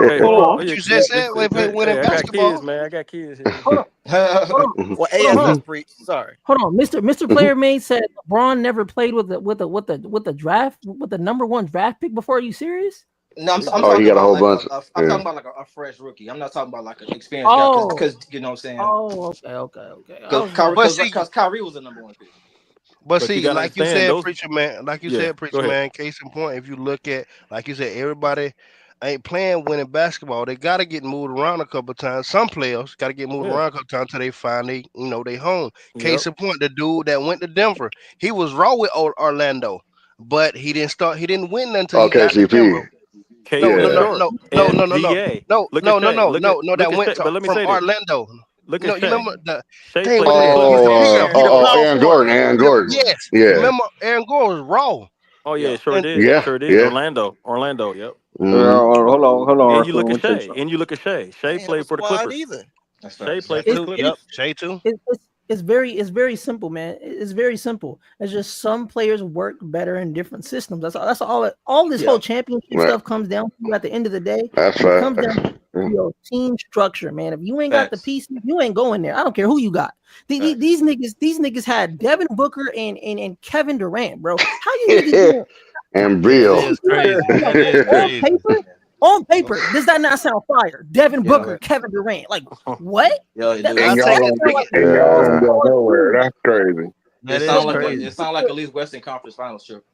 Hey, hold on. What Yeah, you just said? We play winning hey, I got kids, basketball. man. I got kids here. hold on, hold on, Well, hold on, hold ASS on. preach. Sorry. Hold on, Mr. Player Made said LeBron never played with the draft with the number 1 draft pick before. Are you serious? No, I'm Oh, he talking got a about whole like bunch. I'm Yeah. talking about like a fresh rookie. I'm not talking about like an experienced guy Oh, because you know what I'm saying. okay. I Because was like, But see, Kyrie was the number 1 pick. But But you see, got to like you understand said, those. preacher man, Yeah, go ahead. case in point, if you look at, like you said, everybody ain't playing winning basketball. They got to get moved around a couple times. Some players got to get moved Yeah. around a couple times until they find they home. Yep. Case in point, the dude that went to Denver, he was raw with Orlando, but he didn't start. He didn't win until Oh, he got to Denver. KCP. Case No, no, in no, Yeah. short. no, no, And no, no, no, GA. no, Look at no, no, Shay. no, no, no. Look That at went Shay. But let me from say this. Orlando. Look No, at you Shay. remember the Shay thing played with for the that? He's Clippers. the Oh, here. He the power Aaron forward. Gordon. Aaron Remember, Gordon. yes. Yeah. Remember, Aaron Gordon was raw. Oh yeah, Yeah. sure and did. Yeah. Sure did. Yeah. Orlando. Yep. Hmm. Hold on, And real you quick. look Let at me tell you Shay. something. And you look at Shay. They Shay ain't have a played for the squad Clippers. either. That's Shay facts. played for Shay the it's too. Yep. Clippers. Shay too. it's very simple, man. It's very simple. It's just some players work better in different systems. That's all this Yeah. whole championship Right. stuff comes down to at the end of the day. That's It comes facts. down to your team structure, man. If you ain't got the Facts. pieces, you ain't going there. I don't care who you got. Facts. These niggas had Devin Booker and Kevin Durant, bro. How you niggas doing? And That Bill. is crazy. That is on crazy. paper? On paper, does that not sound fire? Devin Yeah. Booker, Kevin Durant, like what? Yeah, it That, do. that, I'll that take sound it. like And y'all most don't Yeah. go college nowhere. schools. That's crazy. That It is sound But like but crazy. it sound like at least Western Conference Finals trip.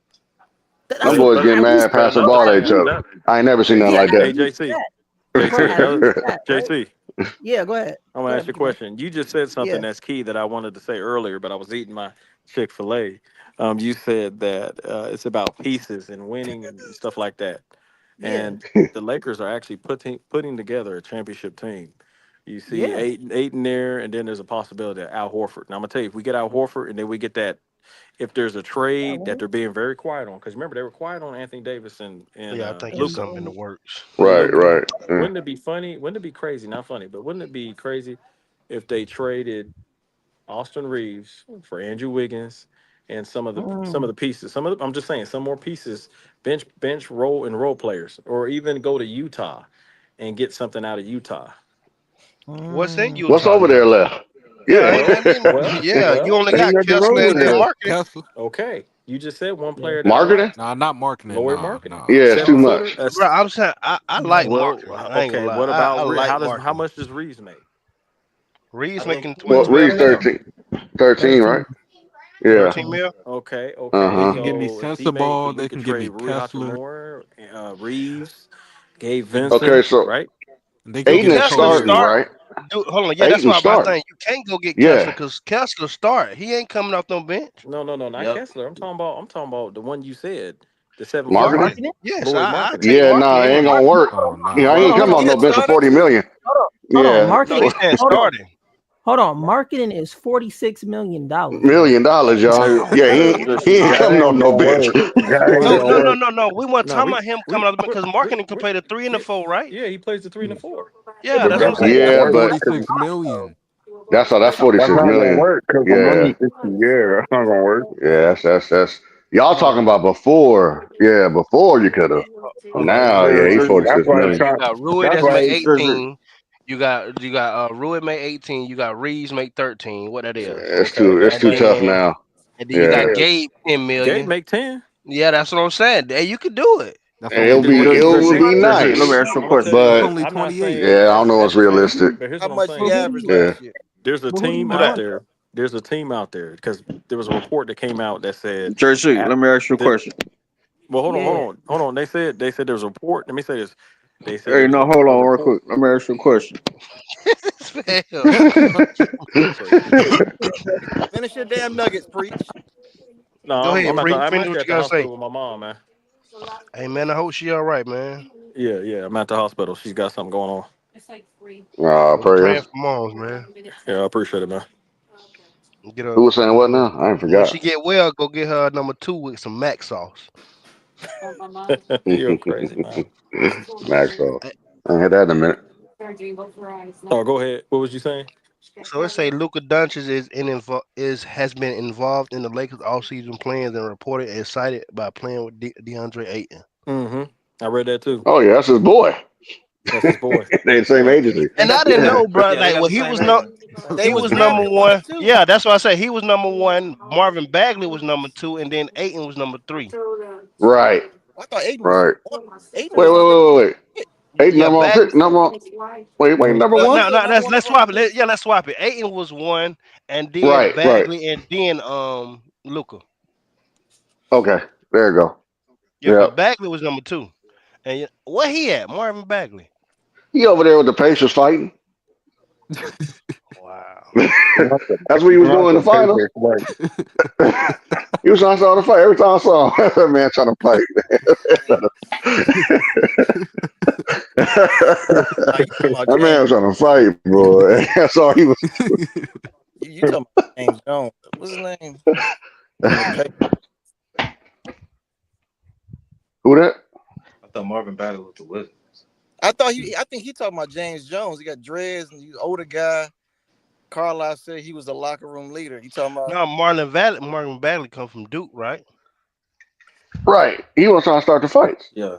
Them that's Yeah, boys but get at least mad, pass the another ball at at each thing. least other. I ain't never seen nothing yeah, like at Hey that. least JC. that, bro. JC. At least that, right? JC. Yeah, go ahead. I'm Go gonna ahead, ask you a Mr. Player. question. You just said something Yeah, that's key that I wanted to say earlier, but I was eating my Chick-fil-A. You said that it's about pieces and winning and stuff like that. yeah, And the Lakers are actually putting together a championship team. You see yeah. eight in there, and then there's a possibility of Al Horford. Now I'm gonna tell you, if we get Al Horford, and then we get that, if there's a That trade that one. they're being very quiet on, because remember they were quiet on Anthony Davis and Yeah, I think it's Luca. something in the And works. And Right, Luca. right. Yeah. Wouldn't it be funny? Wouldn't it be crazy? Not funny, but wouldn't it be crazy if they traded Austin Reeves for Andrew Wiggins and some of the pieces? I'm just saying some more pieces, bench role players, or even go to Utah and get something out of Utah. What's in What's Utah over now? there left? Yeah, Yeah. ain't Well, nothing in. well, Yeah, you well. only And you got got the Kessler road and there. DeMarcus. Kessler. Okay. You just said one player that I Marketing? like. Nah, not marketing. Lower Nah, marketing. nah. Yeah, it's too 7-footer. much. That's Bro, I'm saying I like well. marketing. I ain't gonna Okay. lie. What I about like how marketing. much does Reeves make? Reed's I think making Well, 12 Reed's mil. 13, right? Yeah. 13 mil. Okay. Uh Okay. They huh. can give me So if he made, Sensabaugh. we They could can give trade me Rui Kessler. Hachimura, Reeves, Gabe Okay, Vincent, so right? They can Do give Aiden me is Kessler Kobe. starting, start? right? Hold on. Yeah, that's Aiden's what I'm starting. saying. You can't go get Kessler Yeah. because Kessler start. He ain't coming off no bench. No, not yep. Kessler. I'm talking about the one you said, the 7-footer, Marketing? Marketing. Marketing. Yes, Lloyd I Marketing. take Yeah, marketing nah, it any ain't day. gonna work. Oh nah, Yeah, I Hold ain't on, hold come on, on He no the bench for starter 40 too. million. hold on. Yeah, No, he's saying Hold on, starting. hold on. Marketing is $46 million, bro. $1 million, y'all. Oh, Yeah, Just he ain't guy coming on ain't no gonna bench. work. Guy ain't Well, No, gonna no, no, work. no, no. We weren't no, talking about him coming off the bench because marketing can play the 3 and the 4, right? yeah, he plays the 3 and the 4. Yeah, But that's what guess I'm how saying. that Yeah, works? but 'Cause 46 million. that's that's 46 not gonna million. work because the Yeah, money is that's not gonna work. yeah, that's y'all Hold talking on. about before. Yeah, before you could have. Hold on. Now, You yeah, got he's That's 46 why he's million. trying. Rui That's that's why make he's triggered. 18. You got Rui make 18. You got Reeves make 13. What that is. Okay, It's And too tough then now. you Yeah, got Yeah. Gabe 10 Gabe million. make 10. Yeah, that's what I'm saying. Hey, you could do it. That's and only And then Well, it Church, would 28. be Church, let me nice, ask you a I'm gonna tell question. you That's but this. only I'm not 28. saying yeah, I don't that's know what's the same. realistic. But here's How what I'm much he saying. But who do averaged you want? Yeah, last year? There's a But who do team you Who out that? want? there. There's a team out there because there was a report that came out that said, Church, at let me ask you a the, question. well, Yeah. hold on. They said there was a report. Let me say this. They said there Hey, was no, hold a on, real report. quick. Let me ask you a question. Hell. Finish your damn nuggets, preach. No, Go I'm ahead, I'm at the, Pre. I'm Finish actually what at you the gotta say. hospital with my mom, man. Hey man, I hope she all right, man. Yeah, I'm at the hospital. She's got something going on. We praying prayers. for moms, man. Yeah, I appreciate it, man. Get her Who was saying what now? I ain't when she forgot. get well, go get her number 2 with some mac sauce. You're crazy, man. Maxwell. Eh, I ain't had that in a minute. Oh, go ahead. What was you saying? So it say Luka Doncic has been involved in the Lakers offseason plans and reported excited by playing with Deandre Ayton. Mm-hmm. I read that too. Oh yeah, that's his boy. That's his boy. They the same Yep. agency. They And got I the didn't Yeah. know, bro. yeah, they Like, got well, the same agent. They he was was married number once one. too. Yeah, that's why I say he was number one. Marvin Bagley was number 2, and then Ayton was number 3. Right. I thought Aiden was Right. one. Aiden Wait, was the wait, first wait, wait, wait. pick. Eight Yeah, number one Bagley. pick. Wait, number No, he one? No, was no, number one let's swap overall. it. Let's swap it. Ayton was 1, and then Right. Bagley, and then Luka. Okay. There you go. Yeah, because Yep. Bagley was number 2. And where he at? Marvin Bagley. He over there with the Pacers fighting. Wow. That's what he was Not doing in the the finals. paper, like, He was trying to start a fight. Every time I saw him, that man trying to fight. Nah, you talking about That man James? was trying to fight, boy. That's all he was. You talking about James Jones? What's his name? On the paper. Who that? I thought Marvin Bagley was the Wizards. I think he talking about James Jones. He got dreads and he's an older guy. Carlisle said he was a locker room leader. You talking about? No, Marvin Bagley come from Duke, right? Right. He was trying to start the fights. Yeah.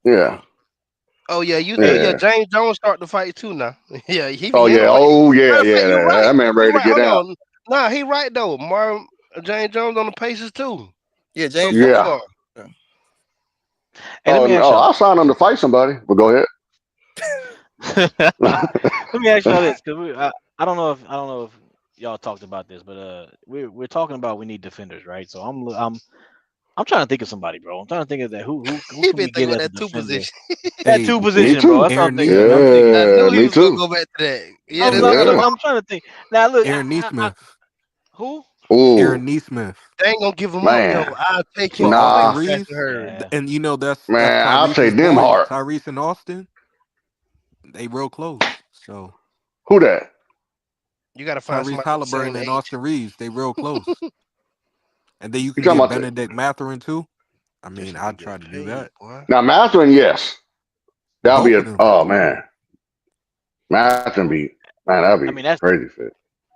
Yeah. Oh yeah, Yeah. James Jones start the fight too now. Yeah, he Oh be in yeah. the way. Oh yeah. Matter of fact, you're Yeah. right. That man ready You're to right. get Hold down. on. Nah, he right though. James Jones on the Pacers too. Yeah, So James Jones. both Yeah. are. Yeah. Hey, let Oh me no. ask y'all I'll this. sign him to fight somebody. But go ahead. Let me ask y'all this, because I don't know if y'all talked about this, but we're talking about we need defenders, right? So I'm trying to think of somebody, bro. I'm trying to think of that. Who He can been we get thinking about as a that 2 defender? position. At Hey, two Me position, bro. too. That's what I'm Aaron thinking of. Neesmith. I Yeah. knew he Me was gonna too. go back to that. Yeah, I'm that's look, look. Yeah. good. I'm trying to think. Now, look. Aaron Neesmith. Who? Ooh. Aaron Neesmith. They ain't gonna give him up though. Man. I'll take For him Austin over Nah. Jackson Reeves. Hurd. Yeah. And that's Man. I'll take Tyrese's them boy, hard. Tyrese and Austin. They real close. So Who that? You gotta find Tyrese somebody the same Halliburton and age. Austin Reeves, they real close. And then you You can talking get about Benedict Mathurin too. I That's mean, gonna be I'd getting try to do paid, that. boy. now Matherin? Yes. That'll be Both a. of them. Oh man. Matherin be. Man, that'd I be mean, that's crazy fit.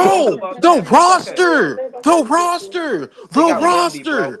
Don't worry bro, about the champions. Okay. roster, the roster, They the got Wemby, bro. roster.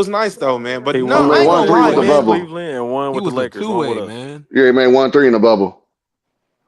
was nice though, man. But He He no, won I made ain't one one gonna three lie, with the with man. bubble. Cleveland and one He with the was a Lakers. One with two-way, us. man. Yeah, he made 1-3 in the bubble.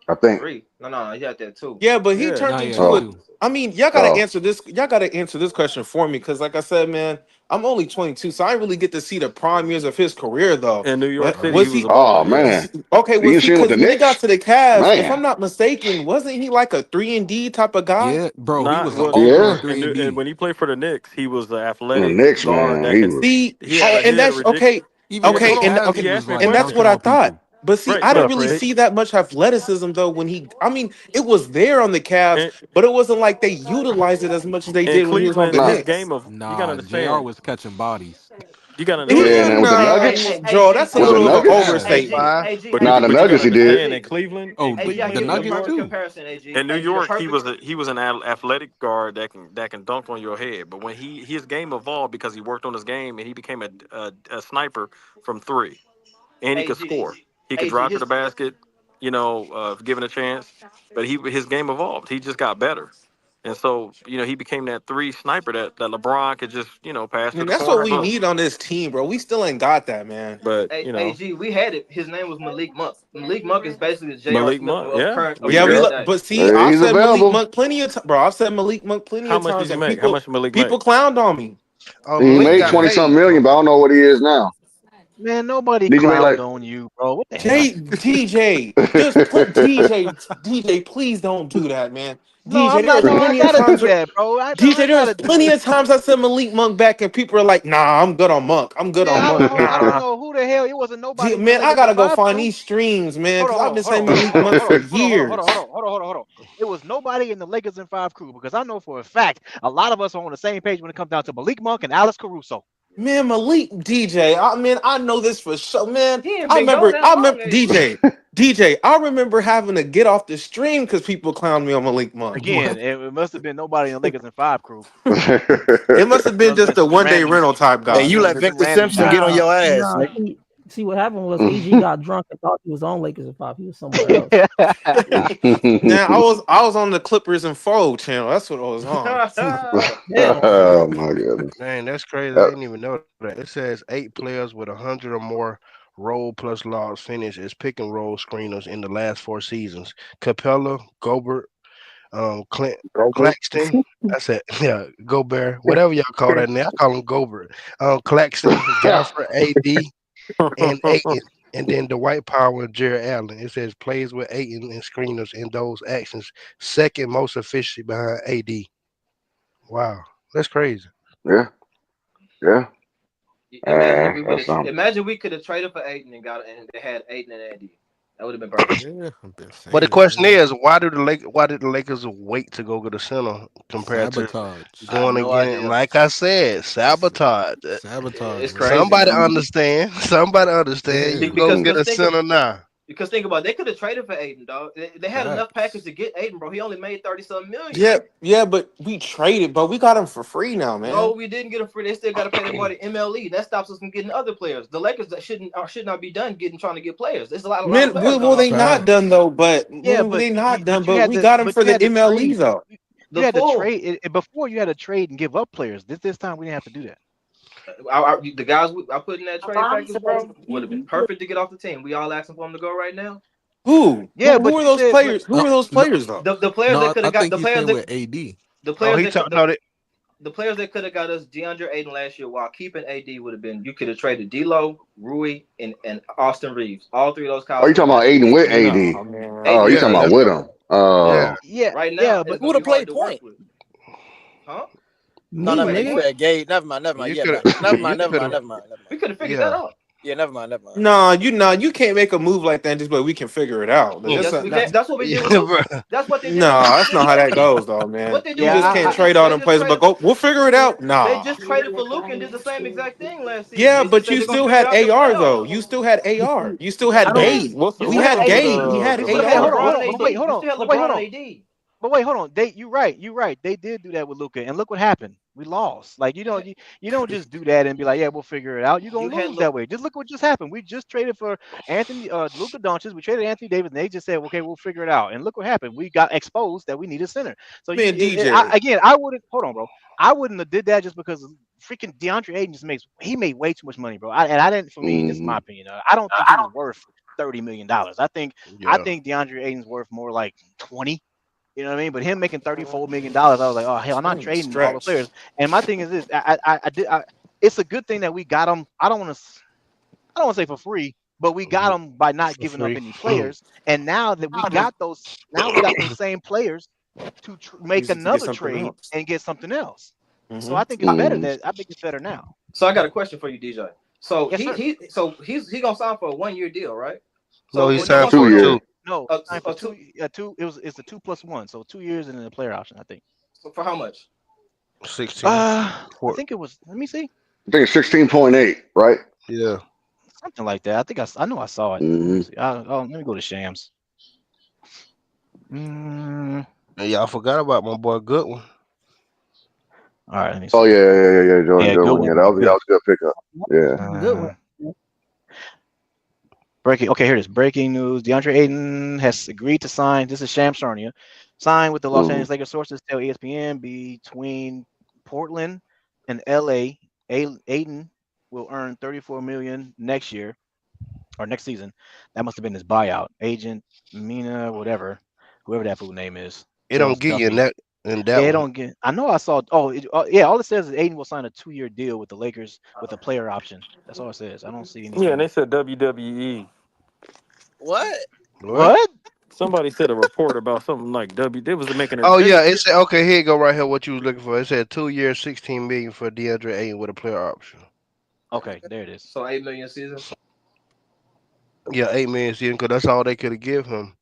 I think. 3. No, he had that 2. Yeah, but he Yeah. turned Nah, he had into a. Oh, two. I mean, y'all gotta oh, answer this. Y'all gotta answer this question for me, because, like I said, man, I'm only 22, so I didn't really get to see the prime years of his career, though. In New York But Oh, City, he was was he a oh baller. Yeah. man. okay? You Was didn't he? see him with Because the when he got Knicks? to the Cavs, if Man. I'm not mistaken, wasn't he like a 3-and-D type of guy? yeah, bro. He Not was an well. Yeah. all-star And, three and and D. when he played for the Knicks, he was the The athletic Knicks, guard man. that He can. was See, He had oh, a he and had a that's ridiculous. okay, Even with Yeah, the okay, hold on. and Cavs, You he okay, was asked me a like and that's question. what dunking I on thought. people. But see, Right. I What didn't up, really Fred? see that much athleticism though when he. I mean, it was there on the Cavs, In, but it wasn't like they utilized it as much as they in did when he was on the Cleveland, nah. his Knicks. game of you gotta Nah, JR understand. was catching bodies. You gotta Yeah, and understand. then with the No, Nuggets? Joe, that's a Was it little of an Nuggets? Cavs. overstatement. Five. But Nah, the but you Nuggets gotta he did. understand in Cleveland, Oh, Cleveland, the in New Nuggets York, too. in New York, he was an athletic guard that can dunk on your head. But when his game evolved because he worked on his game and he became a sniper from three. and he could score. He could drive to the basket, if given a chance. But his game evolved. He just got better. And so, he became that three sniper that LeBron could just, pass to Man, the that's what corner. we Boom. need on this team, bro. We still ain't got that, man. But, AG, we had it. His name was Malik Monk. Malik Monk is basically the J.R. Malik Smith Monk, of yeah. current of Yeah, present Yep. day. but see, I He's said Malik available. Monk plenty of times, bro. I've said Malik Monk plenty How of much times, does he and make? How much Malik people make? clowned on me. Oh, He Malik made got 20 paid. something million, but I don't know what he is now. Man, nobody DJ made clowned like on you, bro. What the hell? DJ, just put DJ, please don't do that, man. No, DJ, I'm there not. was No, I plenty of gotta do times where that, bro. I DJ, there was gotta do plenty it. of times I said Malik Monk back, and people are like, "Nah, I'm good on Monk. I'm good Man, on I don't Monk." know. I don't Nah, know who the hell. It wasn't nobody in the man, I Lakers in gotta go five find crew. these streams, man, because I've been saying Hold on, Malik Monk for years. hold on. It was nobody in the Lakers in five crew because I know for a fact a lot of us are on the same page when it comes down to Malik Monk and Alex Caruso. Man, Malik DJ, I know this for sure, man. He ain't been gone that long, DJ. I remember having to get off the stream because people clowned me on Malik Monk. Again, it must have been nobody in the Lakers in five crew. It must have been just a Some 1 day random. rental type And guy. you Must have let been some Victor random Simpson guy. get on your ass, Nah, nigga. see what happened was AG got drunk and thought he was on Lakers and Pop. He was somewhere else. Now I was on the Clippers and Fold channel. That's what I was on. Oh my goodness. Dang, that's crazy. I didn't even know that. It says 8 players with 100 or more roll plus logs finish as pick and roll screeners in the last 4 seasons. Capella, Gobert, Claxton. I said, yeah, Gobert, whatever y'all call that name. I call him Gobert. Claxton, Gafford, AD, and Ayton. And then the White Power and Jared Allen. It says plays with Ayton and screeners in those actions. Second most efficient behind AD. Wow, that's crazy. Yeah. That's something. Imagine we could have traded for Ayton and they had Ayton and AD. That would have been perfect. Yeah, I've been saying But the it, question man. is, why did the Lakers wait to go get a center compared Sabotage. to I have going no again? idea. Like I said, sabotage. Sabotage, It's man. crazy. Somebody understand. Somebody understand. Yeah. You go get a center now. Because think about it, they could have traded for Ayton, dog. They had enough Facts. package to get Ayton, bro. He only made 30-something million. Yeah, but we traded, but we got him for free now, man. No, we didn't get him free. They still got to pay that boy the MLE. That stops us from getting other players. The Lakers that should not be done trying to get players. There's a lot of Man, players well, they going not on. done though, but Yeah, but they not done, you but had we to, got him but for you the had to MLE trade. though. You had to trade. Before you had to trade and give up players. This time we didn't have to do that. The guys I put in that trade package, bro, would have been perfect to get off the team. We all asking for them to go right now. Who? Yeah, Who are those players? Who are those players though? The players that could have got the players with AD. The players the players that could have got us Deandre Ayton last year while keeping AD would have been, you could have traded D'Lo, Rui, and Austin Reeves. All three of those guys. Oh, you talking about Aiden with AD? Oh, you talking about with him? Oh, yeah. Right now, but who would have played point? Huh? No, you said Gabe. Never mind. Never mind. We could have figured that out. Yeah, never mind. You can't make a move like that and just be like, we can figure it out. That's what we did with Luka. That's what they did. No, that's not how that goes, though, man. What they do You just can't trade all them players, but go, we'll figure it out. Nah. They just traded for Luka and did the same exact thing last season. Yeah, but you still had AR though. You still had AR. You still had Gabe. We had Gabe. We had AR. Wait, hold on. But wait, hold on. You're right. They did do that with Luka, and look what happened. We lost. Like you don't just do that and be like, yeah, we'll figure it out. You're gonna lose that way. Just look what just happened. We just traded for Luka Doncic. We traded Anthony Davis, and they just said, okay, we'll figure it out. And look what happened. We got exposed that we need a center. So DJ. I wouldn't. Hold on, bro. I wouldn't have did that just because freaking Deandre Ayton he made way too much money, bro. I didn't. For me, this is my opinion. I don't think he was worth $30 million. I think Deandre Ayton's worth more like 20. You know what I mean? But him making $34 million, I was like, oh hell, I'm not trading all the players. And my thing is this: it's a good thing that we got him. I don't want to say for free, but we got him by not giving up any players. And now that we got those same players to make another trade and get something else. So I think it's better. I think it's better now. So I got a question for you, DJ. So yes, he's gonna sign for a 1-year deal, right? So he signed for 2 years. No, it's a 2+1, so 2 years and then a player option, I think. So for how much? 16. I think it was. Let me see. I think it's 16.8, right? Yeah, something like that. I think I know I saw it. Let me go to Shams. And y'all forgot about my boy Goodwin. All right, let me see. Oh yeah, Jordan Goodwin. Yeah, that was a good pickup. Yeah. Good one. Breaking. Okay, here it is. Breaking news. Deandre Ayton has agreed to sign. This is Sham Charania. Sign with the Los Angeles Lakers. Sources tell ESPN between Portland and LA. Ayton will earn $34 million next year or next season. That must have been his buyout. Agent Mina, whoever that fool name is, It tells don't get you in Duffy. that Yeah, it one. don't get. I know. I saw. Oh, yeah. All it says is Ayton will sign a 2-year deal with the Lakers with a player option. That's all it says. I don't see Yeah, and anything. they said WWE. What? What? What? Somebody said a report about something like W. They was making a. Oh yeah, it said okay. Here you go right here. What you was looking for? It said 2 years, 16 million for Deandre Ayton with a player option. Okay, there it is. So 8 million season. Yeah, 8 million season because that's all they could have give him.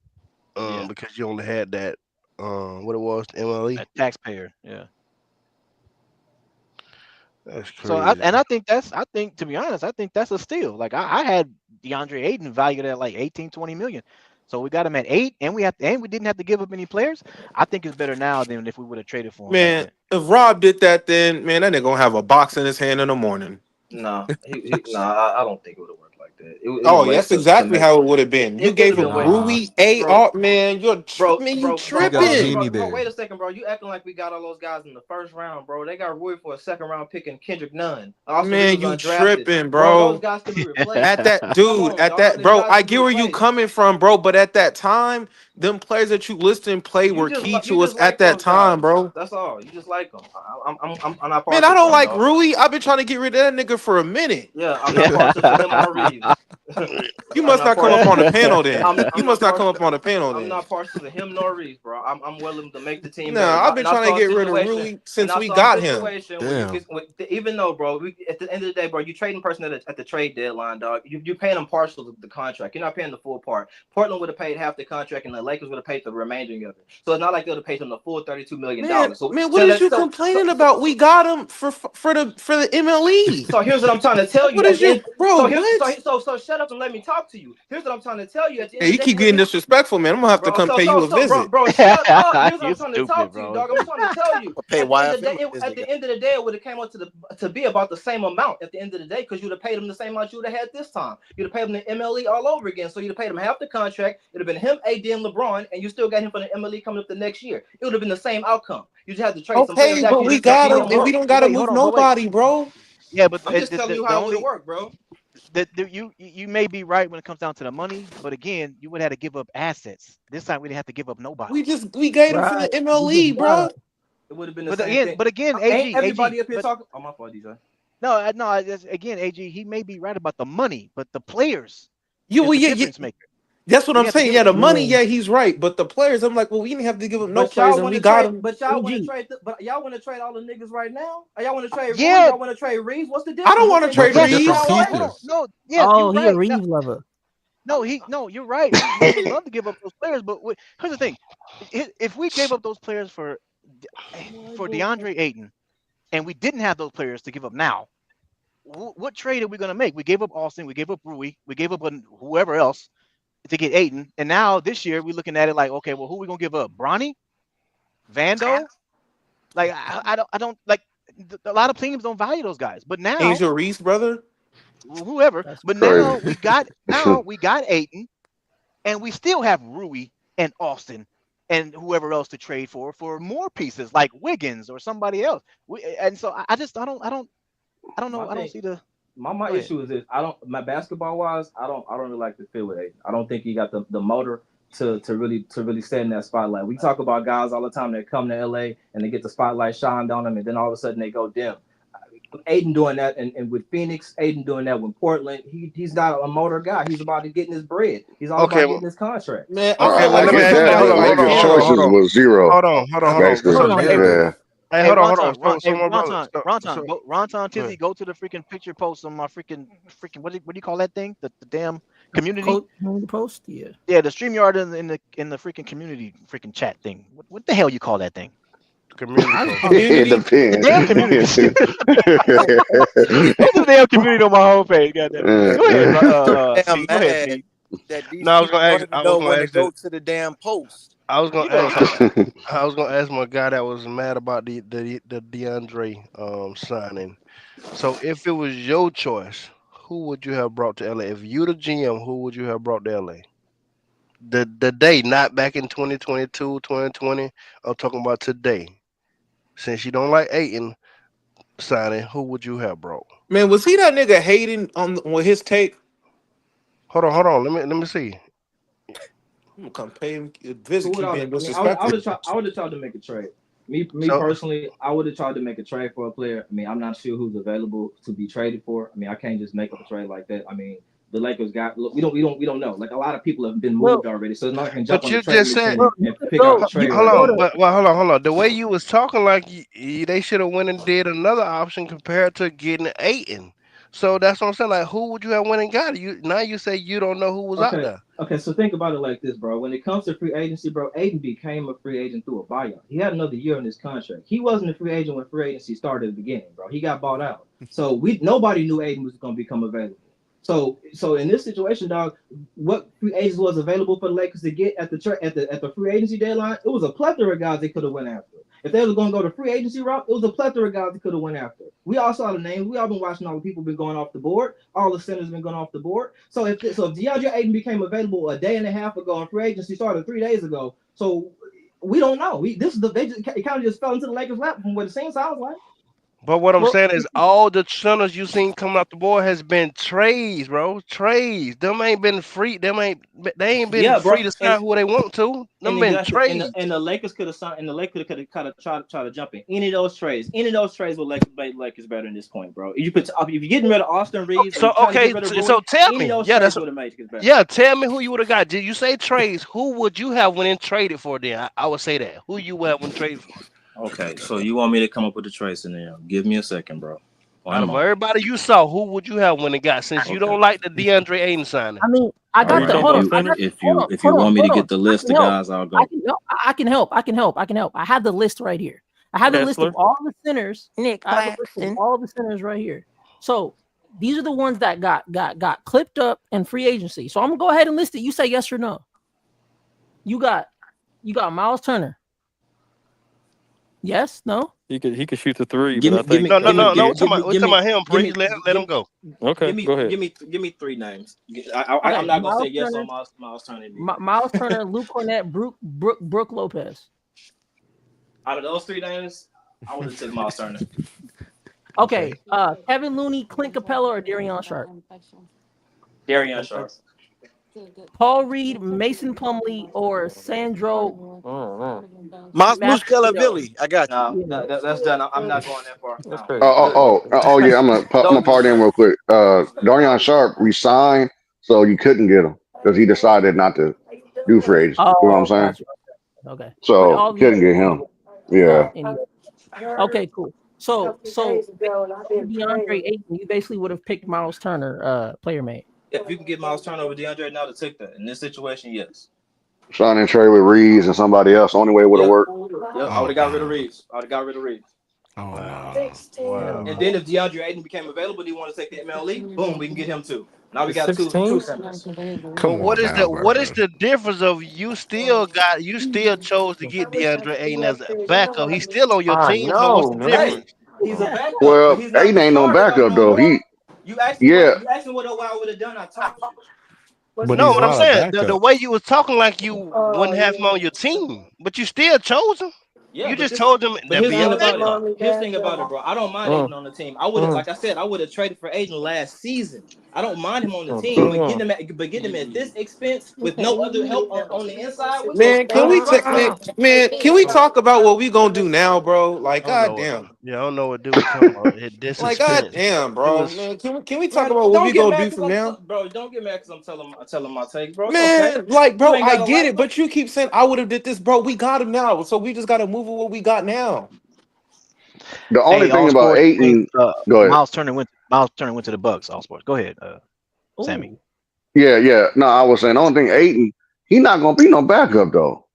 Yeah, Because you only had that. What it was, the MLE. a taxpayer. Yeah. That's So crazy. I think to be honest, I think that's a steal. Like I had DeAndre Ayton valued at like 18, 20 million. So we got him at 8, and we didn't have to give up any players. I think it's better now than if we would have traded for him back Man, then. if Rob did that, then man, that nigga gonna have a box in his hand in the morning. No, I don't think it would have worked like that. It was Oh, way that's to exactly make how it would have been. You it would gave have been him way, Nah, Rui, A, bro. man. Bro, You he got tripping? Genie bro, wait there. a second, bro. You acting like we got all those guys in the first round, bro. They got Rui for a second round pick and Kendrick Nunn. Austin Reeves Man, was you undrafted. tripping, Bro, those bro. guys can be replaced. At that Come dude, on, at dog. that These bro, guys I can be get where you replaced. coming from, bro. But at that time, them players that you listed and play You were just key you to us just at like that those time, guys. bro. That's all. You just like them. I'm not Man, I partial to don't them, like dog. Rui. I've been trying to get rid of that nigga for a minute. Yeah, I'm not partial to him or Reeves. You I'm must not not come up partial. on the panel then. I'm You not must not come partial. up on the panel I'm then. not partial to him nor Reeves, bro. I'm willing to make the team better. Nah, I've been And I trying to saw a get rid of situation, Rui and since I we saw a got him. situation where Damn. even though, bro, at the end of the day, bro, you trading person at the trade deadline, dog. You paying them partial to the contract. You're not paying the full part. Portland would have paid half the contract, and the Lakers would have paid the remaining of it. So it's not like they would have paid them the full $32 million. Man, So what is you complaining about? We got him for the MLE. so here's what I'm trying to tell you. What At is the you, end, bro? so here, What? so shut up and let me talk to you. Here's what I'm trying to tell you. At the end Hey, of you the day, keep getting disrespectful, man. I'm gonna have to bro. come pay you a visit. Bro, shut up. Here's what You I'm trying to stupid, talk to you, bro. dog. I'm trying to tell you. I pay At the end of the YFM day, a visit. at the end of the day, it would have came up to be about the same amount at the end of the day, because you'd have paid him the same amount you would have had this time. You'd have paid him the MLE all over again. So you'd have paid him half the contract. It'd have been him, AD, and LeBron, and you still got him for the MLE coming up the next year. It would have been the same outcome. You just had to trade some players Okay, that but could we that got give him, him and we work. don't gotta Wait, move hold on, but wait. nobody, bro. Yeah, but I'm just telling you the how it would only have worked, bro. you may be right when it comes down to the money, but again, you would have to give up assets. This time we didn't have to give up nobody. We gave him for the Right. We MLE, just got bro. him. It would have been the But same again, thing. AG, Ain't everybody up here but talking? Oh, my fault, DJ. again, AG, he may be right about the money, but the players You, is well, the yeah, difference maker. that's what We I'm have to saying. give Yeah, up the the money, Yeah. yeah, he's right. But the players, I'm like, well, we didn't have to give up no But y'all players, and want we to got trade. him. But y'all want to AG. trade. But y'all want to trade all the niggas right now. Or y'all want to trade Rui? Yeah, Y'all want to trade Reeves? What's the I difference? don't want to What's trade the yes, Different no, Reeves. no, hold on. pieces. No, yes, Oh, you're he a right. Reeves lover. No, you're right. We would love to give up those players, but here's the thing: if we gave up those players for DeAndre Ayton, and we didn't have those players to give up now, what trade are we going to make? We gave up Austin, we gave up Rui, we gave up whoever else to get Ayton, and now this year we're looking at it like, okay, well, who are we going to give up? Bronny, Vando? Like I don't like. A lot of teams don't value those guys, but now Angel Reese, brother. whoever. That's But Crazy. now we got Ayton, and we still have Rui and Austin and whoever else to trade for more pieces like Wiggins or somebody else. And so I just I don't My know. I don't thing, see the. my Go ahead. issue is this. My basketball wise, I don't really like to fit with Aiden. I don't think he got the motor to really stay in that spotlight. We talk about guys all the time that come to LA and they get the spotlight shined on them, and then all of a sudden they go dim. Aiden doing that, and with Phoenix, Aiden doing that with Portland. He's not a motor guy. He's about getting his bread. He's all Okay, about getting his contract. Man, I okay. feel Well, like let me if I ask get you. somebody that. Hold on, like hold Lakers on, him, hold on, hold choices on, was zero, hold on. basically. Hold some on. narrative. Yeah. Hey, Hey, hold on, hold on. Ronton, So my brother. Ronton Go ahead. Tizzy, go to the freaking picture post on my freaking what do you call that thing? The damn community. Coach on the post, yeah. Yeah, the StreamYard in the freaking community freaking chat thing. What the hell you call that thing? Community I just post. call it It community. The damn community. What's the damn community on my homepage? Goddamn it. Go ahead, Damn Speed. Go ahead, mad Speed. that these No, people don't even I was know gonna when to ask this. go to the damn post. I was You gonna know ask. what I'm talking about. I was gonna ask my guy that was mad about the DeAndre signing. So if it was your choice, who would you have brought to LA? If you the GM, who would you have brought to LA? The day, not back in 2022, 2020. I'm talking about today. Since you don't like Ayton signing, who would you have brought? Man, was he that nigga hating on his take? Hold on. Let me see. I'm gonna come pay him a visit. Who would Keep I? being I mean, I disrespectful. would have tried to make a trade. Me So personally, I would have tried to make a trade for a player. I mean, I'm not sure who's available to be traded for. I mean, I can't just make up a trade like that. I mean, the Lakers got. Look, we don't know. Like a lot of people have been moved already, so it's not can jump but on the you trade just said machine and pick out a trade hold right on, now. but hold on. The way you was talking, like they should have went and did another option compared to getting Ayton. So that's what I'm saying. Like, who would you have went and got? You now you say you don't know who was out Okay. there. Okay, so think about it like this, bro. When it comes to free agency, bro, Aiden became a free agent through a buyout. He had another year on his contract. He wasn't a free agent when free agency started at the beginning, bro. He got bought out. So nobody knew Aiden was gonna become available. So in this situation, dog, what free agents was available for the Lakers to get at the free agency deadline? It was a plethora of guys they could have went after. If they were going to go the free agency route, it was a plethora of guys they could have went after. We all saw the names. We all been watching all the people been going off the board. All the centers been going off the board. So if DeAndre Ayton became available a day and a half ago and free agency started 3 days ago, so we don't know. It kind of just fell into the Lakers' lap from what it seems sounds like. But what I'm saying is all the centers you seen coming out the board has been trades, bro. Trades. Them ain't been free. They ain't been Yeah, bro. free to sign who they want to. Them And been exactly, trades. and the Lakers could have signed, and the Lakers could have kind of tried to jump in any of those trades. Any of those trades would make Lakers better in this point, bro. If you're getting rid of Austin Reeves, or So you're trying to okay, get rid of Rui, so tell any me. of those Yeah, trades that's would have made Lakers better. yeah. Tell me who you would have got. Did you say trades? Who would you have went and traded for? Then I would say that. Who you would have went and traded for? Okay, so you want me to come up with a trade scenario? Give me a second, bro. Out of everybody you saw, who would you have when it got? Since you don't like the DeAndre Ayton signing. I mean, I got the hold on. If you want me to get the list of guys, I'll go. I can help. I have the list right here. I have the list of all the centers. Nick I have the list of all the centers right here. So these are the ones that got clipped up in free agency. So I'm gonna go ahead and list it. You say yes or no. You got Miles Turner. Yes, no. He could shoot the three. Give but me, I think No. We're talking about him. Please let him go. Okay, go ahead. Give me three names. I'm not gonna say yes on Miles Turner. Miles Turner, Luke Cornett, Brooke Lopez. Out of those three names, I would have took Miles Turner. Okay, Kevin Looney, Clint Capella, or Darion Sharp? Darion Sharp. Paul Reed, Mason Plumlee, or Sandro? Muscalavilli. I got you. No, that's done. I'm not going that far. Yeah. I'm gonna part in real quick. Darion Sharp resigned, so you couldn't get him because he decided not to do free agency. You know what I'm saying? Gotcha. Okay. So couldn't get him. Yeah. Okay, cool. So DeAndre Ayton, you basically would have picked Miles Turner, player mate. If you can get Miles Turner over DeAndre now to take that. In this situation, yes. Sign and trade with Reeves and somebody else. Only way it would have worked. Yeah, I would have got rid of Reeves. Oh wow. And then if DeAndre Ayton became available, he want to take the MLE, boom, we can get him too. Now we got two centers. But what is the difference of you still chose to get DeAndre Ayton as a backup? He's still on your team. So what's the difference? He's a backup. Well, Ayton ain't no backup though. You asked me what I would have done. I told you. But no, what I'm saying, the way you was talking like you wouldn't have him on your team, but you still chose him. Yeah, you just told him that be a backup. Here's the thing about it, bro. I don't mind Ayton on the team. I would have, like I said, I would have traded for Ayton last season. I don't mind him on the team, but getting him at this expense with no other help on the inside. Man, can we talk about what we gonna do now, bro? Like, goddamn. Yeah, I don't know what dude was talking about. This like, goddamn, bro. Man, can we talk about what we gonna do from now? Bro, don't get mad because I'm telling my take, bro. Man, okay. like, bro, I get it, but you keep saying I would have did this, bro. We got him now, so we just gotta move with what we got now. The only thing about Ayton, go ahead. Miles Turner went to the Bucks. All sports. Go ahead, Sammy. Yeah. No, I was saying the only thing Ayton, he not gonna be no backup though.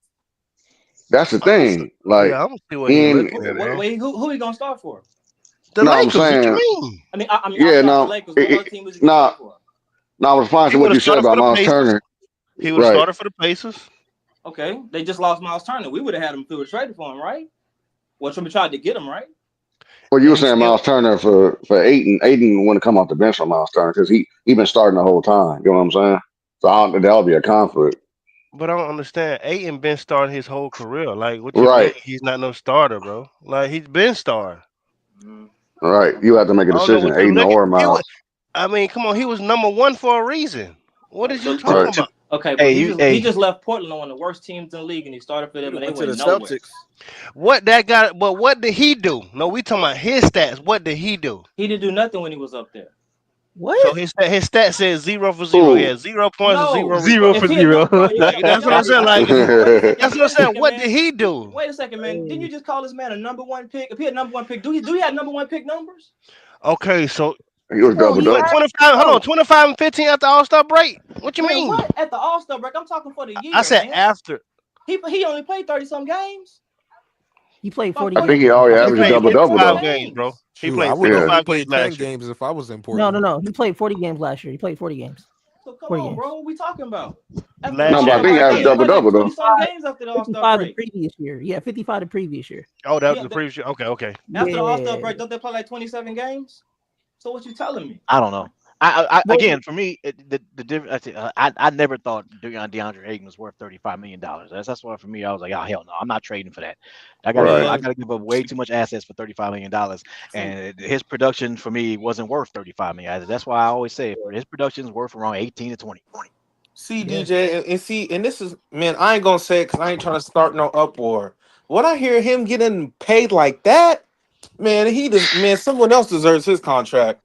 That's the thing. Like, I'm gonna see what who he gonna start for? The Lakers. What you mean? I mean, the Lakers. What team was he gonna start for? No, I was fine to what you said about Miles Turner. He would have started for the Pacers. Okay, they just lost Miles Turner. We would have had him if we were traded for him, right? Well, we tried to get him, right? Well, you and were he saying still. Miles Turner for Ayton. Ayton wouldn't come off the bench on Miles Turner because he been starting the whole time. You know what I'm saying? So that'll be a conflict. But I don't understand. Ayton been starting his whole career. Like, what you mean Right. he's not no starter, bro? Like, he's been starting. Mm. Right. You have to make a I don't know decision, what you Ayton look at. or Miles. I mean, come on, he was number one for a reason. What is you But talking Right. about? okay, but Hey, you, he hey, just left Portland on one of the worst teams in the league, and he started for He them, and they went to the went nowhere. Celtics. What that got? But what did he do? No, we talking about his stats. What did he do? He didn't do nothing when he was up there. What? So his stat says 0 for 0. He Who? had 0 points and 0 No, zero rebounds. for if he had zero. not, bro, you Like, got that's what I'm saying. Like, wait a second, that's what I'm wait a saying. second, What man. did he do? Wait a second, man. Didn't you Hey, just call this man a number one pick? If he had number one pick, do he have number one pick numbers? Okay, so He was bro, double he he went double. had 25. Hold on, bro. 25 and 15 after All Star break. What you Man, mean? what? At the All-Star break, I'm talking for the I year, said man. after. He only played 30-some games. He played About 40 I 40. think games he last already year. He averaged a played double double 40 55 though. games, bro. games. He Shoot, I played would have Yeah. only 55 games played 10 last year. games if I was in No, Portland. no, no. He played 40 games last year. He played 40 games. So come 40 on, games. bro. What we talking about? After the Last No, but year I he All-Star think he played break, he averaged only 30. double played like double though. 20-some games after the All-Star 55 the break. previous year. Yeah, 55 the previous year. Oh, that was Yeah, the previous year. Okay. after the All-Star Yeah. break, don't they play like 27 games? So what you telling me? I don't know. I Well, again, for me, the difference. I never thought DeAndre Ayton was worth $35 million. That's why for me, I was like, oh hell no, I'm not trading for that. I Right. gotta give up way too much assets for $35 million, See, and his production for me wasn't worth $35 million. That's why I always say for his production is worth around 18 to 20. See, yeah. DJ, and see, and this is, man, I ain't gonna say it because I ain't trying to start no uproar. When I hear him getting paid like that, man, someone else deserves his contract.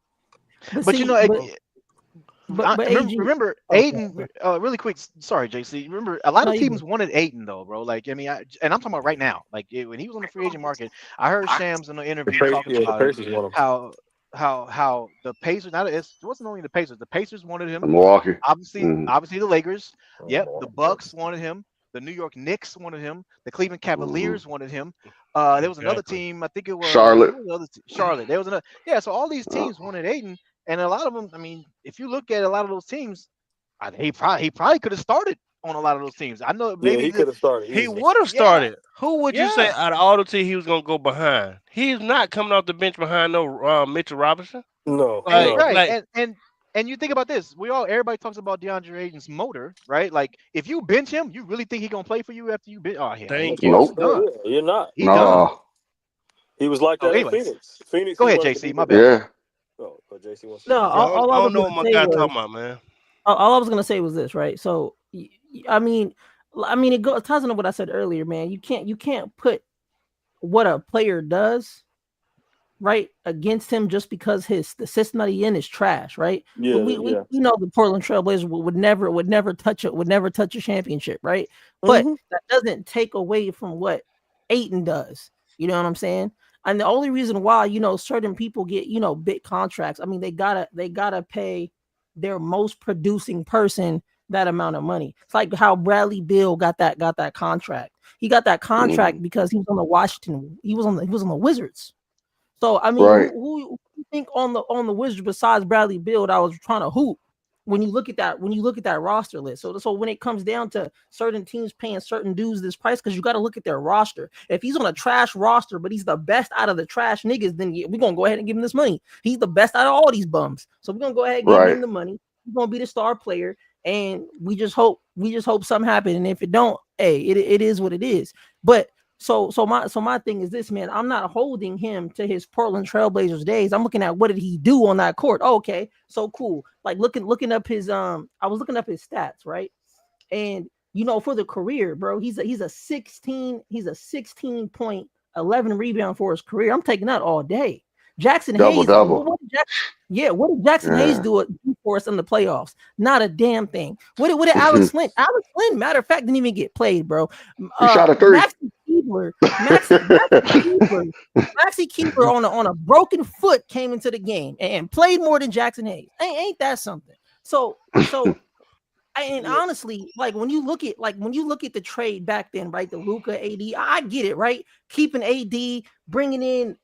But But you see, know, but AG. remember Oh, Aiden. Really quick, sorry, JC. Remember, a lot no, of you good. teams wanted Aiden though, bro. Like, I mean, and I'm talking about right now. Like when he was on the free agent market, I heard Shams in the interview talking The about it. Pacers want him. How the Pacers. Not it wasn't only the Pacers. The Pacers wanted him. Milwaukee. Obviously, Mhm. obviously the Lakers. Yep, the Oh, Bucks wanted him. The New York Knicks wanted him. The Cleveland Mhm. Cavaliers wanted him. There was another Exactly. team. I think it was Charlotte. who was the other Charlotte. There was another. Yeah, so all these teams wanted Aiden, and a lot of them. I mean, if you look at a lot of those teams, he probably could have started on a lot of those teams. I know yeah, maybe he could have started He easily. would have yeah, started. Who would you say yeah. out of all the teams he was gonna go behind? He's not coming off the bench behind no Mitchell Robinson. No, And Like, no. right, like and you think about this. Everybody talks about DeAndre Ayton's motor, right? Like if you bench him, you really think he gonna play for you after you bench? Oh yeah, thank you. he's Nope. done. Oh, yeah, you're not. He done. No. He was like So, that in anyways, Phoenix. Phoenix, go he ahead, wanted to be JC. My the bad. guy. Yeah. Oh, but JC wants to No, say Yeah, something. all I I don't was know gonna what my say guy was talking about, man. all I was gonna say was this, right? So, I mean, it ties into what I said earlier, man. You can't put what a player does right against him just because the system that he in is trash, right? Yeah, We yeah. know the Portland Trailblazers would never touch a championship, right? But Mm-hmm. that doesn't take away from what Ayton does. You know what I'm saying? And the only reason why certain people get big contracts, I mean they gotta pay their most producing person that amount of money. It's like how Bradley Beal got that contract. He got that contract Mhm. because he was on the Washington. He was on the Wizards. So I mean, Right. who you think on the Wizards besides Bradley Beal that was trying to hoop? When you look at that roster list, so when it comes down to certain teams paying certain dudes this price, because you got to look at their roster. If he's on a trash roster, but he's the best out of the trash niggas, then we're gonna go ahead and give him this money. He's the best out of all these bums, so we're gonna go ahead and give Right. him the money. He's gonna be the star player, and we just hope something happens. And if it don't, hey, it is what it is. But so my thing is this, man. I'm not holding him to his Portland Trailblazers days. I'm looking at what did he do on that court. Oh, okay, so cool. Like looking up his I was looking up his stats, right? And for the career, bro, he's a 16 point 11 rebound for his career. I'm taking that all day. Jackson Double Hayes, double. what did Jackson Hayes Yeah. do for us in the playoffs? Not a damn thing. What did Alex Lynn? Alex Lynn, matter of fact, didn't even get played, bro. He shot a three. Maxi Keeper on a broken foot came into the game and played more than Jackson Hayes. Ain't that something? So and honestly, like when you look at the trade back then, right? The Luka AD, I get it, right? Keeping AD, bringing in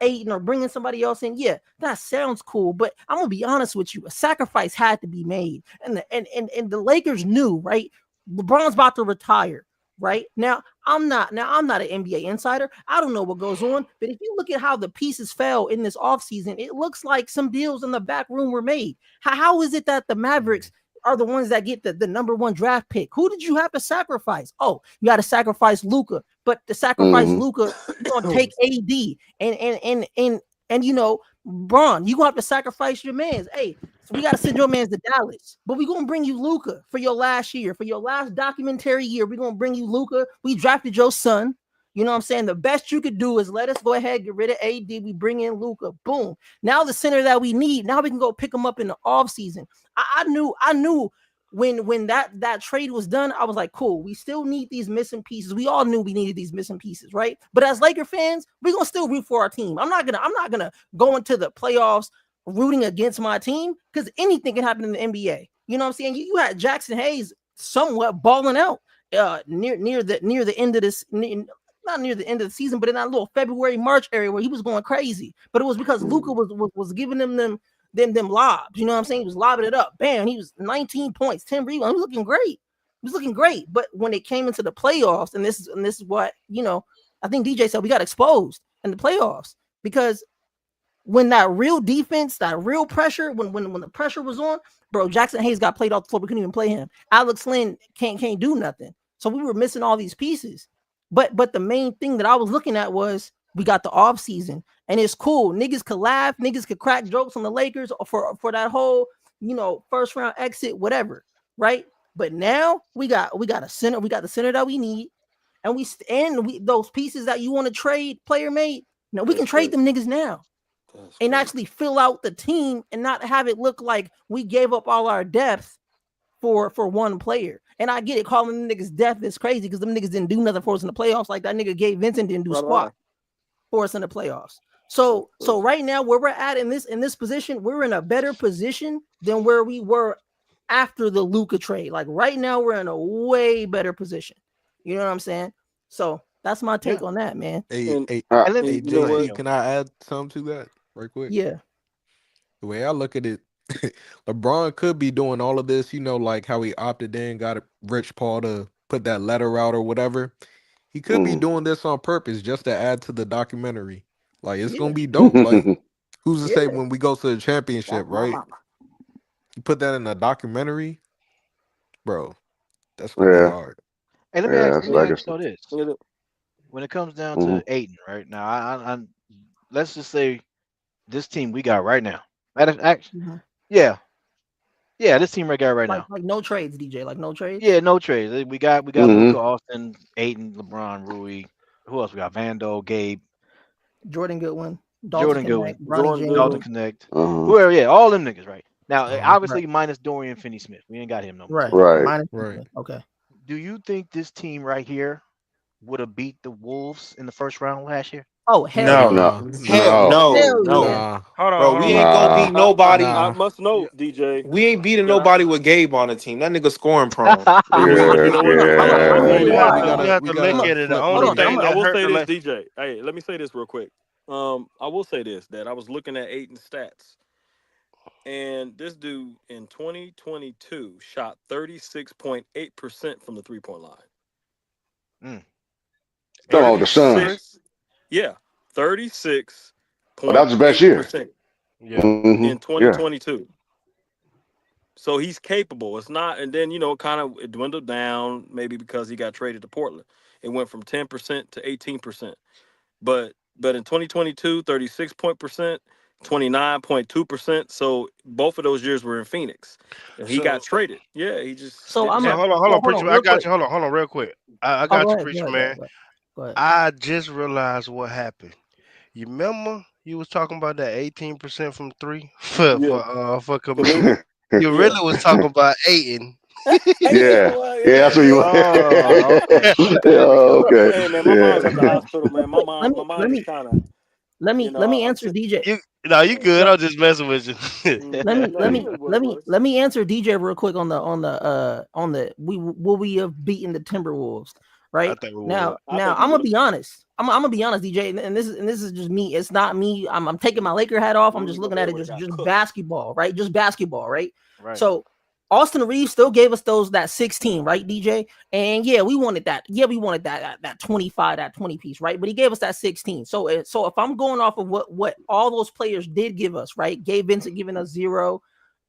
Ayton or bringing somebody else in, yeah, that sounds cool. But I'm gonna be honest with you, a sacrifice had to be made, and the Lakers knew, right? LeBron's about to retire. right? Now I'm not an NBA insider. I don't know what goes on, but if you look at how the pieces fell in this offseason, it looks like some deals in the back room were made. How is it that the Mavericks are the ones that get the number one draft pick? Who did you have to sacrifice? Oh, you got to sacrifice Luka, but to sacrifice Mhm. Luka, you're gonna take AD and you know, Bron, you gonna have to sacrifice your mans. Hey, so we got to send your mans to Dallas, but we're gonna bring you Luka for your last year, for your last documentary year. We're gonna bring you Luka. We drafted your son. You know what I'm saying? The best you could do is let us go ahead, get rid of AD. We bring in Luka. Boom. Now the center that we need. Now we can go pick him up in the offseason. I knew when that trade was done, I was like, cool. We still need these missing pieces. We all knew we needed these missing pieces, right? But as Laker fans, we're gonna still root for our team. I'm not gonna go into the playoffs rooting against my team because anything can happen in the NBA. You know what I'm saying? You had Jackson Hayes somewhat balling out near the end of this. Not near the end of the season, but in that little February, March area where he was going crazy. But it was because Luka was giving them lobs. You know what I'm saying? He was lobbing it up. Bam, he was 19 points, 10 rebounds. He was looking great. He was looking great. But when it came into the playoffs, and this is what, you know, I think DJ said we got exposed in the playoffs because when that real defense, that real pressure, when the pressure was on, bro, Jackson Hayes got played off the floor. We couldn't even play him. Alex Lynn can't do nothing. So we were missing all these pieces. But the main thing that I was looking at was we got the off season, and it's cool. Niggas could laugh, niggas could crack jokes on the Lakers for that whole, you know, first round exit, whatever, right? But now we got a center, we got the center that we need, and those pieces that you want to trade, player made. Now we can trade them niggas now and actually fill out the team and not have it look like we gave up all our depth for one player. And I get it, calling them niggas death is crazy because them niggas didn't do nothing for us in the playoffs. Like that nigga Gabe Vincent didn't do squat for us in the playoffs. So right now where we're at in this position, we're in a better position than where we were after the Luka trade. Like right now we're in a way better position. You know what I'm saying? So that's my take on that, man. Hey, JC, can I add something to that right quick? Yeah. The way I look at it, LeBron could be doing all of this, you know, like how he opted in, got Rich Paul to put that letter out or whatever. He could be doing this on purpose just to add to the documentary. Like, it's going to be dope. Like, who's to say when we go to the championship, right? You put that in a documentary, bro, that's going to be hard. Hey, let me ask you this. When it comes down to Ayton, right now, I let's just say this team we got right now. This team we got right now. Like no trades, DJ. Like no trades. Yeah, no trades. We got Luka, Austin, Ayton, LeBron, Rui. Who else we got? Vando, Gabe, Jordan Goodwin, Dalton Connect. Uh-huh. Whoever, yeah, all them niggas, right? Now, obviously minus Dorian Finney-Smith. We ain't got him no more. Right. Okay. Do you think this team right here would have beat the Wolves in the first round last year? Oh hell no. yeah. Hold on, bro. We ain't gonna beat nobody. I must know, DJ. We ain't beating nobody with Gabe on the team. That nigga scoring prone. You have to look at it. The only thing I that will hurt say the this, DJ. Hey, let me say this real quick. I will say this, that I was looking at Ayton's stats, and this dude in 2022 shot 36.8% from the 3-point line. Oh, the Suns. Yeah, 36. That was the best year. In 2022. So he's capable. It's not, and then it dwindled down maybe because he got traded to Portland. It went from 10% to 18%. But in 2022, 36%, 29.2%. So both of those years were in Phoenix. And he got traded. Yeah, he just. Hold on, Preacher. I got you. Hold on, real quick. I got you, Preacher, man. Go ahead. I just realized what happened. You remember you was talking about that 18% from three for Kaminga? You really was talking about Ayton. Yeah, that's what you want. Okay. Hey man, my mom's at the hospital, man. My mind is kind of. Let me answer DJ. You good? I'm just messing with you. let me answer DJ real quick on the will we have beaten the Timberwolves? Right now, I'm gonna be honest. I'm gonna be honest, DJ, and this is just me. It's not me. I'm taking my Laker hat off. I'm just looking at it just basketball, right? Just basketball, right? So Austin Reeves still gave us that 16, right, DJ? And yeah, we wanted that. Yeah, we wanted that 25, that 20 piece, right? But he gave us that 16. So if I'm going off of what all those players did give us, right? Gabe Vincent giving us 0.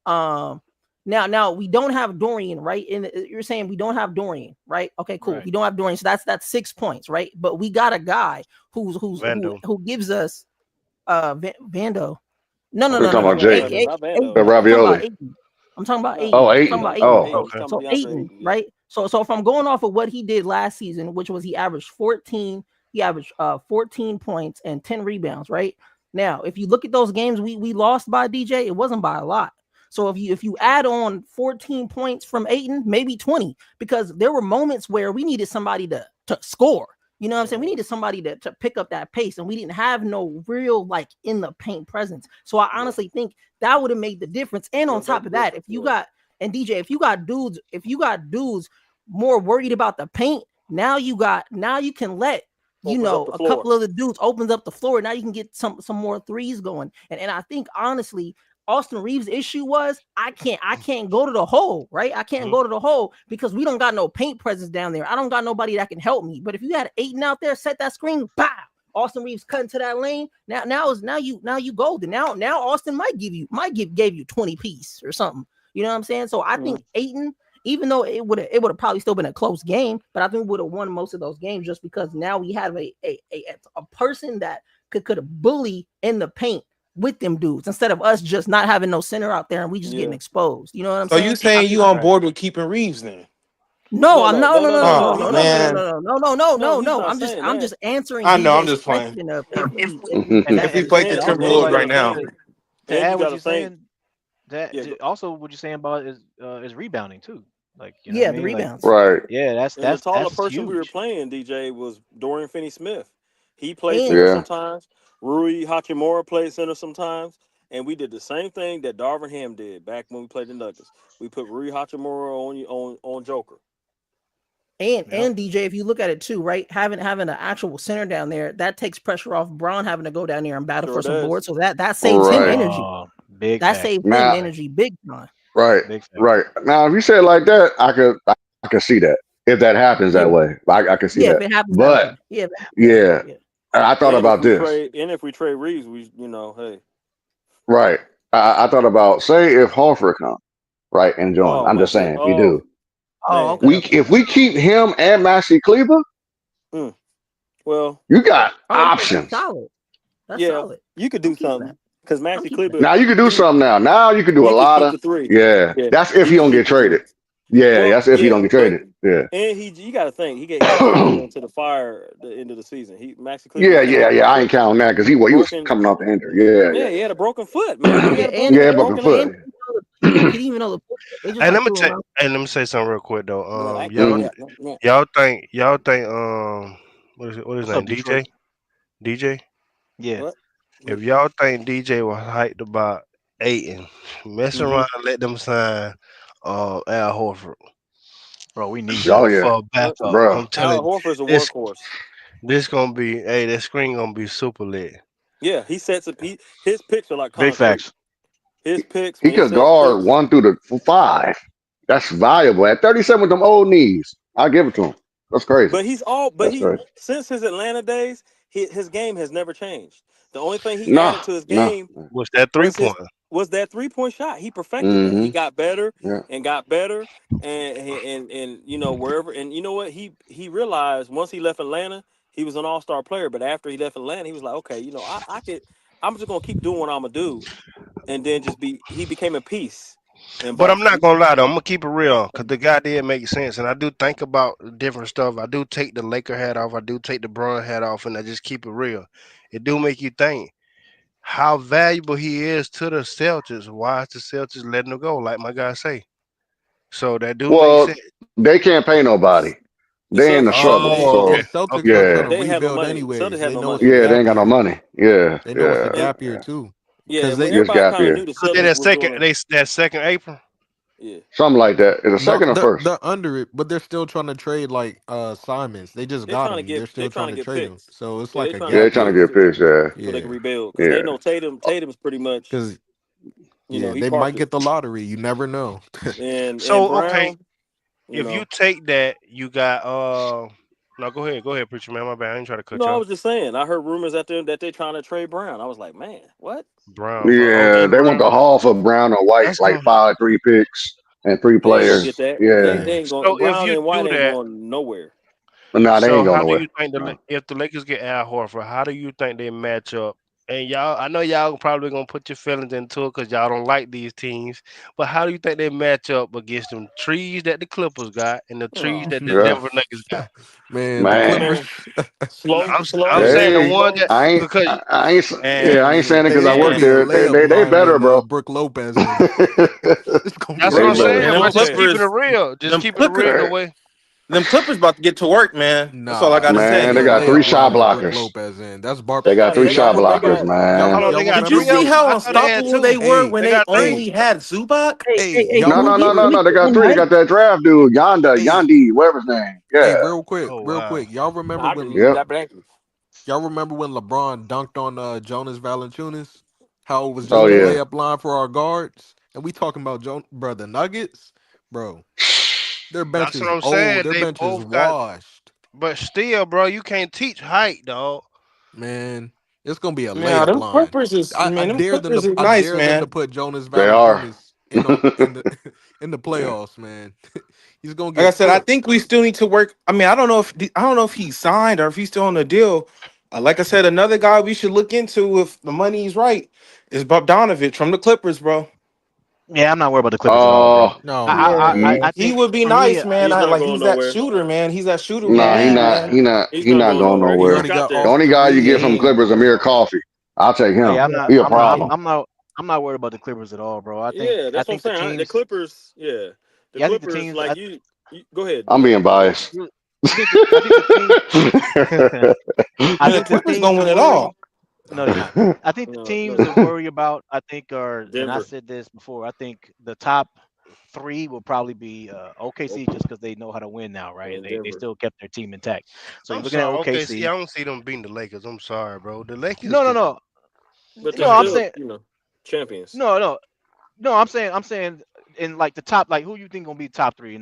Now we don't have Dorian, right? And you're saying we don't have Dorian, right? Okay, cool. Right. We don't have Dorian, so that's 6 points, right? But we got a guy Vando. who gives us Vando. No. We're talking about Jake. Not Vando. The ravioli. I'm talking about Ayton. Oh, I'm Ayton. talking about Ayton. Oh, Okay. So Ayton, right? So if I'm going off of what he did last season, which was he averaged 14 points and 10 rebounds, right? Now, if you look at those games we lost by DJ, it wasn't by a lot. So if you add on 14 points from Ayton, maybe 20, because there were moments where we needed somebody to score. You know what I'm saying? We needed somebody to pick up that pace, and we didn't have no real like in the paint presence. So I honestly think that would have made the difference. And on top of that, if you got if you got dudes more worried about the paint, now you can let a couple of the dudes opens up the floor. Now you can get some more threes going. And I think honestly, Austin Reeves' issue was I can't go to the hole, right? I can't go to the hole because we don't got no paint presence down there. I don't got nobody that can help me. But if you had Ayton out there, set that screen, pow, Austin Reeves cut into that lane. Now you golden. Now Austin gave you 20 piece or something. You know what I'm saying? So I think Ayton, even though it would have probably still been a close game, but I think we would have won most of those games just because now we have a person that could bully in the paint with them dudes instead of us just not having no center out there and we just getting exposed. You know what I'm saying? So you saying you on board with keeping Reeves then? No. I'm just answering. I know. I'm DJ's just playing. question of If we play the Timberwolves right now, To add what you're saying, also what you're saying about is rebounding too. Like the rebounds. Right. Yeah, that's the taller that's person we were huge. playing, DJ, was Dorian Finney-Smith. He played And- center Yeah. sometimes. Rui Hachimura played center sometimes. And we did the same thing that Darvin Ham did back when we played the Nuggets. We put Rui Hachimura on Joker. And DJ, if you look at it too, right, having an actual center down there, that takes pressure off Braun having to go down there and battle for some boards. So that saves him Right. energy. That saves him Now- energy big time. Right. Right. Now, if you say it like that, I could see that if that happens that way. I can see that. If it happens, but yeah. I thought about this. If we trade Reeves, hey. Right. I thought about say if Horford comes, right, and join. I'm just saying if we do. If we keep him and Maxi Kleber, well, you got options. That's solid. You could do something because Maxi Kleber. Now you can do something now. Now you can do a lot of Yeah. That's if he don't get traded. Yeah, that's if he don't get traded. Yeah. And you got to think he got into the fire at the end of the season. Maxi Kleber. Yeah. I ain't counting that because he was coming off the injury. Yeah. He had a broken foot, man. Broken foot. He didn't even know the. Hey, let me say something real quick though. Y'all think what is his name? DJ? DJ? Yeah. What? If y'all think DJ was hyped about Ayton, mess around and let them sign Al Horford. Bro, we need for a backup. Bro. I'm telling Al Horford's a workhorse. This gonna be that screen gonna be super lit. Yeah, he sets up his picks are like big concrete. facts. His picks. He could guard 1 through the 5. That's valuable. At 37 with them old knees, I'll give it to him. That's crazy. But since his Atlanta days, his game has never changed. The only thing he added to his game was that 3-point. Was that 3-point shot. He perfected that. He got better and got better and wherever. And you know what? He realized once he left Atlanta, he was an all-star player. But after he left Atlanta, he was like, okay, I'm just gonna keep doing what I'm gonna do. And then he became a piece. But I'm not gonna lie though, I'm gonna keep it real because the guy did make sense, and I do think about different stuff. I do take the Laker hat off, I do take the Bron hat off, and I just keep it real. It do make you think how valuable he is to the Celtics. Why is the Celtics letting him go? Like my guy say. So that do make sense. They can't pay nobody. They in the trouble. Celtics are trying to rebuild anyways. They know it's they ain't got no money. Yeah, they know it's a gap year too. Yeah, they just gap year. So that second April. Yeah, something like that. Is a second or first? They're under it, but they're still trying to trade like Simons. They just got him. They're still trying to trade him. So it's like a gap. They're trying to get picks. So they can rebuild because they know Tatum's pretty much. Because You know, Yeah, he they might parked it. get the lottery. You never know. And So okay, Brown, you if you know. take that, you got no, go ahead, preacher man. My bad. I ain't trying to cut No, you I off. was just saying. I heard rumors that they're trying to trade Brown. I was like, man, what? Brown for Yeah, OG they want the Brown. haul for Brown or White, That's like gonna. 3 picks and 3 players. They ain't gonna get that. Yeah, They ain't So going. if Brown you and White do ain't that, going nowhere. but nah, they so ain't going how do nowhere. you think No. if the Lakers get Al Horford, how do you think they match up? And y'all, I know y'all probably gonna put your feelings into it because y'all don't like these teams. But how do you think they match up against them trees that the Clippers got and the trees Oh that the Yeah, man, Denver Nuggets got? Man, the man. Clippers. man, slow, I'm slow, saying the Hey, one slow. that because Yeah, I and ain't saying it Hey, because I it's gonna work and be a there. layup They line better, when bro. Brooke Lopez in. It's gonna be that's a what They I'm layup better. saying. And But them just keeping it Clippers, real, them Clippers, the Hey, way. them Clippers about to get to work, man. That's all I Nah, gotta it's gonna man, say. be they a got three layup shot line with Brooke blockers. Lopez in. That's Bar. They got No, three they shot got they blockers, got. man. Hold on, Y'all they got Did you remember three of see when? them. how I thought they had unstoppable they two. were Hey, when They they got three. hey, only had Zubac? hey, y'all. No, no, no, no, no. They got three. They got that draft dude, Hey, Yandi, whatever his name. hey, Yeah. Oh real wow. quick. Y'all remember I agree when? with Yep. that. Blankly. Y'all remember when LeBron dunked on Jonas Valanciunas? How it was Oh just a Mm-hmm. yeah. layup line for our guards, and we talking about bro, the Nuggets, bro. Their bench That's what is I'm old. saying. Their They bench is both got, washed. but still, bro, you can't teach height, dog. Man, it's gonna be a Yeah, layup them line. Clippers is I them dare them Clippers to. is I nice, dare them to man. put Jonas They are. Valanciunas in the in the playoffs, man. He's gonna Like I get said, I cooked. think we still need to work. I mean, I don't know if he signed or if he's still on the deal. Like I said, another guy we should look into if the money's right is Bogdanovich from the Clippers, bro. Yeah, I'm not worried about the Clippers at all, bro. Oh, Yeah, I He think would be for me, nice, man. he's I not like going he's that nowhere. shooter, man. He's that shooter we nah, he need, not. man. He not. He's He not not going going nowhere. He He already nowhere. already got got The there. only Austin guy you get Reeves. from yeah, Clippers, Amir Coffee. I'll take him. yeah, He a I'm problem. I'm not worried about the Clippers at all, bro. Yeah, I that's what I'm think the saying. The teams, Clippers, yeah, the yeah, I think the Clippers, teams, like you go ahead, I'm being biased. I think the teams, I Man, the think the Clippers teams gonna to win it worry. all. No, they're not. I think the No, teams to no, worry about, I think are, and I Denver. said this before. I think the top three will probably be OKC Okay, just because they know how to win now, right? And and they Denver. still kept their team intact. So you're I'm looking at sorry. Okay, see, OKC. I don't see them beating the Lakers. I'm sorry, bro. The Lakers No, no, can. no, But they're no. I'm still, saying champions. no, no. No, I'm saying in like the top, like who you think gonna be top three in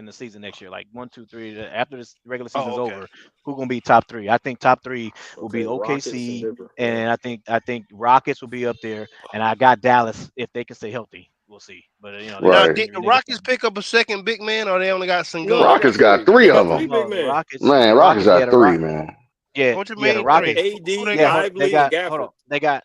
the season next year? Like one, two, three. After this regular Oh, season's okay. over, who gonna be top three? I think top three will be Okay, Rockets and OKC, Denver. Yeah. and I think Rockets will be up there, and I got Dallas if they can stay healthy. We'll see, but Now, Right. did the Rockets pick up a second big man, or they only got No, they Sengun? got Rockets got three. three They of got them. three big no men. The Man, Rockets Rockets, got three, man. What you The mean Got three? Rockets, Who AD, they yeah, got? they Lively, and got hold Gafford. on, they got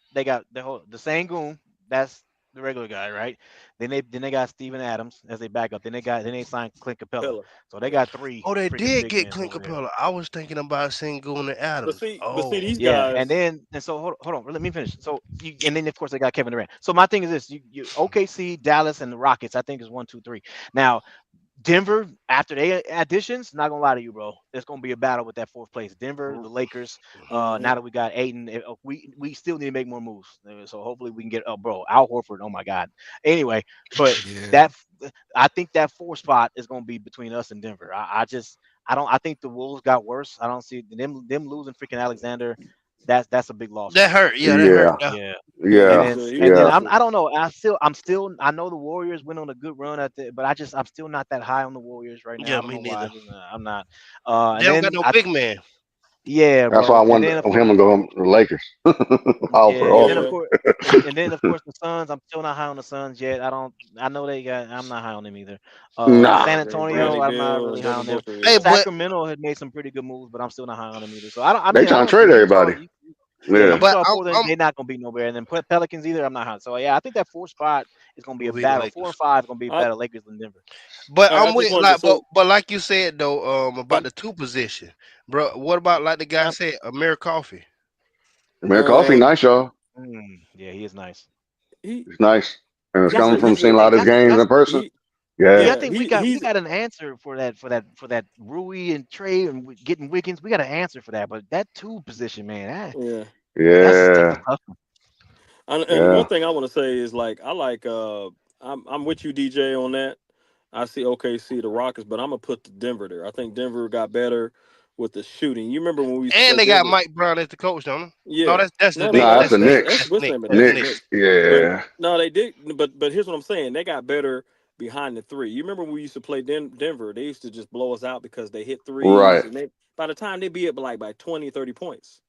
the Sangoon. That's the regular guy, right? Then they got Steven Adams as they backup. Then they signed Clint Capella. Pella. So they Yeah. got three Oh, they freaking did big get men Clint over there. Capella. I was thinking about Sengun and But Adams. see, Oh, these Yeah, guys. and so hold on, let me finish. And then of course they got Kevin Durant. So my thing is this: you OKC, Dallas, and the Rockets. I think is 1, 2, 3. Now Denver, after they additions, not gonna lie to you, bro, it's gonna be a battle with that fourth place. Denver, the Lakers. mhm. Now that we got Ayton, we still need to make more moves. So hopefully we can get bro, Al Horford. Oh my God. Anyway, but Yeah. that I think that fourth spot is gonna be between us and Denver. I think the Wolves got worse. I don't see them losing freaking Alexander. That's a big loss for That them. hurt. Yeah, that hurt. Yeah. Yeah. Yeah. Yeah, And Yeah. then he was and then Yeah. different. I don't know. I know the Warriors went on a good run but I'm still not that high on the Warriors right now. Yeah, I don't me know why. neither. I'm not. They And don't got then no big man. yeah, That's why I bro. And wanted then of him course to go to the Lakers. yeah, and then of Yeah, Alfred. course the Suns. I'm still not high on the Suns yet. I know they got. I'm not high on them either. Nah. San and Antonio. Bradley I'm not Beal really and high Devin on them. Booker. Hey, Yeah, but Sacramento has made some pretty good moves, but I'm still not high on them either. So I don't. I They mean, trying to honestly, trade everybody. Yeah, Yeah. but Utah, I'm Portland, I'm they're not gonna beat nowhere. And then Pelicans either, I'm not high. So yeah, I think that fourth spot is gonna be a will be the battle. 4 and Lakers. 5 is gonna be a I battle. Lakers and Denver. But I I'm just with wanted to like, say. but like you said though, about I'm, the two position, bro. What about like the guy Um, said, Amir Coffee? Man, coffee man, nice, y'all. yeah, he is nice. he It's nice. And it's Y'all coming think from he's seeing a a lot of his games y'all in person. he Yeah. y'all yeah think we he's got an answer for that Rui and Trey and getting Wiggins? We got an answer for that, but that two position, man, yeah. that's a Yeah. tough one. And one Yeah. thing I want to say is like I like I'm with you DJ on that. I see OKC the Rockets, but I'm gonna put the Denver there. I think Denver got better. with the shooting. You remember when we used to And play they got Denver? Mike Brown as the coach, don't they? No, Yeah. that's the No, Knicks. Nah, that's That's the the Knicks. that's Knicks. That's what's the the Knicks. name of That's that's the the Knicks. Knicks. Knicks. But Yeah. no, they did. But here's what I'm saying. They got better behind the three. You remember when we used to play Denver? They used to just blow us out because they hit threes, Right. and by the time they be up like by 20, 30 points.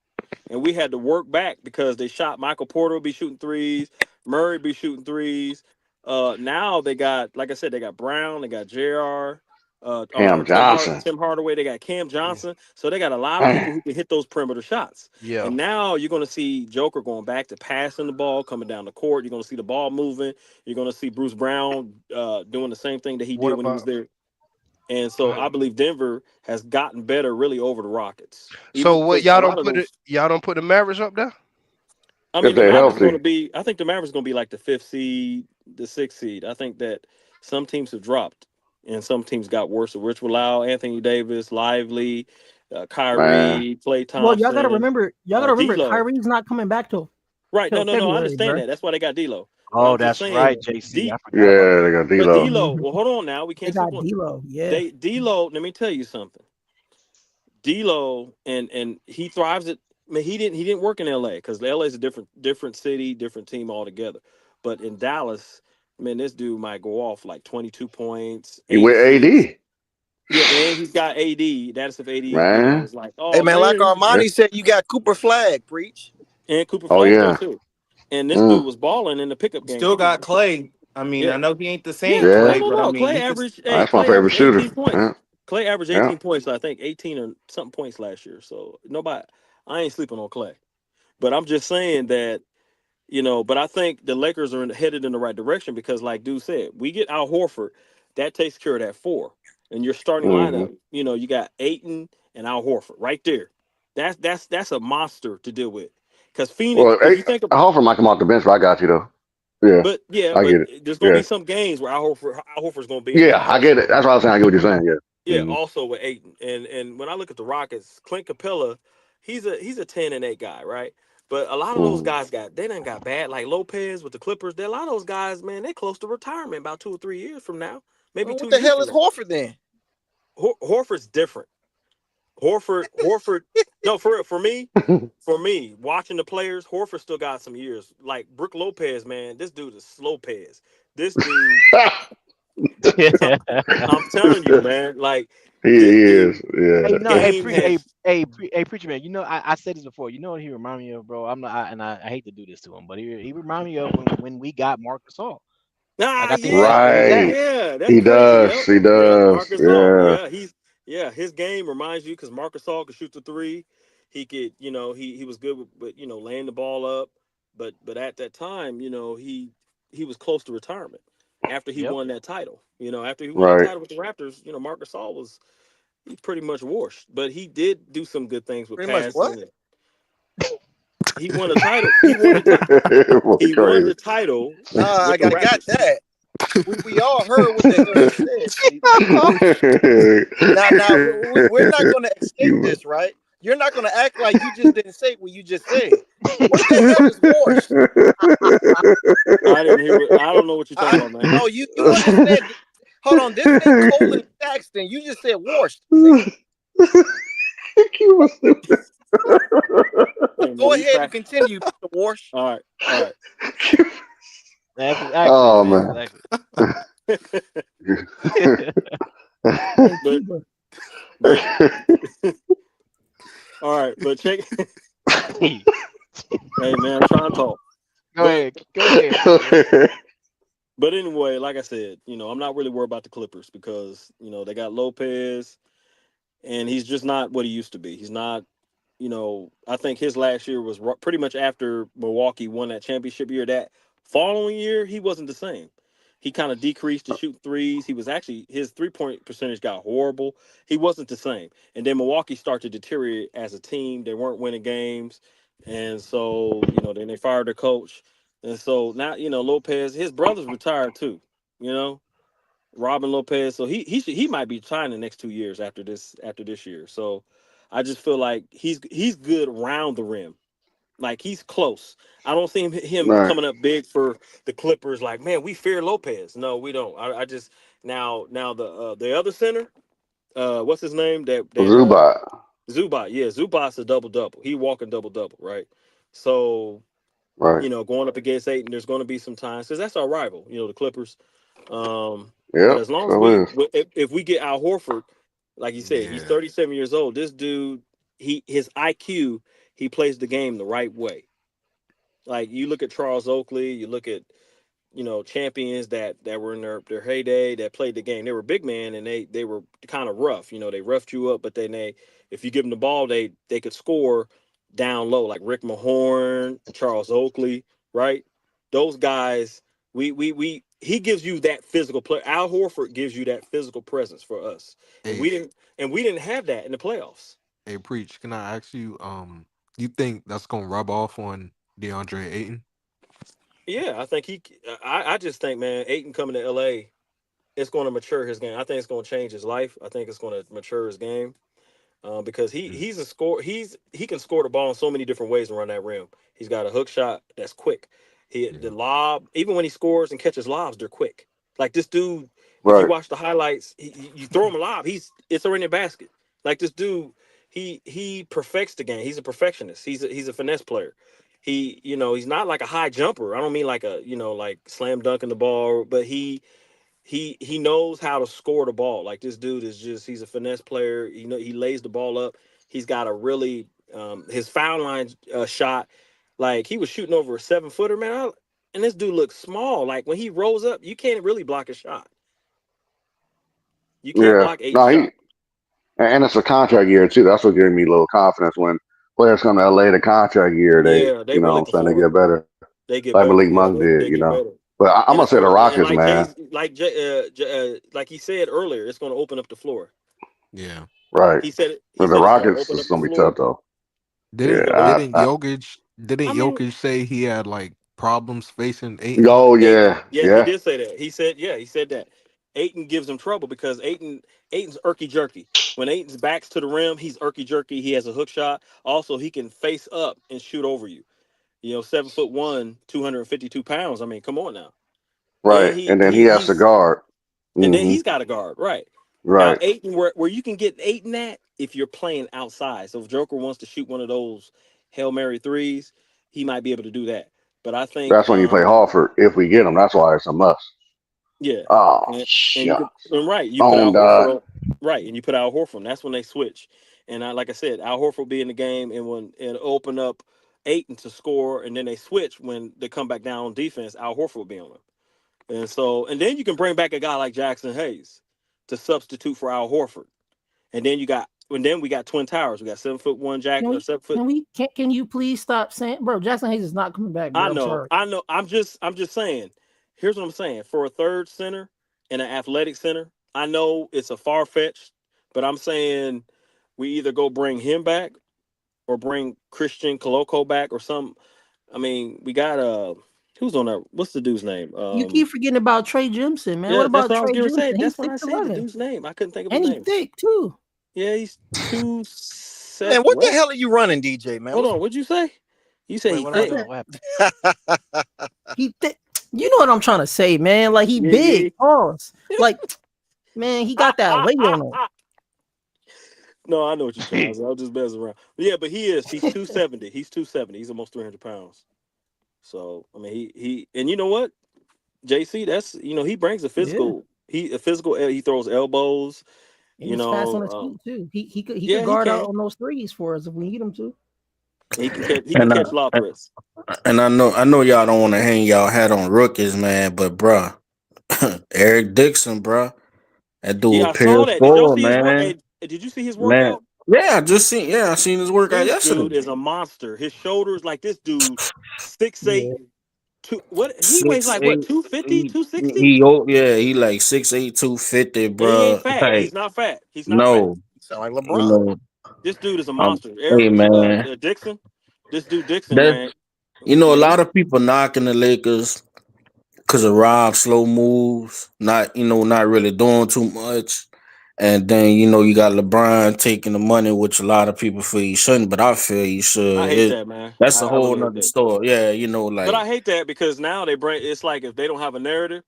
And we had to work back because they shot Michael Porter would be shooting threes, Murray be shooting threes. Now they got, like I said, they got Brown, they got Jr. Cam Johnson. Tim Hardaway, they got Cam Yeah. Johnson. So they got a lot of people Man. who can hit those perimeter shots. Yeah. And now you're going to see Joker going back to passing the ball, coming down the court. You're going to see the ball moving. You're going to see Bruce Brown doing the same thing that he What did when he was about? there. And Go so ahead. I believe Denver has gotten better really over the Rockets. So Even what? because a lot of Y'all don't put the Mavericks up there? I If mean, the they're Mavericks going to healthy. be. I think the Mavericks going to be like the 5th seed, the 6th seed. I think that some teams have dropped, and some teams got worse. Rich Willow, Anthony Davis, Lively, Man. Kyrie, Klay Well, y'all gotta Thompson, remember, D'Lo. Kyrie's not coming back Right? No, till no, no. I February, understand bro. that. That's why they got D'Lo. But Oh, I'm just that's saying, right, JC. I D. forgot about Yeah, they that. got But D'Lo. D'Lo. Mhm. Well, hold on now. We They can't sleep got on D'Lo, yeah. D'Lo. Let me tell you something. D'Lo and he thrives at. I mean, he didn't work in LA because LA is a different city, different team altogether. But in Dallas, man, this dude might go off like 22 points, He 8 with assists. AD. Yeah, and he's got AD. That's if AD, Man. is like, Hey oh man, like man, Yeah. Armani said, you got Cooper Flag, preach. and Cooper Oh Flag's there yeah. too. And this dude Mm. was balling in the pickup games. Still He was, got Clay. I mean, I yeah, know he ain't the same yeah. No, Yeah. Clay, no, but I no. mean, he could. That's my Clay favorite averaged shooter. 18 points. Yeah. Clay averaged Yeah. 18 points. I think 18 or something points last year. So nobody, I ain't sleeping on Clay. But I'm just saying that, but I think the Lakers are headed in the right direction because, like Dude said, we get Al Horford, that takes care of that 4. And your starting Hmm. lineup, you got Ayton and Al Horford right there. That's a monster to deal with. Because Phoenix, Well, if you think of, I hope might come off the bench, but I got you though. Yeah. but yeah, I but get it. there's gonna be Yeah. some games where Al Horford's gonna be in Yeah, there I get it. also. That's what I was saying. I get what you're saying. Yeah. Yeah, Hmm. also with Ayton. And when I look at the Rockets, Clint Capella, he's a 10-8 guy, right? But a lot of those Hmm. guys they done got bad. Like Lopez with the Clippers, a lot of those guys, man, they close to retirement about 2 or 3 years from now, maybe Well, what 2 the years hell from is now. Horford then? Horford's different. Horford. No, for me, watching the players, Horford still got some years. Like Brook Lopez, man, this dude is Lopez. This dude, I'm telling you, man, like he this is. dude, Hey, Yeah. no, game has. preacher man. I said this before. You know what he remind me of, bro? I'm not, I hate to do this to him, but he remind me of when we got Marcus All. Like I think that's where he's at. Yeah, that's He crazy. does. Yep, He yep. does. Marcus All. Yeah. His game reminds you because Marcus All could shoot the 3. He could, he was good with laying the ball up. But at that time, he was close to retirement after he Yep. won that title. After he won that Right. title with the Raptors, Marcus All he pretty much washed. But he did do some good things with Pretty much what? passing. He won a title. He won the title. Boy, He won crazy. the title Nah, I with the got Raptors. that. We all heard what the hell you said. Now we're not going to escape You- this, right? You're not going to act like you just didn't say what you just said. What the hell is washed? I didn't hear. I don't know what you're talking about, man. No, you understand. Hold on, this ain't Colin Saxton. You just said washed. Nigga. You was stupid. Hey, man, Go you ahead and crack. continue, Mr. Wash. All right, all right. That's his Oh accent, man. man. Hey, but Cuba. but all right, but check. Hey man, I'm trying to talk. Go But ahead. Go ahead. Preacher man. but anyway, like I said, I'm not really worried about the Clippers because they got Lopez, and he's just not what he used to be. He's not. I think his last year was pretty much after Milwaukee won that championship year. That following year, he wasn't the same. He kind of decreased to shoot threes. He was actually his 3-point percentage got horrible. He wasn't the same. And then Milwaukee started to deteriorate as a team. They weren't winning games, and so then they fired their coach. And so now Lopez, his brother's retired too. You know, Robin Lopez. So he might be trying the next 2 years after this year. So I just feel like he's good around the rim. Like he's close. I don't see him Right. coming up big for the Clippers. Like, man, we fear Lopez. No, we don't. I just now the other center, what's his name? That Zubat. Zubac's a double double. He walking double double, right? So Right. going up against Ayton, there's going to be some times because that's our rival, the Clippers. But Yep. as long as So is. if we get Al Horford, like you said, he's Yeah. 37 years old. This dude, his IQ, he plays the game the right way. Like you look at Charles Oakley, you look at champions that were in their heyday that played the game. They were big man and they were kind of rough. They roughed you up, but then if you give them the ball, they could score down low, like Rick Mahorn, Charles Oakley, right? Those guys, he gives you that physical play. Al Horford gives you that physical presence for us, and Hey, we didn't have that in the playoffs. hey, preach. Can I ask you? You think that's gonna rub off on DeAndre Ayton? Yeah, I think I just think, man, Aiton coming to LA, it's going to mature his game. I think it's going to change his life. I think it's going to mature his game. Because Mm. he's a score. He can score the ball in so many different ways around that rim. He's got a hook shot that's quick. The Yeah. lob, even when he scores and catches lobs, they're quick. Like this dude, if you Right. watch the highlights, you throw him a lob, it's already in the basket. Like this dude, he perfects the game. He's a perfectionist. He's a finesse player. He's not like a high jumper. I don't mean like like slam dunking the ball, but he knows how to score the ball. Like this dude is he's a finesse player. He lays the ball up. He's got a really his foul line shot. Like he was shooting over a 7-footer, man. And this dude looks small. Like when he rolls up, you can't really block a shot. You can't Yeah. block Aiton's No, shot. and it's a contract year too. That's what gave me a little confidence when players come to LA the contract year. They, Yeah, they really what I'm saying, they perform. get better. They get Like better. Malik Yeah, Monk did. they get better. But I'm And gonna say the and Rockets, like man. like he said earlier, it's going to open up the floor. Yeah. Right. He But the said it's going to Rockets open is up the gonna be floor. tough though. Didn't Yeah. didn't I mean, Jokic say he had like problems facing Ayton? Oh Aiton, yeah. yeah, he Yeah. did say that. He said that. Aiton gives him trouble because Aiton's irky jerky. When Aiton's backs to the rim, he's irky jerky. He has a hook shot. Also, he can face up and shoot over you. 7'1", 252 pounds. I mean, come on now. And Right. And then he has to he's guard. and then Hmm. he's got a guard, right? Now Right. Aiton, where you can get Aiton at if you're playing outside. So if Joker wants to shoot one of those Hail Mary threes, he might be able to do that. But I think That's when you play Horford if we get him. That's why it's a must. yeah, Oh and you shit. could and right, you put Phone Al died. Horford on right, and you put Al Horford on. That's when they switch. And like I said, Al Horford will be in the game, and when it open up Aiton to score, and then they switch when they come back down on defense. Al Horford will be on them, and then you can bring back a guy like Jackson Hayes to substitute for Al Horford, and then we got Twin Towers. We got 7'1" Jack Can or we 7 foot. can you please stop saying, bro? Jackson Hayes is not coming back, I bro. I'm know, sorry. I know. I'm just saying. Here's what I'm saying. For a third center and an athletic center, I know it's a far fetched, but I'm saying we either go bring him back or bring Christian Koloko back or some. I mean, we got who's on that? What's the dude's name? You keep forgetting about Trey Jimson, man. What Yeah, that's about what I was Trey gonna say. Jimson? That's He's what I six said. The eleven, dude's name. I couldn't think of his and he name. thick too. Yeah, he's two Man, set. what the What? hell are you running, DJ, man? Hold on. What'd you say? You say Wait, he what I am I thick. doing? said What happened? he thick. You know what I'm trying to say, man. Like he Yeah, yeah. big. Pause. Like man, he got that weight on him. No, I know what you're trying to say. I'll just mess around. But yeah, but he's 270. He's 270. He's almost 300 pounds. So I mean and you know what? JC, that's he brings a Yeah, physical he throws elbows, and he's fast on his feet too. He could yeah, he guard out can. on those threes for us if we need him to. He can And catch lob threats. I know y'all don't want to hang y'all hat on rookies, man, but bruh, Eric Dixon, bruh, that dude Yeah, I appears saw that. Did y'all full, see his work? man. Hey, did you see his Man. workout? Yeah, I seen his workout This yesterday. dude is a monster. His shoulders like this dude, 6'8", Yeah, what he weighs Six like what, eight. 250, 260? He like 6'8", 250, And he ain't bruh. fat. Like He's not fat. He's not fat. no, Sound like you LeBron. know, This dude is a monster. hey Eric man, Dixon. This dude Dixon, that man. a Yeah, lot of people knocking the Lakers because of Rob's slow moves, not really doing too much. And then you got LeBron taking the money, which a lot of people feel he shouldn't, but I feel he I should. hate that, man. That's a I whole really hate nother that. story. Yeah, But I like hate that because now it's like if they don't have a narrative,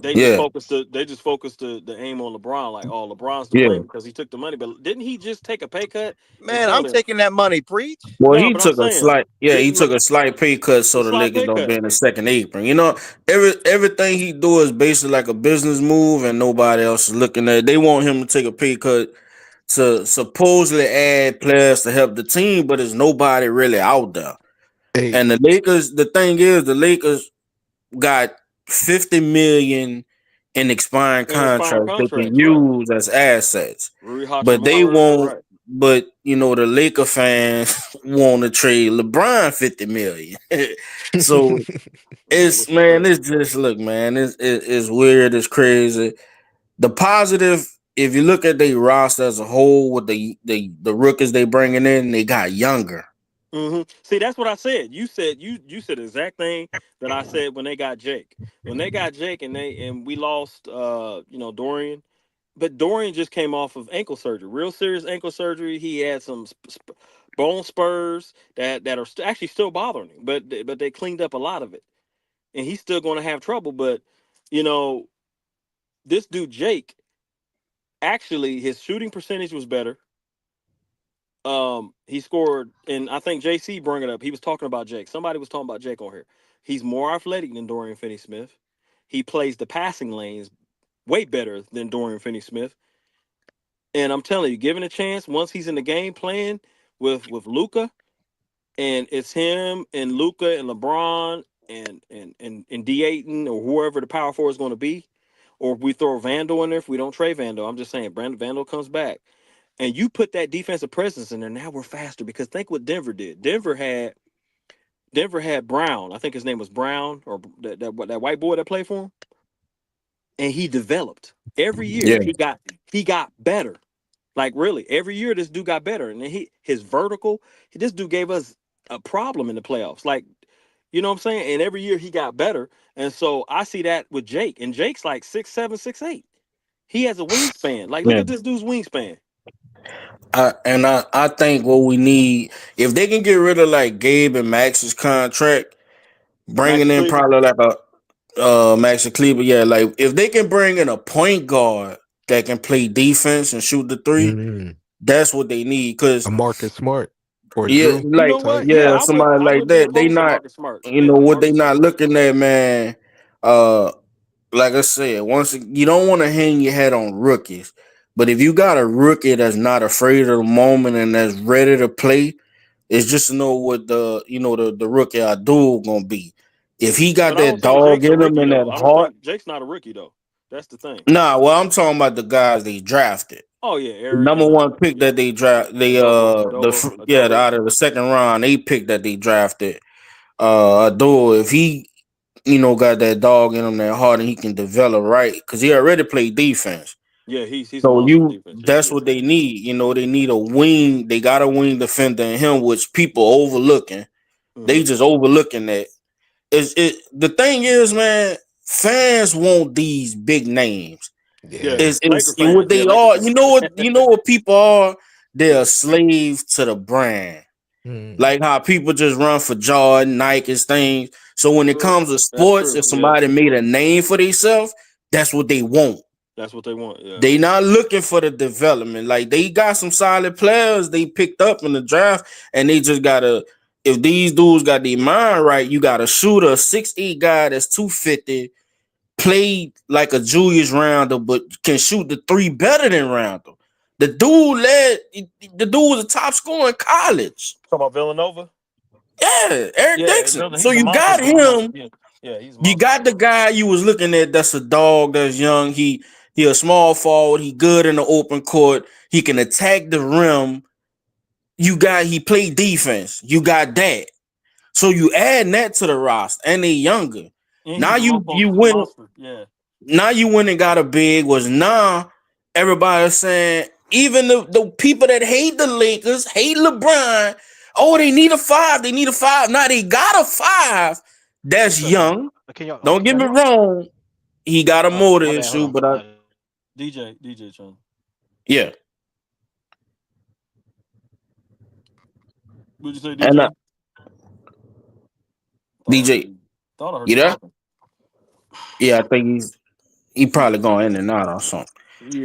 They just Yeah, focused the aim on LeBron, like, oh, LeBron's to yeah. blame because he took the money. But didn't he just take a pay cut and Man, told I'm him taking that money. Preach. Well, no? he But I'm took a saying, slight, yeah, he didn't took Le, a slight pay cut a so the slight Lakers pay don't be cut? in the second apron. You know, everything he do is basically like a business move, and nobody else is looking at it. They want him to take a pay cut to supposedly add players to help the team, but there's nobody really out there. Hey, And the Lakers, the thing is, the Lakers got 50 million in expiring And expiring contracts they can contracts, right? use as assets. Rui But they Hachimura, won't, right? but you know, the Laker fans want to trade LeBron 50 million. So Yeah, it's which is crazy. it's just look, man, it's weird, it's crazy. The positive, if you look at their roster as a whole with the rookies they bringing in, they got younger. See, that's what I said. You said the exact thing that I said when they got Jake. When they got Jake and we lost Dorian, but Dorian just came off of ankle surgery, real serious ankle surgery. He had some bone spurs that are actually still bothering him, but they cleaned up a lot of it, and he's still going to have trouble. But you know, this dude Jake, actually, his shooting percentage was better. He scored, and I think JC brought it up. He was talking about Jake. Somebody was talking about Jake on here. He's more athletic than Dorian Finney-Smith. He plays the passing lanes way better than Dorian Finney-Smith. And I'm telling you, given a chance, once he's in the game playing with Luca, and it's him and Luca and LeBron and D Ayton or whoever the power forward is going to be, or if we throw Vandal in there, if we don't trade Vandal, I'm just saying, Brandon Vandal comes back and you put that defensive presence in there, now we're faster. Because think what Denver did. Denver had Brown. I think his name was Brown, or that white boy that played for him, and he developed every year. Yeah. He got better. Like really, every year this dude got better, and his vertical. This dude gave us a problem in the playoffs. Like, you know what I'm saying? And every year he got better, and so I see that with Jake. And Jake's like 6'7", 6'8". He has a wingspan. Like, look Yeah. at this dude's wingspan. I think what we need, if they can get rid of like Gabe and Max's contract, bringing Maxi in Kleber. probably like a Maxi Kleber, yeah, like if they can bring in a point guard that can play defense and shoot the three, mm, that's what they need. a Cause Marcus Smart or yeah, Drew You know like what? type. Yeah, yeah, somebody I like wouldn't be that. They opposed to not, Marcus Smart. you Yeah, know what they Marcus not Smart. looking at, man. Like I said, once you don't want to hang your head on rookies, but if you got a rookie that's not afraid of the moment and that's ready to play, it's just to know what the rookie Abdul gonna be. If he got But I don't that think dog Jake's a in him rookie and though. that I don't heart, think Jake's not a rookie though. That's the thing. nah. Well, I'm talking about the guys they drafted. Oh yeah, The Eric number and one pick yeah, that they draft, Adoa. out of the second round, they pick that they drafted. Abdul, if he got that dog in him, that heart, and he can develop right, because he already played defense. Yeah, he's a So monster defense. Yeah, that's he is. what they need. They need a wing. They got a wing defender in him, which people overlooking. They just overlooking that. The thing is, man, fans want these big names. Yeah, Yeah. Laker What fans. Yeah, they Laker are. fans. You know what people are. They're a Yeah, slave to the brand. Mm, Like how people just run for Jordan, Nike's things. So when it true. comes to That's sports, true. if Yeah, somebody made a name for themselves, that's what they want. that's what they want. Yeah, They not looking for the development. Like they got some solid players they picked up in the draft, and they just gotta. If these dudes got their mind right, you got a shooter, a 6'8" guy that's 250, played like a Julius Randle, but can shoot the three better than Randle. The dude was a top scorer in college. talking about Villanova. Yeah, Eric Yeah, Dixon. So he's a you monster at got Villanova. him. Yeah, yeah, he's a You monster. got the guy you was looking at. That's a dog. That's young. He a small forward. He good in the open court. He can attack the rim. He played defense. You got that. So you add that to the roster, and they younger. And Now he's a you motherfucking win. monster. Yeah. Now you went and got a big. Was now everybody saying, even the people that hate the Lakers hate LeBron. Oh, they need a five. They need a five. Now they got a five. That's young. Can y'all? Don't Can get y'all me hear me? wrong. He got a motor My bad. Hold issue, on. but DJ, Chung. yeah. What'd you say, And DJ? DJ, Thought I heard you you there? talking. Yeah, I think he probably going in and out or something.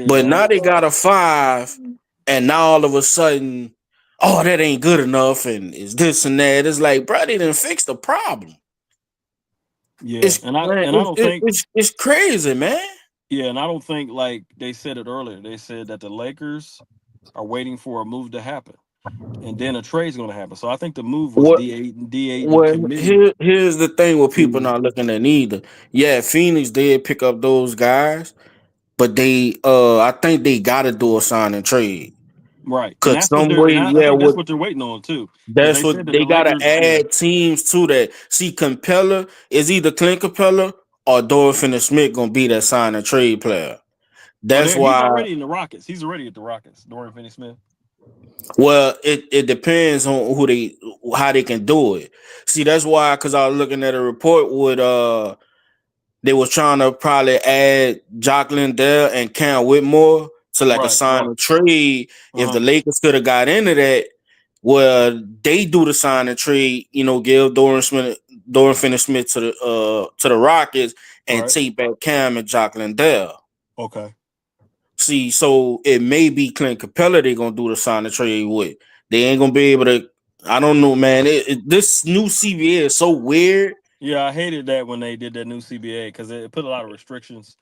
But Yeah, now they got a 5, and now all of a sudden, oh, that ain't good enough, and it's this and that. It's like, bro, they didn't fix the problem. yeah, It's and I man, and I don't think it's crazy, man. yeah, and I don't think like they said it earlier. They said that the Lakers are waiting for a move to happen, and then a trade's going to happen. So I think the move was What D8 and Well, committing here's the thing with people to not looking at either. Yeah, Phoenix did pick up those guys, but they I think they gotta do a sign and trade. right, and Cause that's what some they're. way, And I yeah, think that's what what they're waiting on too, because that's they said what that the they gotta Lakers. Yeah. add teams to that. See, Capella is either Clint Capella or Dorian Finney-Smith gonna be that sign and trade player. Oh, That's there he's why. already in the Rockets. He's already at the Rockets. Dorian Finney-Smith. Well, it depends on how they can do it. See, that's why, because I was looking at a report with they was trying to probably add Jacqueline Dale and Cam Whitmore to like a Right. sign and trade. Uh If huh. the Lakers could have got into that, well, they do the sign and trade, give Dorian Finney-Smith to the Rockets and Right. take back Cam and Jacqueline Dale. Okay. See, so it may be Clint Capella they're gonna do the sign and trade with. They ain't gonna be able to. I don't know, man. This new CBA is so weird. Yeah, I hated that when they did that new CBA because it put a lot of restrictions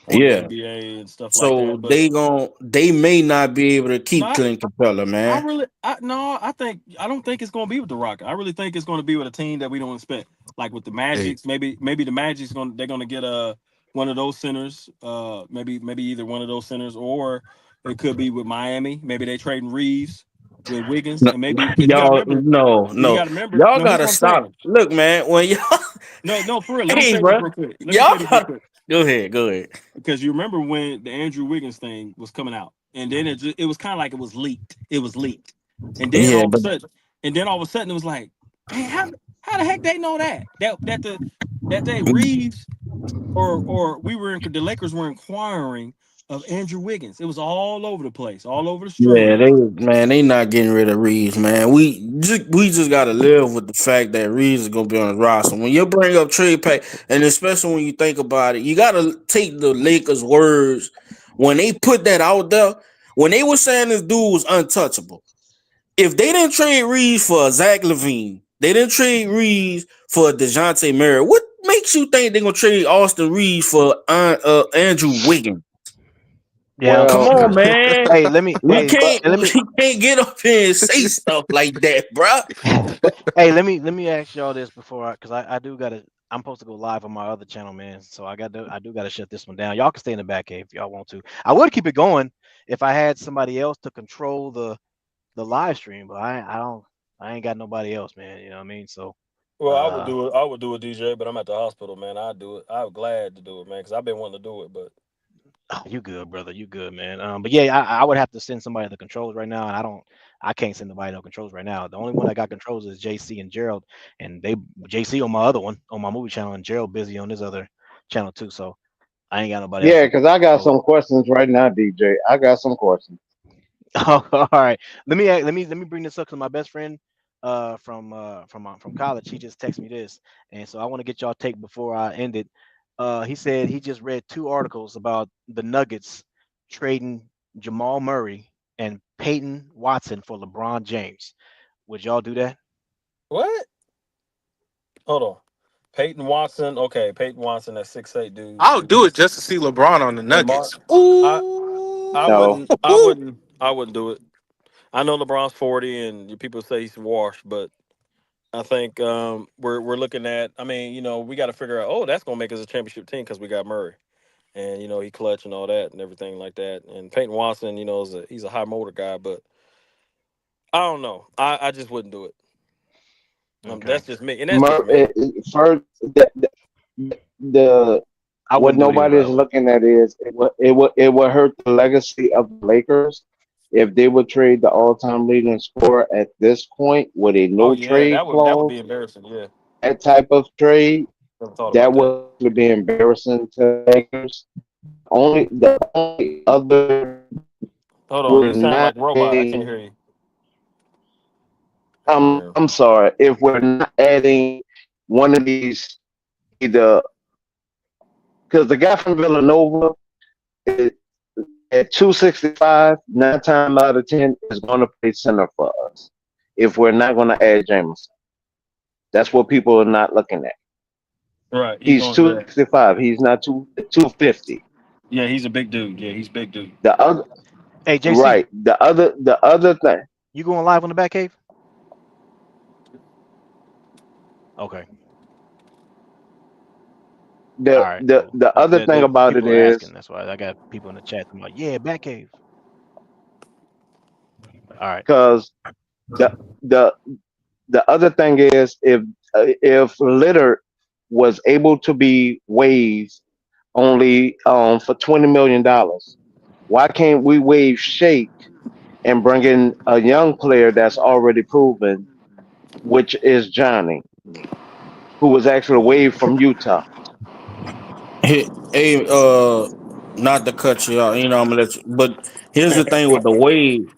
on the Yeah. NBA and stuff like So that. But they may not be able to no, keep Clint Capella, I man. really, I don't think it's going to be with the Rockets. I really think it's going to be with a team that we don't expect, like with the Hey, Magics. Maybe the Magic's they're going to get one of those centers. Maybe either one of those centers, or it could be with Miami. Maybe they trading Reeves with Wiggins, No, and maybe because y'all, no, you no, got to remember. y'all No, this is gotta what I'm saying. stop. Look, man, when y'all, No, for real. Let me hey, say this bro, real quick. Let me y'all say this real gotta quick. go ahead. Because you remember when the Andrew Wiggins thing was coming out, and then it was kind of like it was leaked. It was leaked, and then Yeah, all of a but sudden, it was like, man, how the heck they know that they Reeves or the Lakers were inquiring of Andrew Wiggins. It was all over the place, all over the yeah, stream. they not getting rid of Reeves, man. We just gotta live with the fact that Reeves is gonna be on the roster. When you bring up trade pack, and especially when you think about it, you gotta take the Lakers' words when they put that out there. When they were saying this dude was untouchable, if they didn't trade Reeves for Zach LaVine, they didn't trade Reeves for DeJounte Murray. What makes you think they're gonna trade Austin Reeves for Andrew Wiggins? Yeah. Come Well, on, man. Hey, let me. We Hey, can't let we me. can't get up here and say stuff like that, bruh. Hey, let me ask y'all this before because I do gotta. I'm supposed to go live on my other channel, man. So I do gotta shut this one down. Y'all can stay in the back cave if y'all want to. I would keep it going if I had somebody else to control the live stream, but I don't. I ain't got nobody else, man. You know what I mean? So, Well, I would uh, do it. I would do it, DJ, but I'm at the hospital, man. I'd do it. I'm glad to do it, man, because I've been wanting to do it, but oh, you good, brother. You good, man. But yeah, I would have to send somebody the controls right now, and I can't send nobody no controls right now. The only one that got controls is JC and Gerald, and JC on my other one on my movie channel, and Gerald busy on his other channel too. So I ain't got nobody else Yeah, to because I got control. some questions right now, DJ. I got some questions. Oh, all right. Let me bring this up to my best friend from college. He just texted me this, and so I want to get y'all take before I end it. He said he just read 2 articles about the Nuggets trading Jamal Murray and Peyton Watson for LeBron James. Would y'all do that? what? Hold on. Peyton Watson. Okay, Peyton Watson, that 6'8" dude. I'll do it just to see LeBron on the Lamar. Nuggets. I Ooh. I No. wouldn't. I wouldn't do it. I know LeBron's 40, and people say he's washed, but I think we're looking at. I mean, we got to figure out. Oh, that's gonna make us a championship team because we got Murray, and he clutch and all that and everything like that. And Peyton Watson, he's a high motor guy, but I don't know. I just wouldn't do it. Okay. That's just me, and that's just me. First, the I what wouldn't do it either, nobody by is the way. looking at is it would hurt the legacy of the Lakers if they would trade the all-time leading scorer at this point with a Oh no yeah, trade that would be clause. embarrassing. Yeah, That type of trade never thought that about that. would be embarrassing to the Lakers. The only other Hold on, we're you sound like not a robot. I can't adding. hear you. I can't hear him. I'm sorry if we're not adding one of these either because the guy from Villanova is, at 265, 9 times out of 10 is going to play center for us. If we're not going to add Jameson, that's what people are not looking at. Right. He's He's going. Yeah. 265. He's not 250. Yeah. He's a big dude. Yeah. He's a big dude. The other Hey, JC, right. The other thing. you going live on the back cave? Okay. All The right. the Cool. the other thing The about it people are asking. is That's why I got people in the chat. I'm like, yeah, back cave. All right. because the the the other thing is if Litter was able to be waived only for $20 million, why can't we waive Shake and bring in a young player that's already proven, which is Johnny, who was actually waived from Utah? Hey, not to cut you out, you know, I'm gonna let you, but here's the thing with the wave.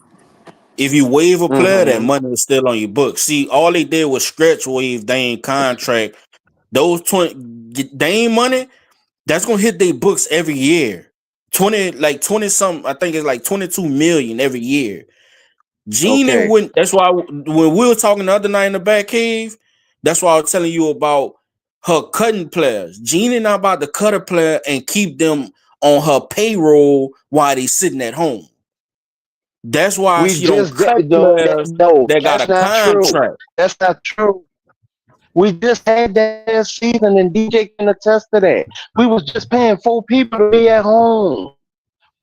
If you waive a player, that Hmm. money is still on your book. See, all they did was stretch waive Dame contract. Those 20 Dame money, that's gonna hit their books every year. 20 something, I think it's like 22 million every year. Genie Okay, wouldn't. That's why when we were talking the other night in the back cave, that's why I was telling you about her cutting players. Genie not about to cut a player and keep them on her payroll while they sitting at home. That's why we she don't just cut no, players no, that got that's a not true. contract. That's not true. We just had that season, and DJ can attest to that. We was just paying 4 people to be at home.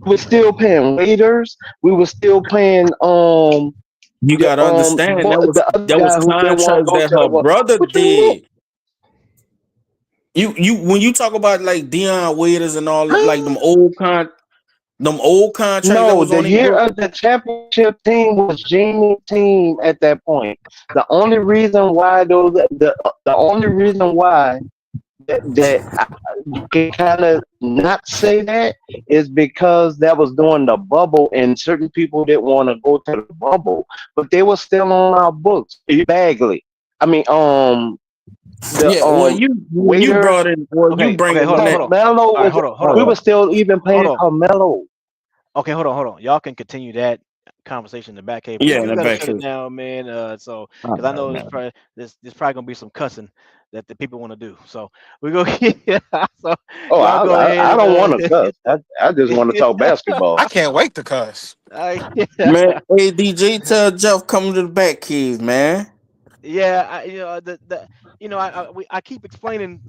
We were still paying waiters. We were still paying You gotta understand the other that was guy who didn't want to contracts go that to the her work. brother What you mean? did. You when you talk about like Deion Waiters and all like Huh? them old contracts that No, was the on their year book. of the championship team was Jamie's team at that point. The only reason why the only reason why that you can kind of not say that is because that was during the bubble and certain people didn't want to go to the bubble, but they were still on our books. Bagley, I mean, the Yeah, well, you waiter, brought in, well, you Okay. bring Okay. in the Hold on. net. Hold on. Carmelo All right. was. Hold on. Hold We on. were still even Hold paying on. Carmelo. Okay. Hold on. Y'all can continue that conversation in the back cave. We Yeah, in do the got to back shut it here. down, man. So All because I right, know man. there's probably gonna be some cussing that the people want to do. So we go. Yeah. So Oh, y'all go I ahead don't want and to cuss. I just want to talk basketball. I can't wait to cuss. yeah. Man, hey DJ, tell Jeff come to the back cave, man. Yeah, I keep explaining.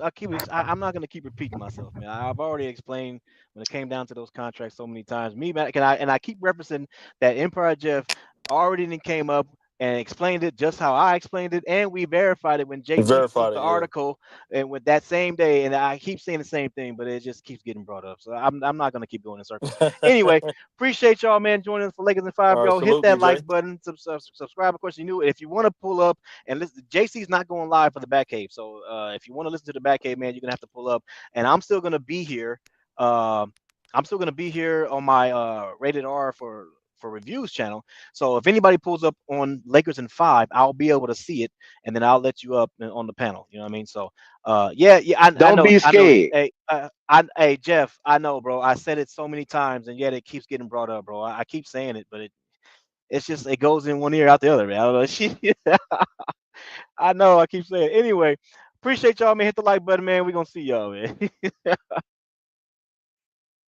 I'm not gonna keep repeating myself, man. I've already explained when it came down to those contracts so many times. Me, man, and I keep referencing that Empire Jeff already then came up and explained it just how I explained it, and we verified it when JC Verified posted it. the Yeah. article and with that same day. And I keep saying the same thing, but it just keeps getting brought up. So I'm not gonna keep going in circles. Anyway, appreciate y'all, man, joining us for Lakers in Five, All right. yo. Hit Salute, that DJ. like button, subscribe. Of course, you knew it. If you want to pull up and listen, JC's not going live for the back cave. So if you want to listen to the back cave, man, you're gonna have to pull up. And I'm still gonna be here. I'm still gonna be here on my rated R for reviews channel. So if anybody pulls up on Lakers in 5, I'll be able to see it, and then I'll let you up on the panel. You know what I mean? So yeah, I Don't know, be I know. scared. Hey Jeff, I know, bro. I said it so many times, and yet it keeps getting brought up, bro. I keep saying it, but it's just it goes in one ear out the other, man. I don't know. I know. I keep saying. Anyway, appreciate y'all, man. Hit the like button, man. We gonna see y'all, man.